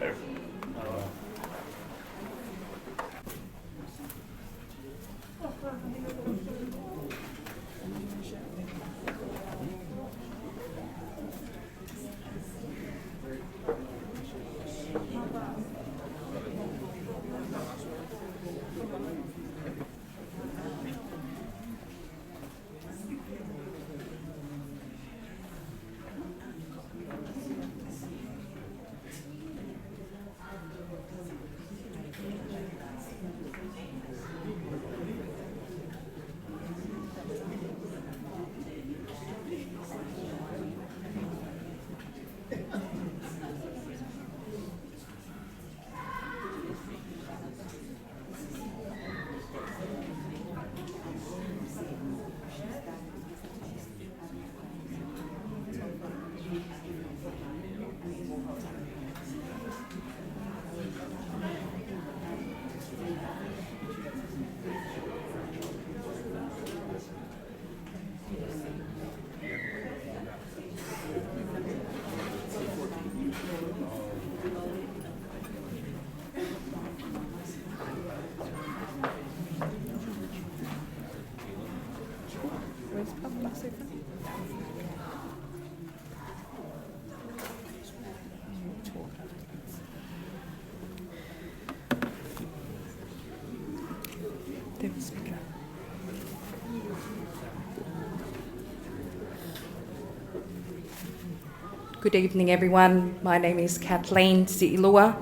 I: Good evening, everyone. My name is Kathleen Si'ilua,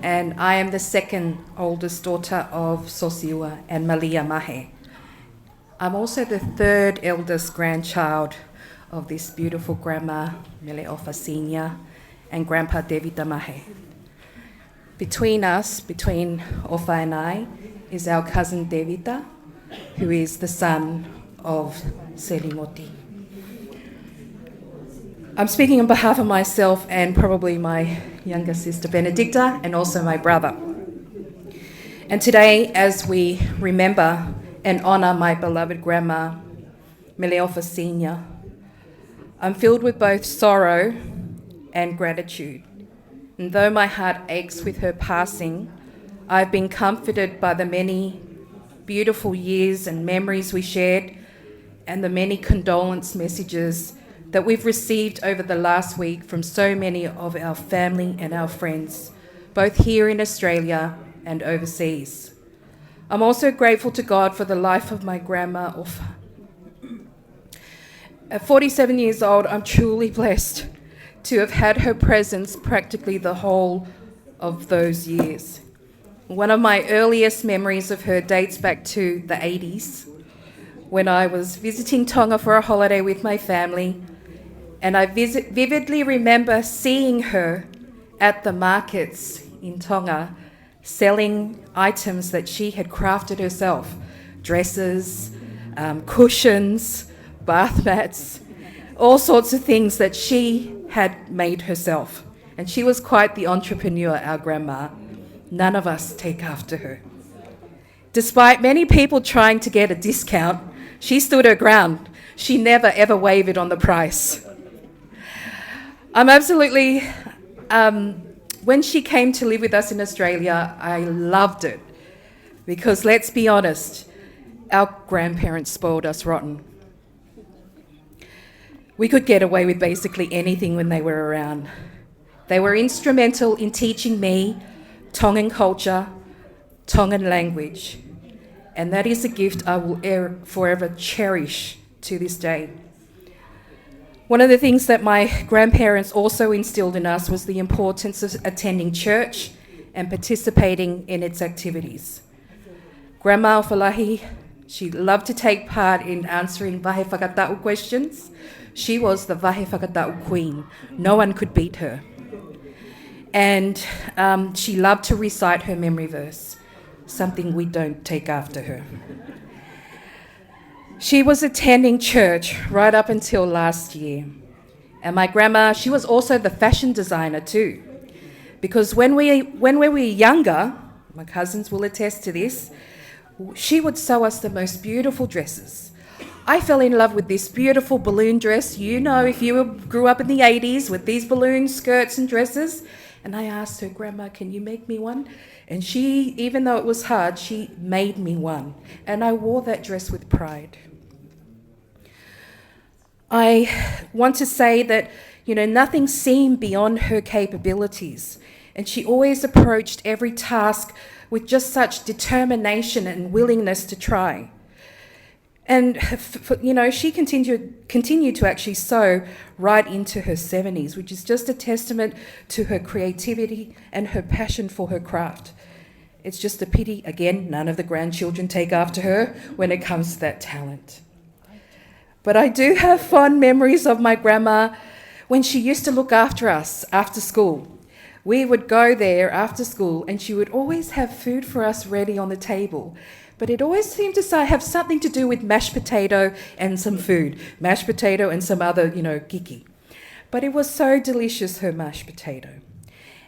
I: and I am the second oldest daughter of Sosiua and Malia Mahe. I'm also the third eldest grandchild of this beautiful grandma, Meleofa Senior, and Grandpa Devita Mahe. Between us, between Ofa and I, is our cousin Devita, who is the son of Selimoti. I'm speaking on behalf of myself and probably my younger sister Benedicta and also my brother. And today, as we remember and honour my beloved grandma, Meleofa Senior, I'm filled with both sorrow and gratitude. And though my heart aches with her passing, I've been comforted by the many beautiful years and memories we shared and the many condolence messages that we've received over the last week from so many of our family and our friends, both here in Australia and overseas. I'm also grateful to God for the life of my grandma Ofa. At 47 years old, I'm truly blessed to have had her presence practically the whole of those years. One of my earliest memories of her dates back to the 80s, when I was visiting Tonga for a holiday with my family, and I vividly remember seeing her at the markets in Tonga selling items that she had crafted herself, dresses, cushions, bath mats, all sorts of things that she had made herself. And she was quite the entrepreneur, our grandma. None of us take after her. Despite many people trying to get a discount, she stood her ground. She never ever wavered on the price. I'm absolutely, when she came to live with us in Australia, I loved it. Because let's be honest, our grandparents spoiled us rotten. We could get away with basically anything when they were around. They were instrumental in teaching me Tongan culture, Tongan language, and that is a gift I will forever cherish to this day. One of the things that my grandparents also instilled in us was the importance of attending church and participating in its activities. Grandma Ofalahi, she loved to take part in answering Vahe Whakata'u questions. She was the Vahe Whakata'u queen. No one could beat her. And she loved to recite her memory verse, something we don't take after her. She was attending church right up until last year. And my grandma, she was also the fashion designer too. Because when we were younger, my cousins will attest to this, she would sew us the most beautiful dresses. I fell in love with this beautiful balloon dress. You know, if you grew up in the 80s with these balloon skirts and dresses. And I asked her, Grandma, can you make me one? And she, even though it was hard, she made me one. And I wore that dress with pride. I want to say that, nothing seemed beyond her capabilities. And she always approached every task with just such determination and willingness to try. And, she continued to actually sew right into her 70s, which is just a testament to her creativity and her passion for her craft. It's just a pity, again, none of the grandchildren take after her when it comes to that talent. But I do have fond memories of my grandma when she used to look after us after school. We would go there after school and she would always have food for us ready on the table. But it always seemed to have something to do with mashed potato and some food. Mashed potato and some other, kiki. But it was so delicious, her mashed potato.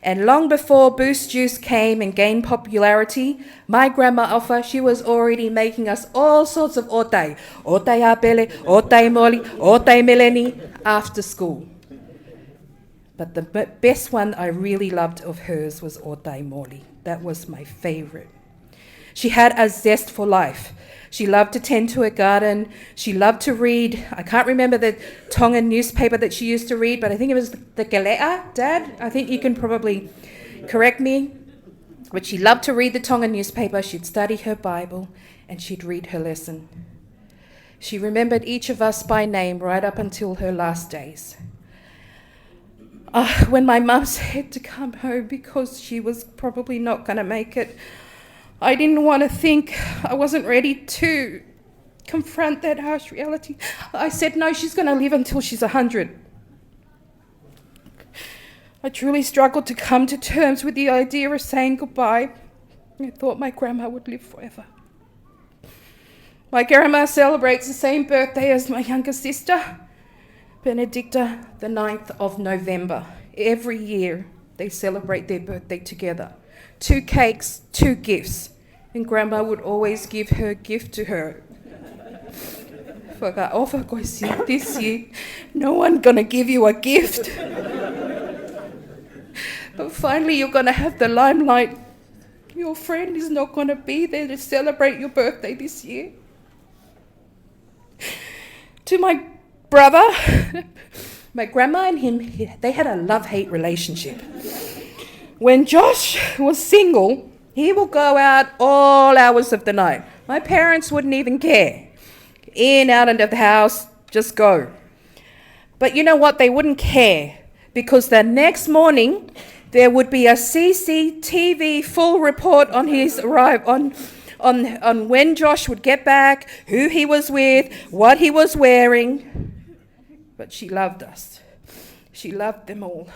I: And long before Boost Juice came and gained popularity, my grandma Ofa, she was already making us all sorts of otai. Otai apele, otai moli, otai meleni after school. But the best one I really loved of hers was otai moli. That was my favourite. She had a zest for life, She loved to tend to her garden. She loved to read. I can't remember the Tongan newspaper that she used to read, but I think it was the Gale'a, Dad. I think you can probably correct me. But she loved to read the Tongan newspaper. She'd study her Bible and she'd read her lesson. She remembered each of us by name right up until her last days. When my mum said to come home because she was probably not going to make it, I didn't want to think. I wasn't ready to confront that harsh reality. I said, no, she's going to live until she's 100. I truly struggled to come to terms with the idea of saying goodbye. I thought my grandma would live forever. My grandma celebrates the same birthday as my younger sister, Benedicta, the 9th of November. Every year they celebrate their birthday together. 2 cakes, 2 gifts. And Grandma would always give her gift to her. This year, no one gonna give you a gift. But finally you're gonna have the limelight. Your friend is not gonna be there to celebrate your birthday this year. To my brother, my grandma and him, they had a love-hate relationship. When Josh was single, he will go out all hours of the night. My parents wouldn't even care. In, out, and of the house, just go. But you know what? They wouldn't care because the next morning there would be a CCTV full report on his arrival, on when Josh would get back, who he was with, what he was wearing. But she loved us. She loved them all.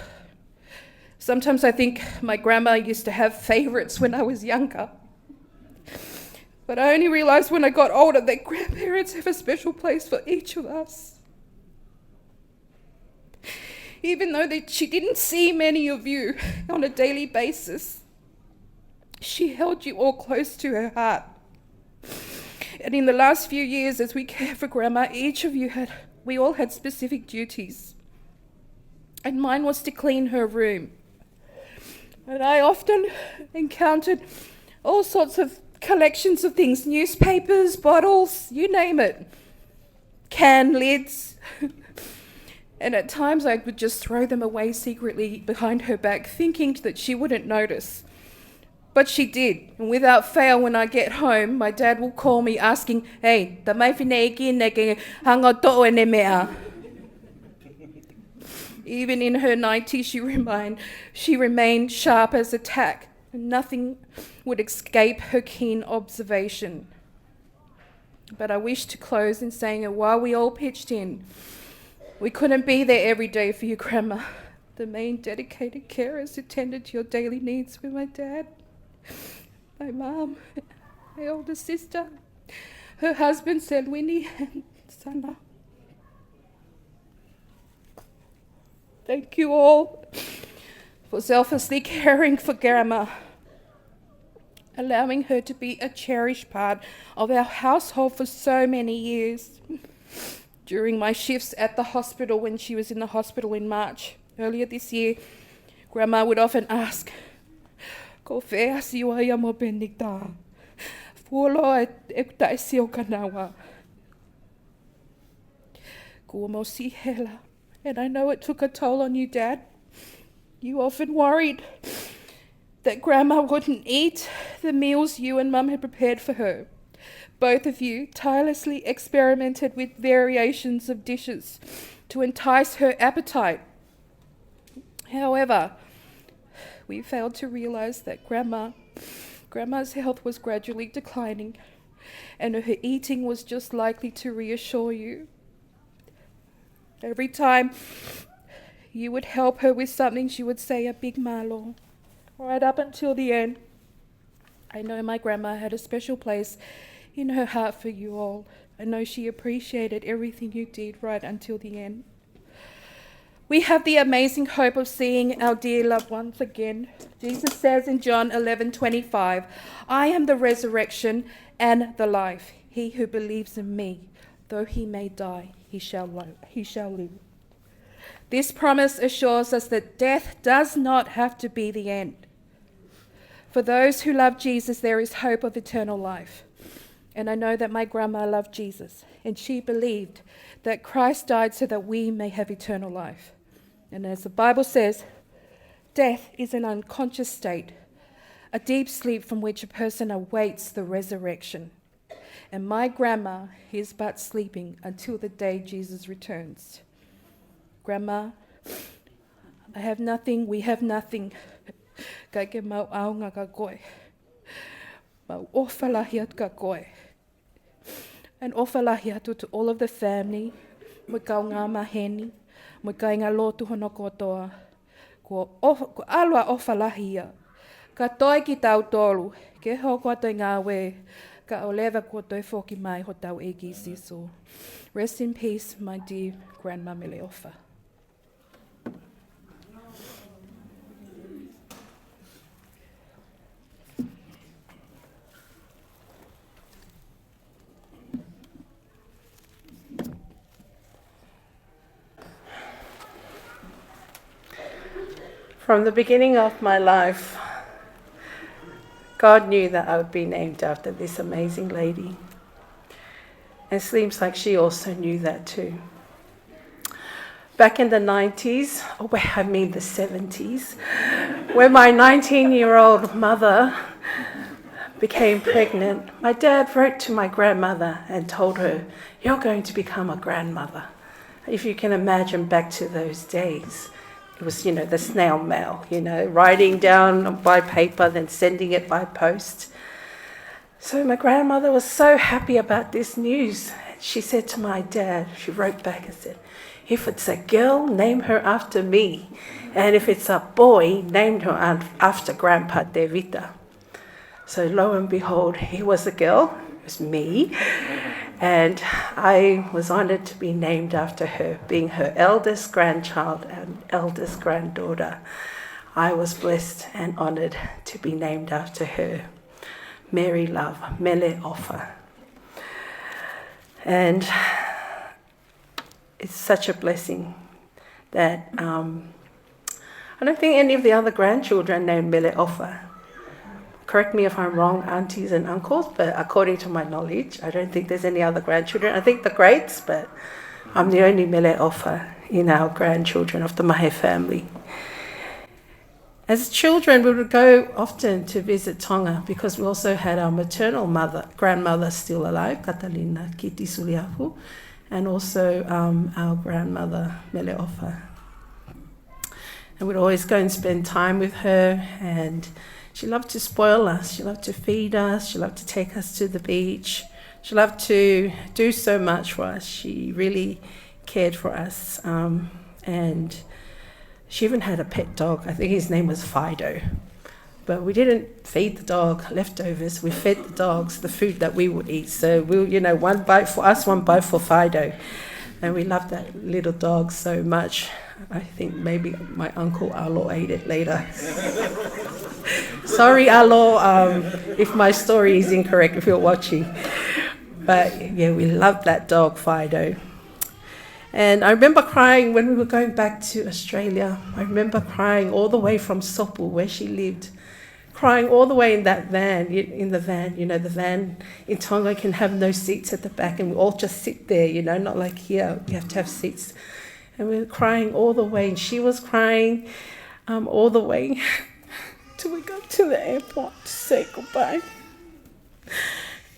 I: Sometimes I think my grandma used to have favourites when I was younger. But I only realised when I got older that grandparents have a special place for each of us. Even though she didn't see many of you on a daily basis, she held you all close to her heart. And in the last few years, as we cared for Grandma, we all had specific duties. And mine was to clean her room. And I often encountered all sorts of collections of things, newspapers, bottles, you name it, can lids. And at times I would just throw them away secretly behind her back, thinking that she wouldn't notice. But she did. And without fail, when I get home, my dad will call me asking, hey, tamai whineki neke hanga to'o ene mea. Even in her 90s, she remained sharp as a tack, and nothing would escape her keen observation. But I wish to close in saying that while we all pitched in, we couldn't be there every day for you, Grandma. The main dedicated carers who tended to your daily needs were my dad, my mum, my older sister, her husband, Selwini, and Sana. Thank you all for selflessly caring for Grandma, allowing her to be a cherished part of our household for so many years. During my shifts at the hospital, when she was in the hospital in March earlier this year, Grandma would often ask, ko whea siwa ia mo Benedicta, fuolo e tae sio kanawa. Kua mo si hela. And I know it took a toll on you, Dad. You often worried that Grandma wouldn't eat the meals you and Mum had prepared for her. Both of you tirelessly experimented with variations of dishes to entice her appetite. However, we failed to realize that Grandma's health was gradually declining, and her eating was just likely to reassure you. Every time you would help her with something, she would say a big malo, right up until the end. I know my grandma had a special place in her heart for you all. I know she appreciated everything you did right until the end. We have the amazing hope of seeing our dear loved ones again. Jesus says in John 11:25, I am the resurrection and the life. He who believes in me, though he may die, he shall live. This promise assures us that death does not have to be the end. For those who love Jesus, there is hope of eternal life. And I know that my grandma loved Jesus, and she believed that Christ died so that we may have eternal life. And as the Bible says, death is an unconscious state, a deep sleep from which a person awaits the resurrection. And my grandma is but sleeping until the day Jesus returns. Grandma, I have nothing, we have nothing. Ka ke mau aunga ka koe. Mau ofalahi atu ka koe. And ofalahi atu to all of the family, mo kau ngā maheni, mo kai ngā lotu hono kotoa, ko alua ofalahi ia. Ka toi ki tau tolu, ke hoko atu ngā we, ka oleva ko toi foki mai ho tau egi siso. Rest in peace, my dear Grandma Meleofa.
D: From the beginning of my life, God knew that I would be named after this amazing lady. And it seems like she also knew that too. Back in the 90s, the 70s, when my 19-year-old mother became pregnant, my dad wrote to my grandmother and told her, "You're going to become a grandmother." If you can imagine back to those days, it was, the snail mail, writing down by paper, then sending it by post. So my grandmother was so happy about this news. She said to my dad, she wrote back and said, "If it's a girl, name her after me. And if it's a boy, name her after Grandpa Devita." So lo and behold, he was a girl, it was me. And I was honoured to be named after her, being her eldest grandchild and eldest granddaughter. I was blessed and honoured to be named after her. Mary Love, Meleofa. And it's such a blessing that I don't think any of the other grandchildren named Meleofa. Correct me if I'm wrong, aunties and uncles, but according to my knowledge, I don't think there's any other grandchildren. I think the greats, but I'm the only Meleofa in our grandchildren of the Mahe family. As children, we would go often to visit Tonga because we also had our maternal grandmother still alive, Katalina Kiti Suliafu, and also our grandmother, Meleofa. And we'd always go and spend time with her, and she loved to spoil us. She loved to feed us. She loved to take us to the beach. She loved to do so much for us. She really cared for us. And she even had a pet dog. I think his name was Fido. But we didn't feed the dog leftovers. We fed the dogs the food that we would eat. So one bite for us, one bite for Fido. And we loved that little dog so much. I think maybe my uncle Alo ate it later. Sorry, Alo, if my story is incorrect, if you're watching. But yeah, we loved that dog, Fido. And I remember crying when we were going back to Australia. I remember crying all the way from Sopu, where she lived, crying all the way in that van, the van in Tonga can have no seats at the back, and we all just sit there, not like here, you have to have seats. And we were crying all the way, and she was crying all the way till we got to the airport to say goodbye.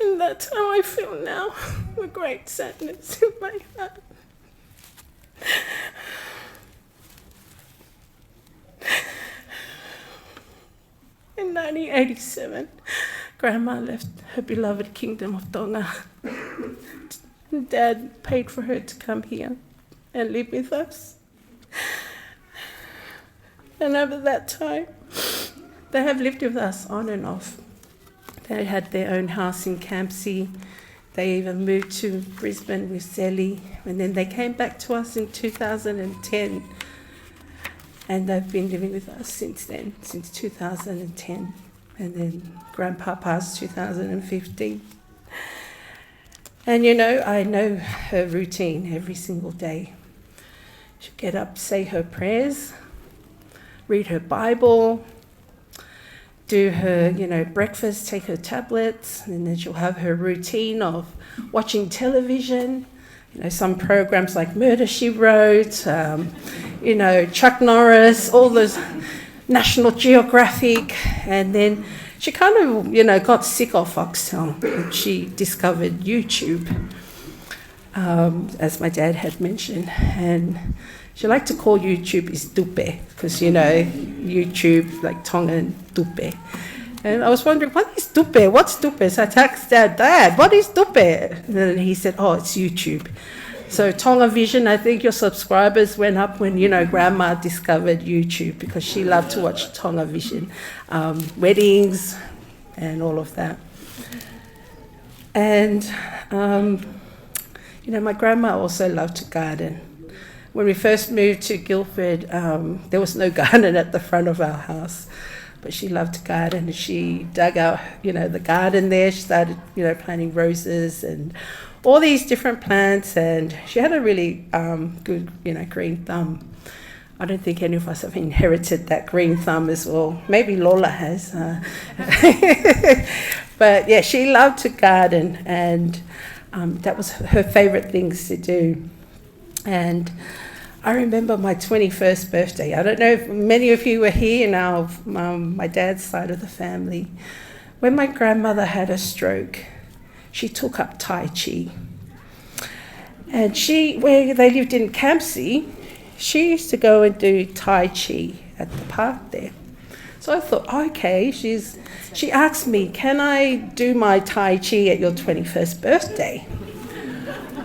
D: And that's how I feel now, with great sadness in my heart. In 1987, Grandma left her beloved kingdom of Tonga. Dad paid for her to come here and live with us. And over that time, they have lived with us on and off. They had their own house in Campsie. They even moved to Brisbane with Sally, and then they came back to us in 2010. And they've been living with us since then, since 2010. And then Grandpa passed 2015. And I know her routine every single day. She'll get up, say her prayers, read her Bible, do her, breakfast, take her tablets, and then she'll have her routine of watching television. Some programs like Murder, She Wrote, Chuck Norris, all those National Geographic. And then she kind of, got sick of Foxtel and she discovered YouTube, as my dad had mentioned. And she liked to call YouTube is dupe, because, YouTube, like Tongan, dupe. And I was wondering, what is dupe? What's dupe? So I asked Dad, what is dupe? And then he said, oh, it's YouTube. So Tonga Vision, I think your subscribers went up when, Grandma discovered YouTube, because she loved to watch Tonga Vision, weddings and all of that. And, my grandma also loved to garden. When we first moved to Guildford, there was no garden at the front of our house. But she loved to garden, and she dug out, the garden there. She started, planting roses and all these different plants, and she had a really good, green thumb. I don't think any of us have inherited that green thumb as well. Maybe Lola has. But yeah, she loved to garden, and that was her favourite things to do. And I remember my 21st birthday. I don't know if many of you were here now, my dad's side of the family. When my grandmother had a stroke, she took up Tai Chi. And where they lived in Campsie, she used to go and do Tai Chi at the park there. So I thought, okay, she asked me, can I do my Tai Chi at your 21st birthday?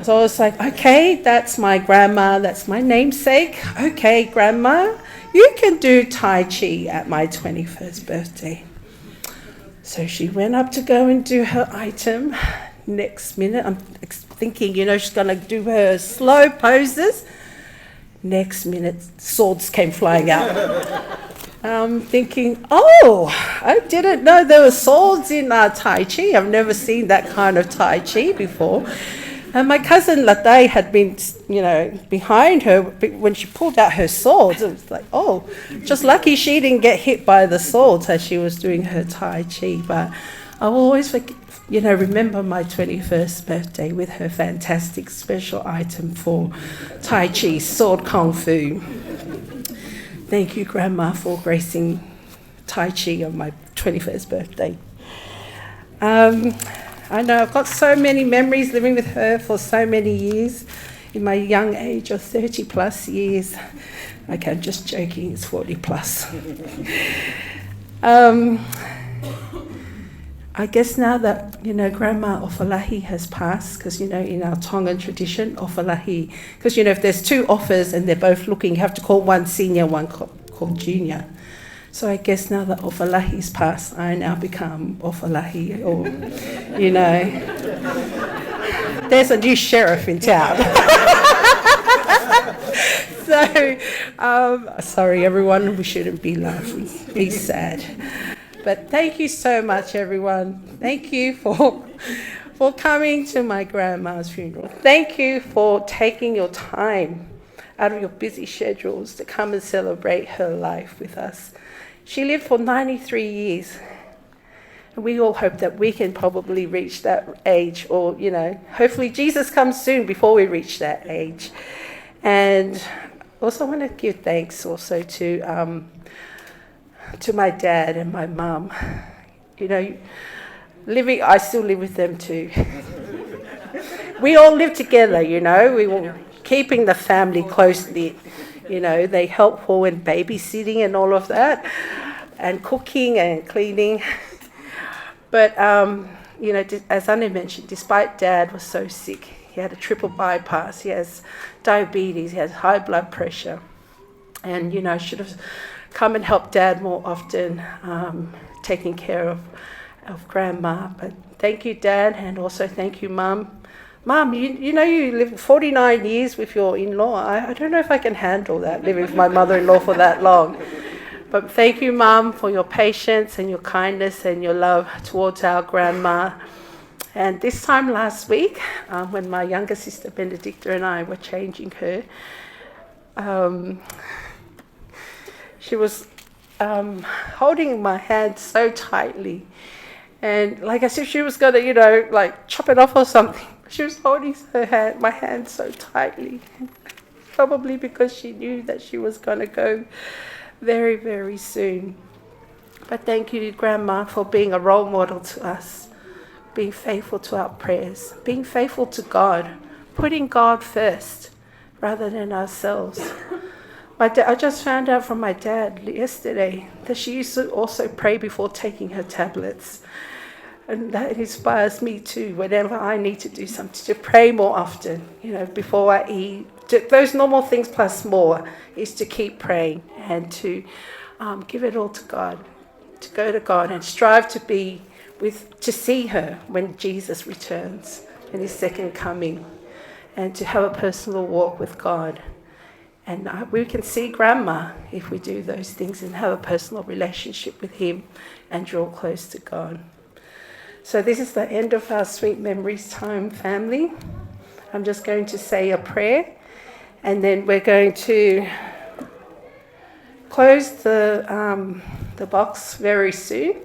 D: So I was like, okay, that's my grandma, that's my namesake. Okay, Grandma, you can do Tai Chi at my 21st birthday. So she went up to go and do her item. Next minute, I'm thinking, she's going to do her slow poses. Next minute, swords came flying out. I'm thinking, I didn't know there were swords in Tai Chi. I've never seen that kind of Tai Chi before. And my cousin Latu had been, behind her when she pulled out her swords. It was like, just lucky she didn't get hit by the swords as she was doing her Tai Chi. But I will always, remember my 21st birthday with her fantastic special item for Tai Chi, sword Kung Fu. Thank you, Grandma, for gracing Tai Chi on my 21st birthday. I know I've got so many memories living with her for so many years. In my young age of 30 plus years. Okay, I'm just joking, it's 40 plus. I guess now that, Grandma Ofalahi has passed, because, in our Tongan tradition, Ofalahi, because, if there's two offers and they're both looking, you have to call one senior, one called junior. So I guess now that Ofalahi's passed, I now become Ofalahi, or, there's a new sheriff in town. So, sorry everyone, we shouldn't be laughing, be sad. But thank you so much, everyone. Thank you for coming to my grandma's funeral. Thank you for taking your time out of your busy schedules to come and celebrate her life with us. She lived for 93 years. And we all hope that we can probably reach that age, or, hopefully Jesus comes soon before we reach that age. And also I want to give thanks also to my dad and my mum. I still live with them too. We all live together, we were keeping the family close-knit. They helpful in babysitting and all of that, and cooking and cleaning. But, as Anna mentioned, despite Dad was so sick, he had a triple bypass, he has diabetes, he has high blood pressure. And, I should have come and helped Dad more often, taking care of Grandma. But thank you, Dad, and also thank you, Mum. Mum, you live 49 years with your in-law. I don't know if I can handle that, living with my mother-in-law for that long. But thank you, Mum, for your patience and your kindness and your love towards our grandma. And this time last week, when my younger sister Benedicta and I were changing her, she was holding my hand so tightly. And like as if she was going to, like chop it off or something. She was holding my hand so tightly. Probably because she knew that she was going to go very, very soon. But thank you, Grandma, for being a role model to us, being faithful to our prayers, being faithful to God, putting God first rather than ourselves. I just found out from my dad yesterday that she used to also pray before taking her tablets. And that inspires me too, whenever I need to do something, to pray more often, before I eat. Those normal things plus more is to keep praying and to give it all to God, to go to God and strive to see her when Jesus returns in his second coming, and to have a personal walk with God. And we can see Grandma if we do those things and have a personal relationship with him and draw close to God. So this is the end of our Sweet Memories time, family. I'm just going to say a prayer, and then we're going to close the box very soon.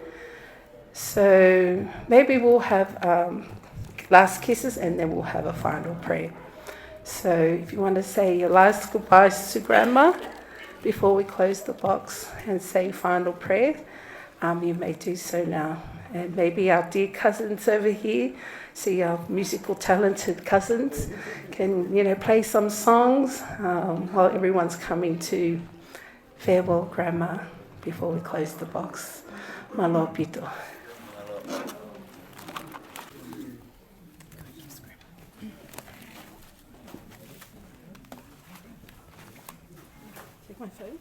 D: So maybe we'll have last kisses, and then we'll have a final prayer. So if you want to say your last goodbyes to Grandma before we close the box and say final prayer, you may do so now. And maybe our dear cousins over here, see our musical talented cousins, can play some songs while everyone's coming to farewell Grandma before we close the box. Malo pito. Take my phone.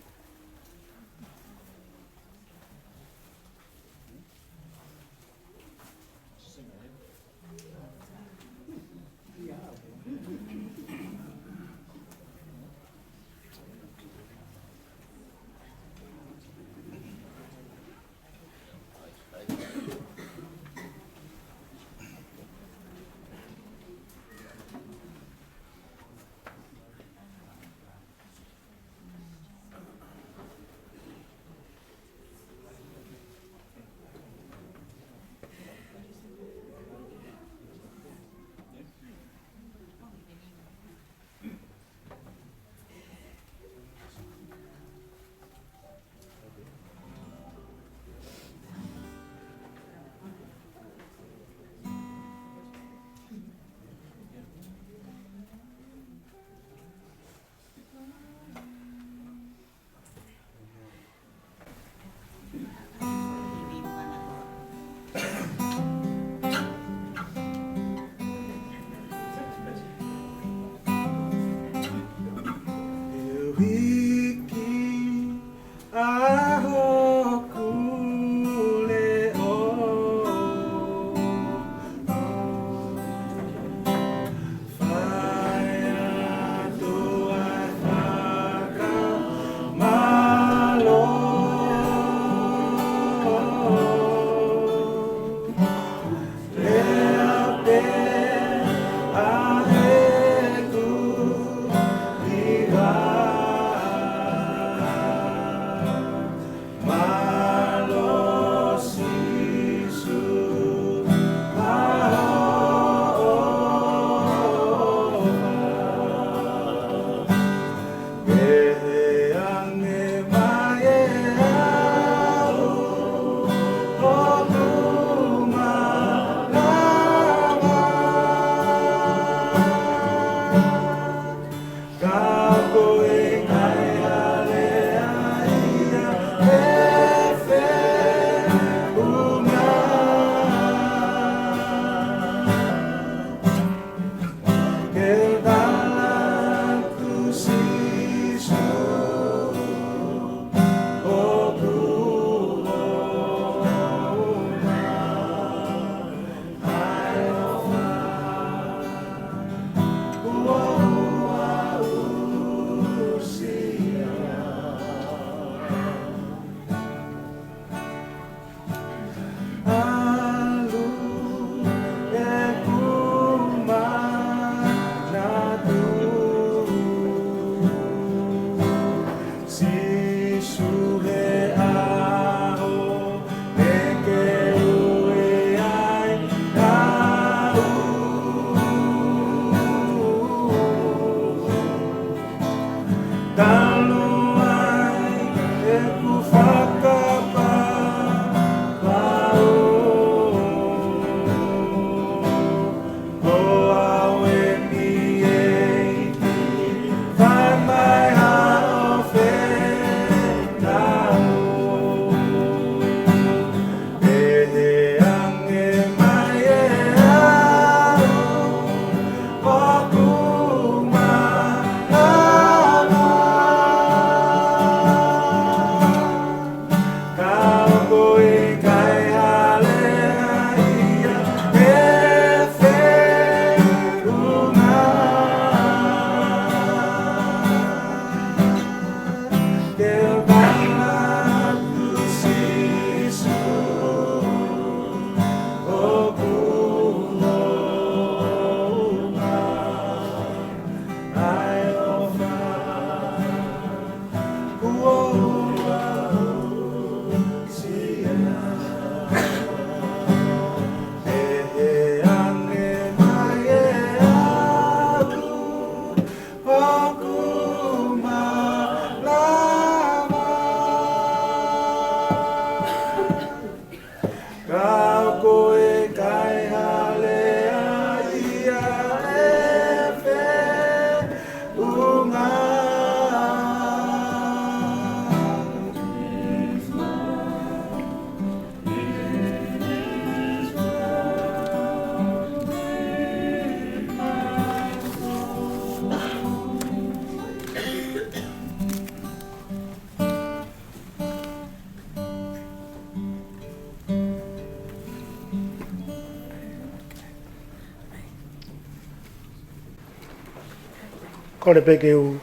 J: Ko le peke u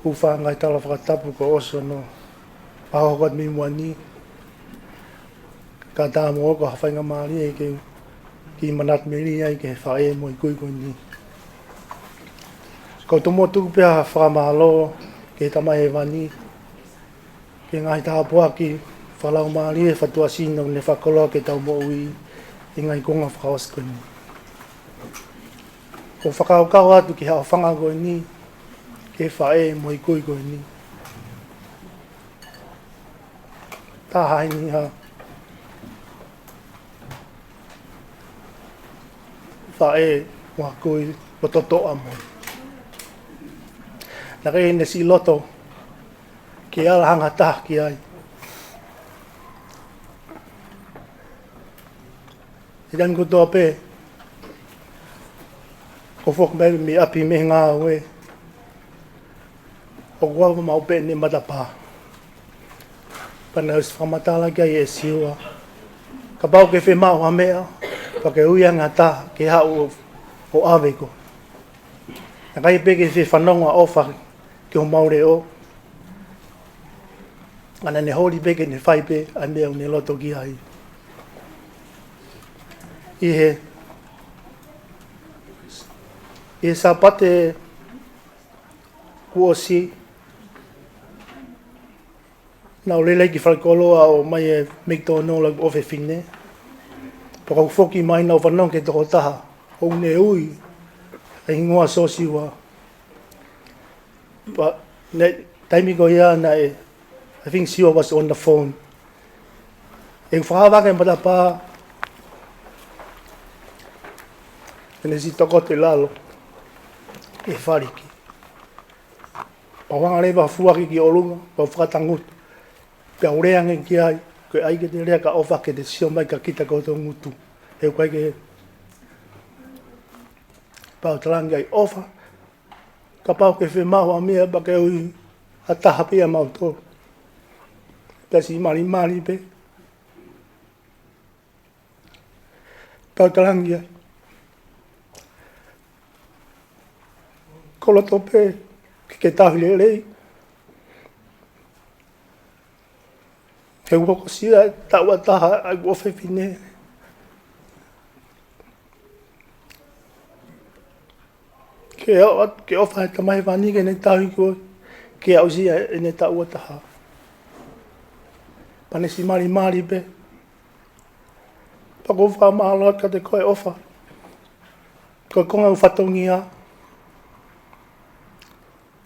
J: whangai tala whakatapu ko oso no pahokot mi muani. Ka tā mo ko hawhainga maari e ke ki manat meri ai ke whae mo i kui ni. Ko tomo tuku pia whakamalo ke tamai e wani. Ke ngai tā pua ki whalau maari e whatua sino ne whakoloa ke tau mo ui i ngai konga whakaos ko ni. Ko whakaukau atu ki hao whanga ko ni ke whae mo i kui ko ni. Tā haini ha. Whae wa kui o totoa mo. Nā kei ne si loto ki ala hanga tā ki ai. I dan kutoa pē ko whok mai mi api me ngā oe o kua mau pē ne matapā. Pana us whamatala kia i e siua. Ka pau ke whemau ha mea pa ke uianga tā ke hau o aweko. Nā kai pē ke whanonga ofa ke o maure o. Ana ne hori pē ke ne whai pē a mea ne loto ki ai. I sa pate kuosi na lele ki whakoloa o mai e McDonald's o whine. Paka whoki mai na o whanong ke toko taha. O ne ui e hingoa sosiwa. But taimi ko ia na I think Siwa was on the phone. E whakawaka e matapā ene si toko te lalo e whariki. Pa wanga rewa fuaki ki olunga, pa whakatangut. Pea ureange ki ai, koe ai ke te rea ka ofa ke te sio mai ka kita koutou ngutu. E koe ke pau talangi ai ofa. Ka pau ke whemau a mea pa ke ui a taha pia mauto. Pea si mari pe. Pau talangi ai. Kola tope ke tahi le rei. He uoko sia taua taha ai uofe fine. Ke ofa he tamai wani ke ne tahi ko ke au sia e ne taua taha. Pane si mari pe. Pako wha mahalo ka te koe ofa. Koe konga u whatongia.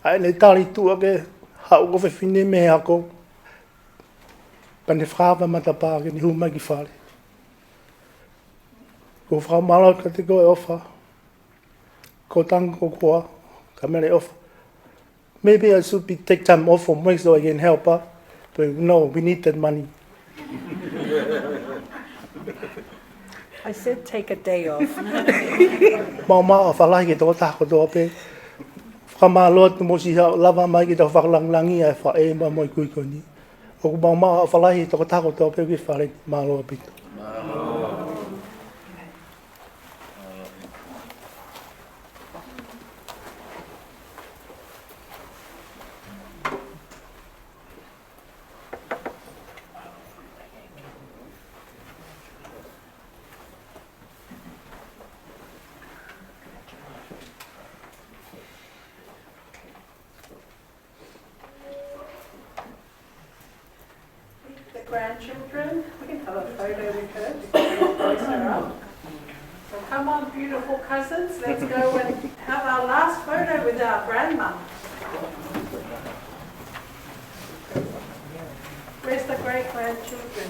J: Ai ne tali tua ke hau ko fe fine me ako. Pane whaawa matapā ke ni humai ki whare. Ko wha malau ka te koe ofa. Ko tanga ko kua. Ka mere ofa. Maybe I should take time off from work so I can help her. But no, we need that money.
D: I said take a day off.
J: Mama o whalai ke tō tāko tō pe. Whamaloa tu mosi lava mai ki tau whakalanglangi ai whae ma moi kui koni. O ku mama o whalai tō tāko tō pe ki whare maloa pito.
D: Grandchildren, we can have a photo with her before we close her up. So come on, beautiful cousins, let's go and have our last photo with our grandma. Where's the great grandchildren?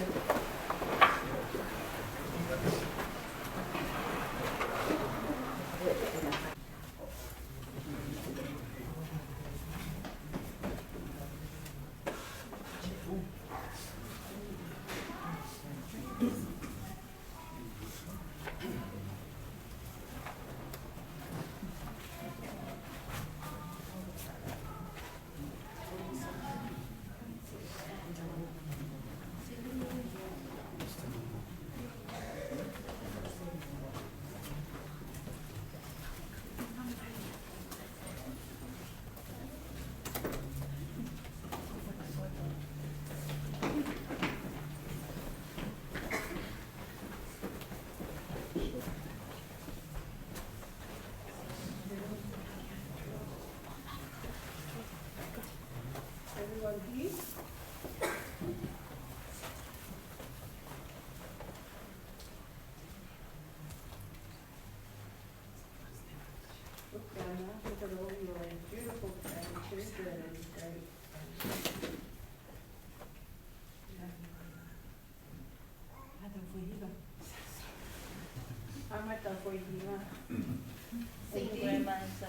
A: Sing Grandma's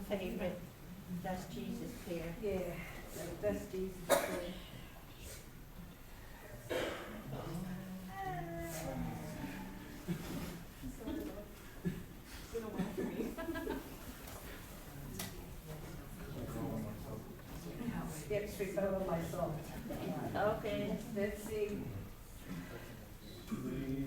A: favorite, Does Jesus Care?
S: Yeah, Does Jesus Care? Steps follow my song.
A: Okay.
S: Let's sing.
U: Complete.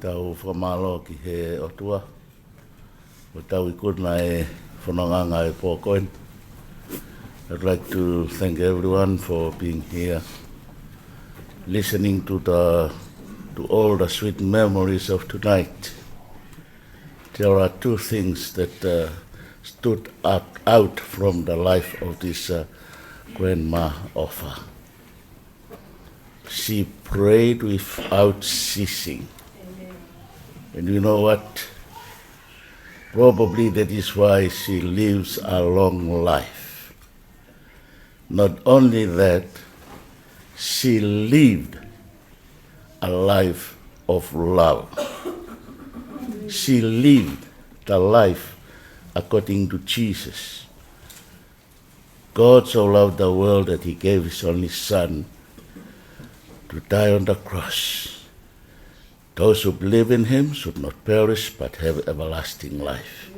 K: tau whamalo ki he otua. O tau I kuna e whanonganga e pōkoen. I'd like to thank everyone for being here, listening to all the sweet memories of tonight. There are two things that stood out from the life of this Grandma Ofa. She prayed without ceasing. And you know what? Probably that is why she lives a long life. Not only that, she lived a life of love. She lived the life according to Jesus. God so loved the world that he gave his only son to die on the cross. Those who believe in him should not perish but have everlasting life.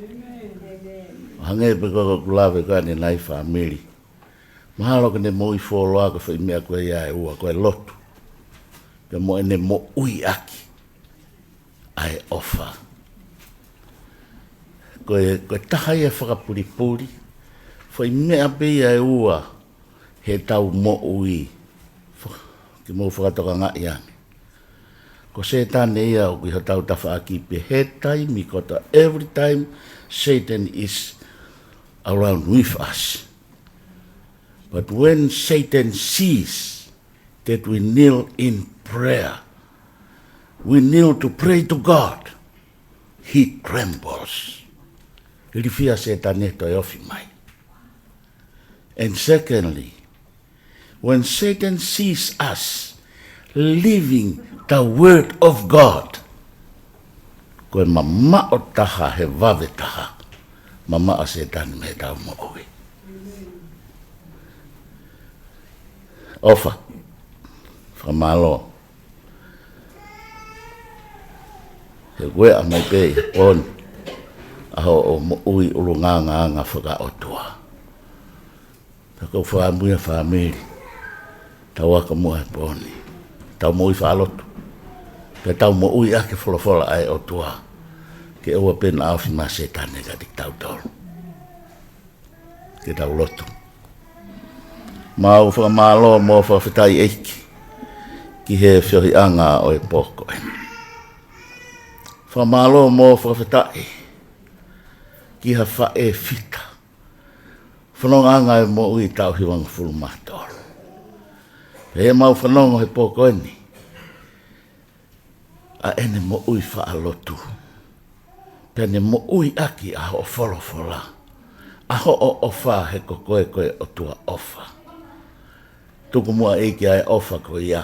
K: Hange beko lave ka ni nai family. Mahalo ke ne mo I foloa ka whai mea koe ia e ua koe lotu. Pe mo ene mo ui aki. Ai ofa. Koe tahai e whakapuripuri. Whai mea pe ia e ua he tau mo ui. Ki mo whakatoka ngā iangi. Ko Satan ia o ki hatau tawha aki pe he time I kota every time Satan is around with us. But when Satan sees that we kneel in prayer, we kneel to pray to God, he trembles. Ilifia Satan e toi ofi mai. And secondly, when Satan sees us living the word of God, koe mama o taha he vave taha, mama a Satan me tau mo oe. Ofa, whamalo. He wea mai pe on, aho o mo ui urunganga anga whaka otua. Tako whamuia whamiri. Tau aka mua e pōni. Tau mo I whaalotu. Pe tau mo ui ake wholofola ai o tua. Ke ua pena awhi ma Setane ka dik tau tolu. Ke tau lotu. Mau whamalo mo whawhitai eiki. Ki he whiohi anga o e pōko e. Whamalo mo whawhitai. Ki ha whae whita. Whanonga anga e mo ui tau hiwang fulmatoro. He mau whanonga he pōko eni. A ene mo ui whaalotu. Pene mo ui aki a ho wholofola. A ho o ofa he koe koe o tua ofa. Tuku mua eiki ai ofa koe ia.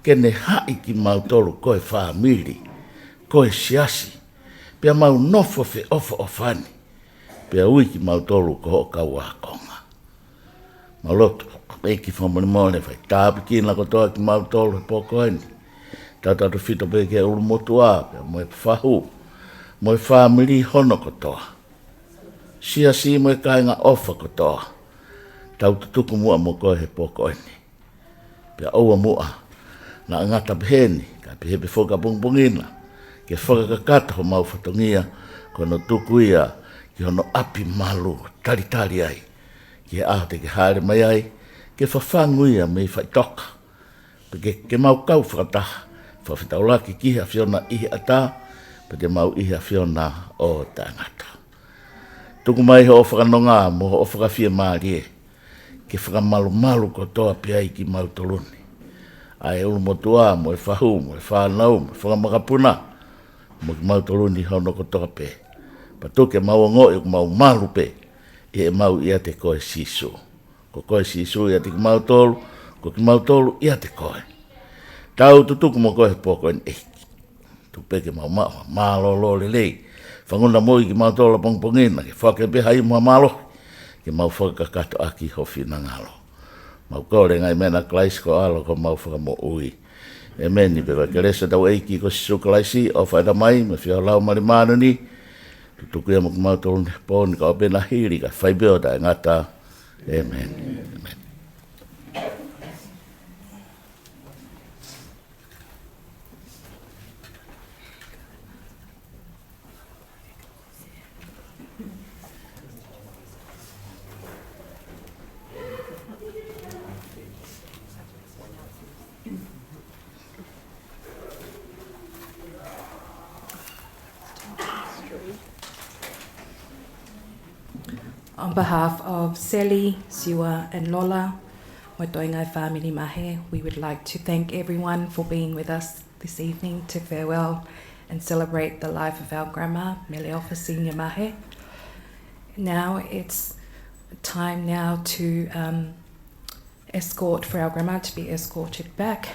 K: Kene hai ki mau tolu koe whaamiri. Koe siasi. Pea mau nofo fe ofa ofani. Pea ui ki mau tolu ko ho kaua konga. Malotu. Eiki whamone mone whai tāpi kina kotoa ki mau tolu he pōko eni. Tātatu whito peke e Kolomotu'a, pia moe whahu, moe whamiri hono kotoa. Sia si moe kainga ofa kotoa. Tau tutuku mua mo koe he pōko eni. Pia oua mua, na ngata peheni, ka pehepe whoka pungpungina, ke whakakakata ho mau whatongia, kono tuku ia, ki hono api malu, tali ai, ki he aho te ke haere mai ai, ke whawhangu ia mei whaitoka. Ke mau kau whakataha, whawhitaula ki kiha whiona ihi ata, pa te mau ihi whiona o tangata. Tuku mai ho o whakanonga mo ho o whakawhia maarie, ke whakamalu kotoa pia ki mau toluni. Ai Kolomotu'a mo e whahu, mo e whanau, mo e whakamakapuna, mo ki mau toluni hono kotoa pe. Pa tuke mau ngoi o mau malu pe, e mau ia te koe sisu. Ko koe sisu ia te ki mau tolu, ko ki mau tolu ia te koe. Tau tutuku mo koe pōko en eiki. Tu peke mau malo lei. Whanguna moi ki mau tolu pongpongina, ke whake beha I mua malo, ke mau whakakato aki hofi na ngalo. Mau kore ngai mena klaisi ko alo ko mau whakamo ui. E meni pewa ke resa tau eiki ko sisu klaisi, o whaida mai, me whia lau marimano ni, tutuku ia mo ki mau tolu ni pōni ka opena hiri, ka whaibeo da ngata. Amen. Amen.
I: On behalf of Sally, Siwa and Lola, Moimoi family Mahe, we would like to thank everyone for being with us this evening to farewell and celebrate the life of our grandma, Meleofa Senior Mahe. Now it's time now to for our grandma to be escorted back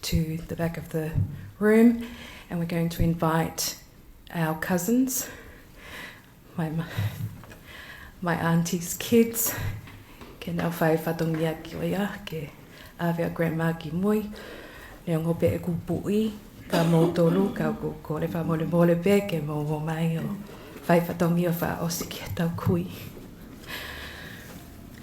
I: to the back of the room, and we're going to invite our cousins, my auntie's kids, ke nau whai whatongia ki oia, ke ave a grandma ki moi, ne ongo pe e kupui, ka mō tolu, ka kore wha mole mole pe, ke mō mai o whai whatongia o wha osi ki tau kui.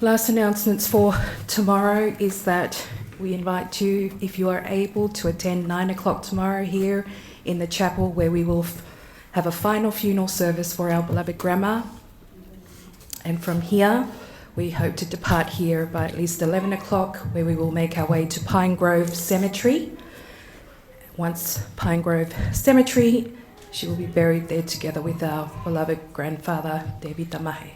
I: Last announcements for tomorrow is that we invite you, if you are able, to attend 9 o'clock tomorrow here in the chapel, where we will have a final funeral service for our beloved grandma. And from here, we hope to depart here by at least 11 o'clock, where we will make our way to Pine Grove Cemetery. Once Pine Grove Cemetery, she will be buried there together with our beloved grandfather, David Mahe.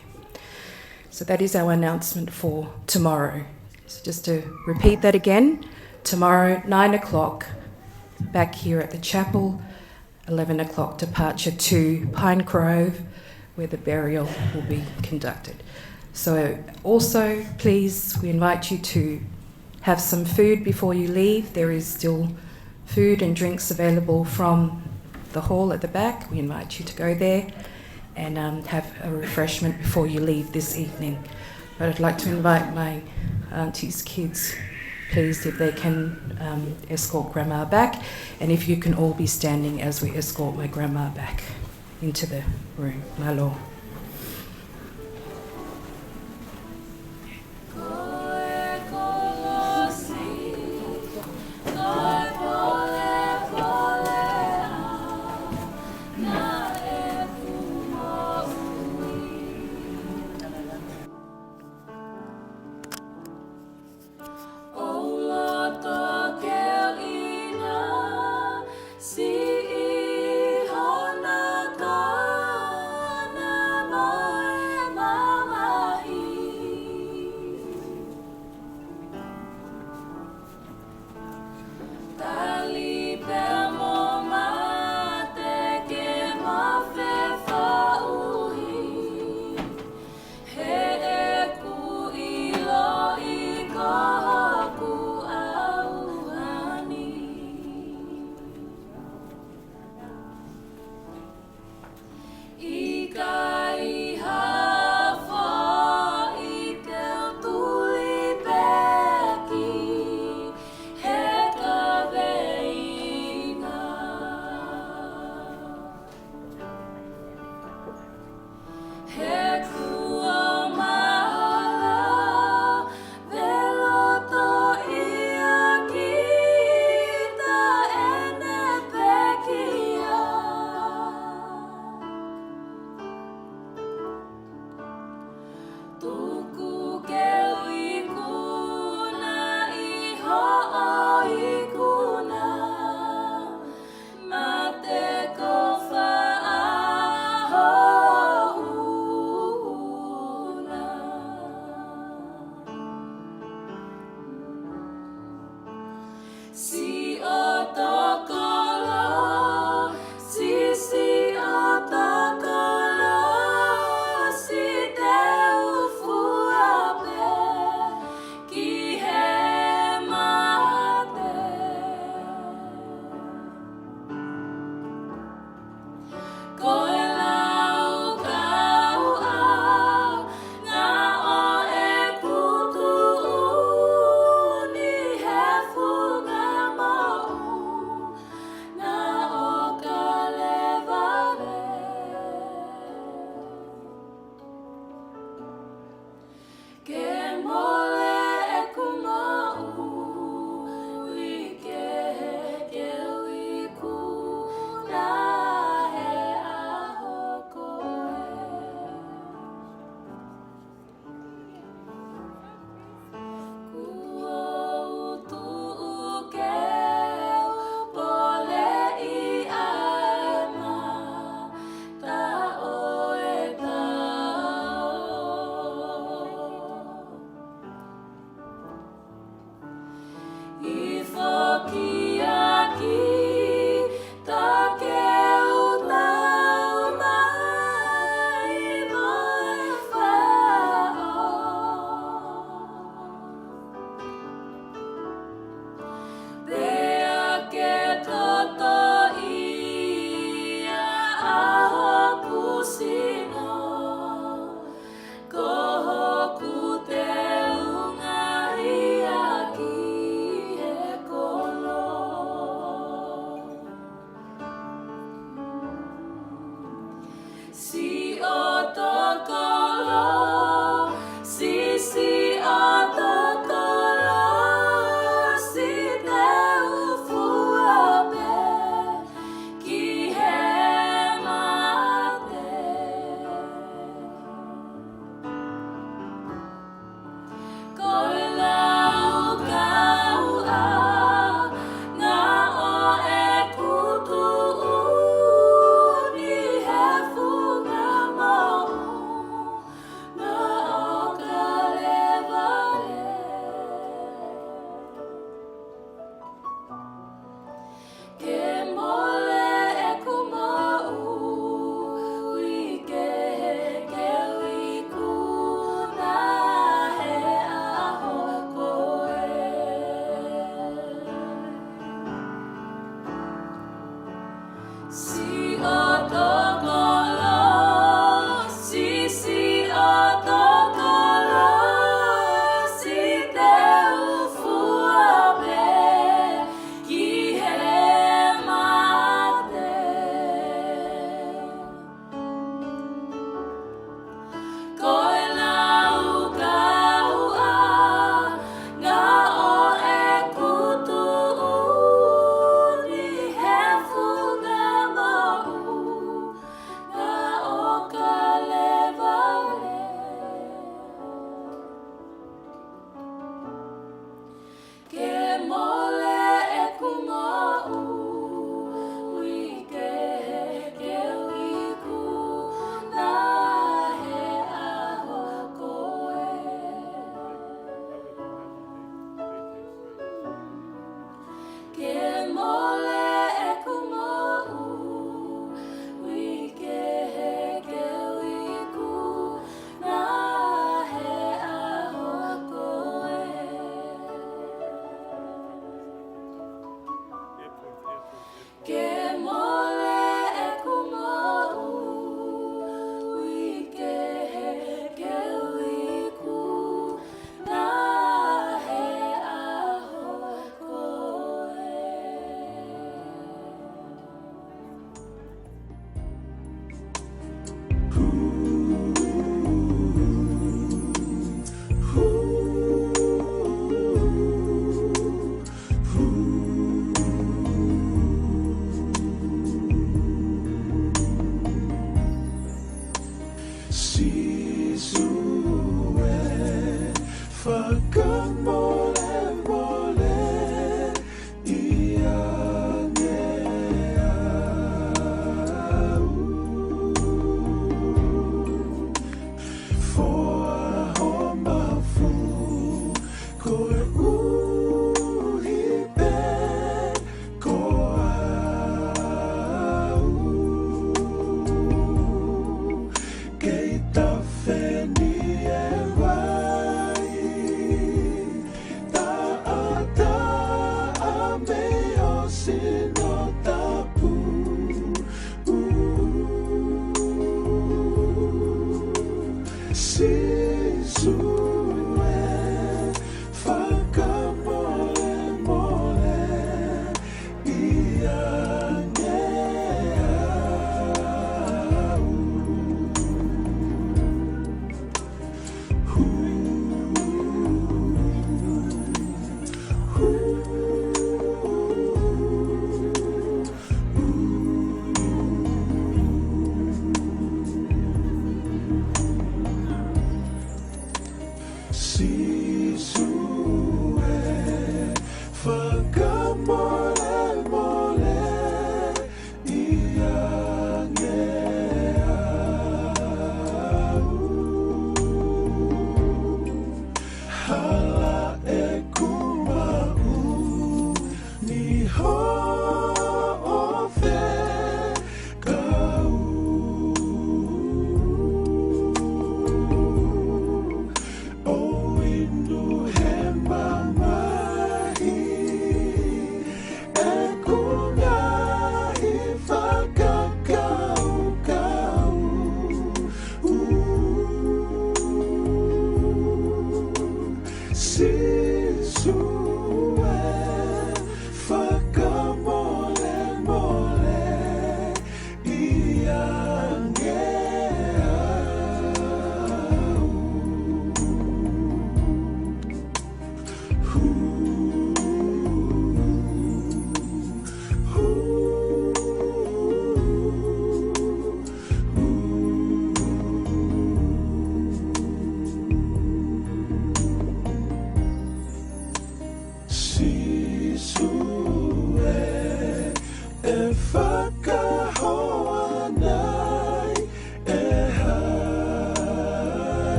I: So that is our announcement for tomorrow. So just to repeat that again, tomorrow, 9 o'clock, back here at the chapel, 11 o'clock departure to Pine Grove, where the burial will be conducted. So also, please, we invite you to have some food before you leave. There is still food and drinks available from the hall at the back. We invite you to go there and have a refreshment before you leave this evening. But I'd like to invite my auntie's kids, please, if they can escort grandma back, and if you can all be standing as we escort my grandma back into the room. Malo.
L: Si ihona kana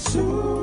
L: Jesus.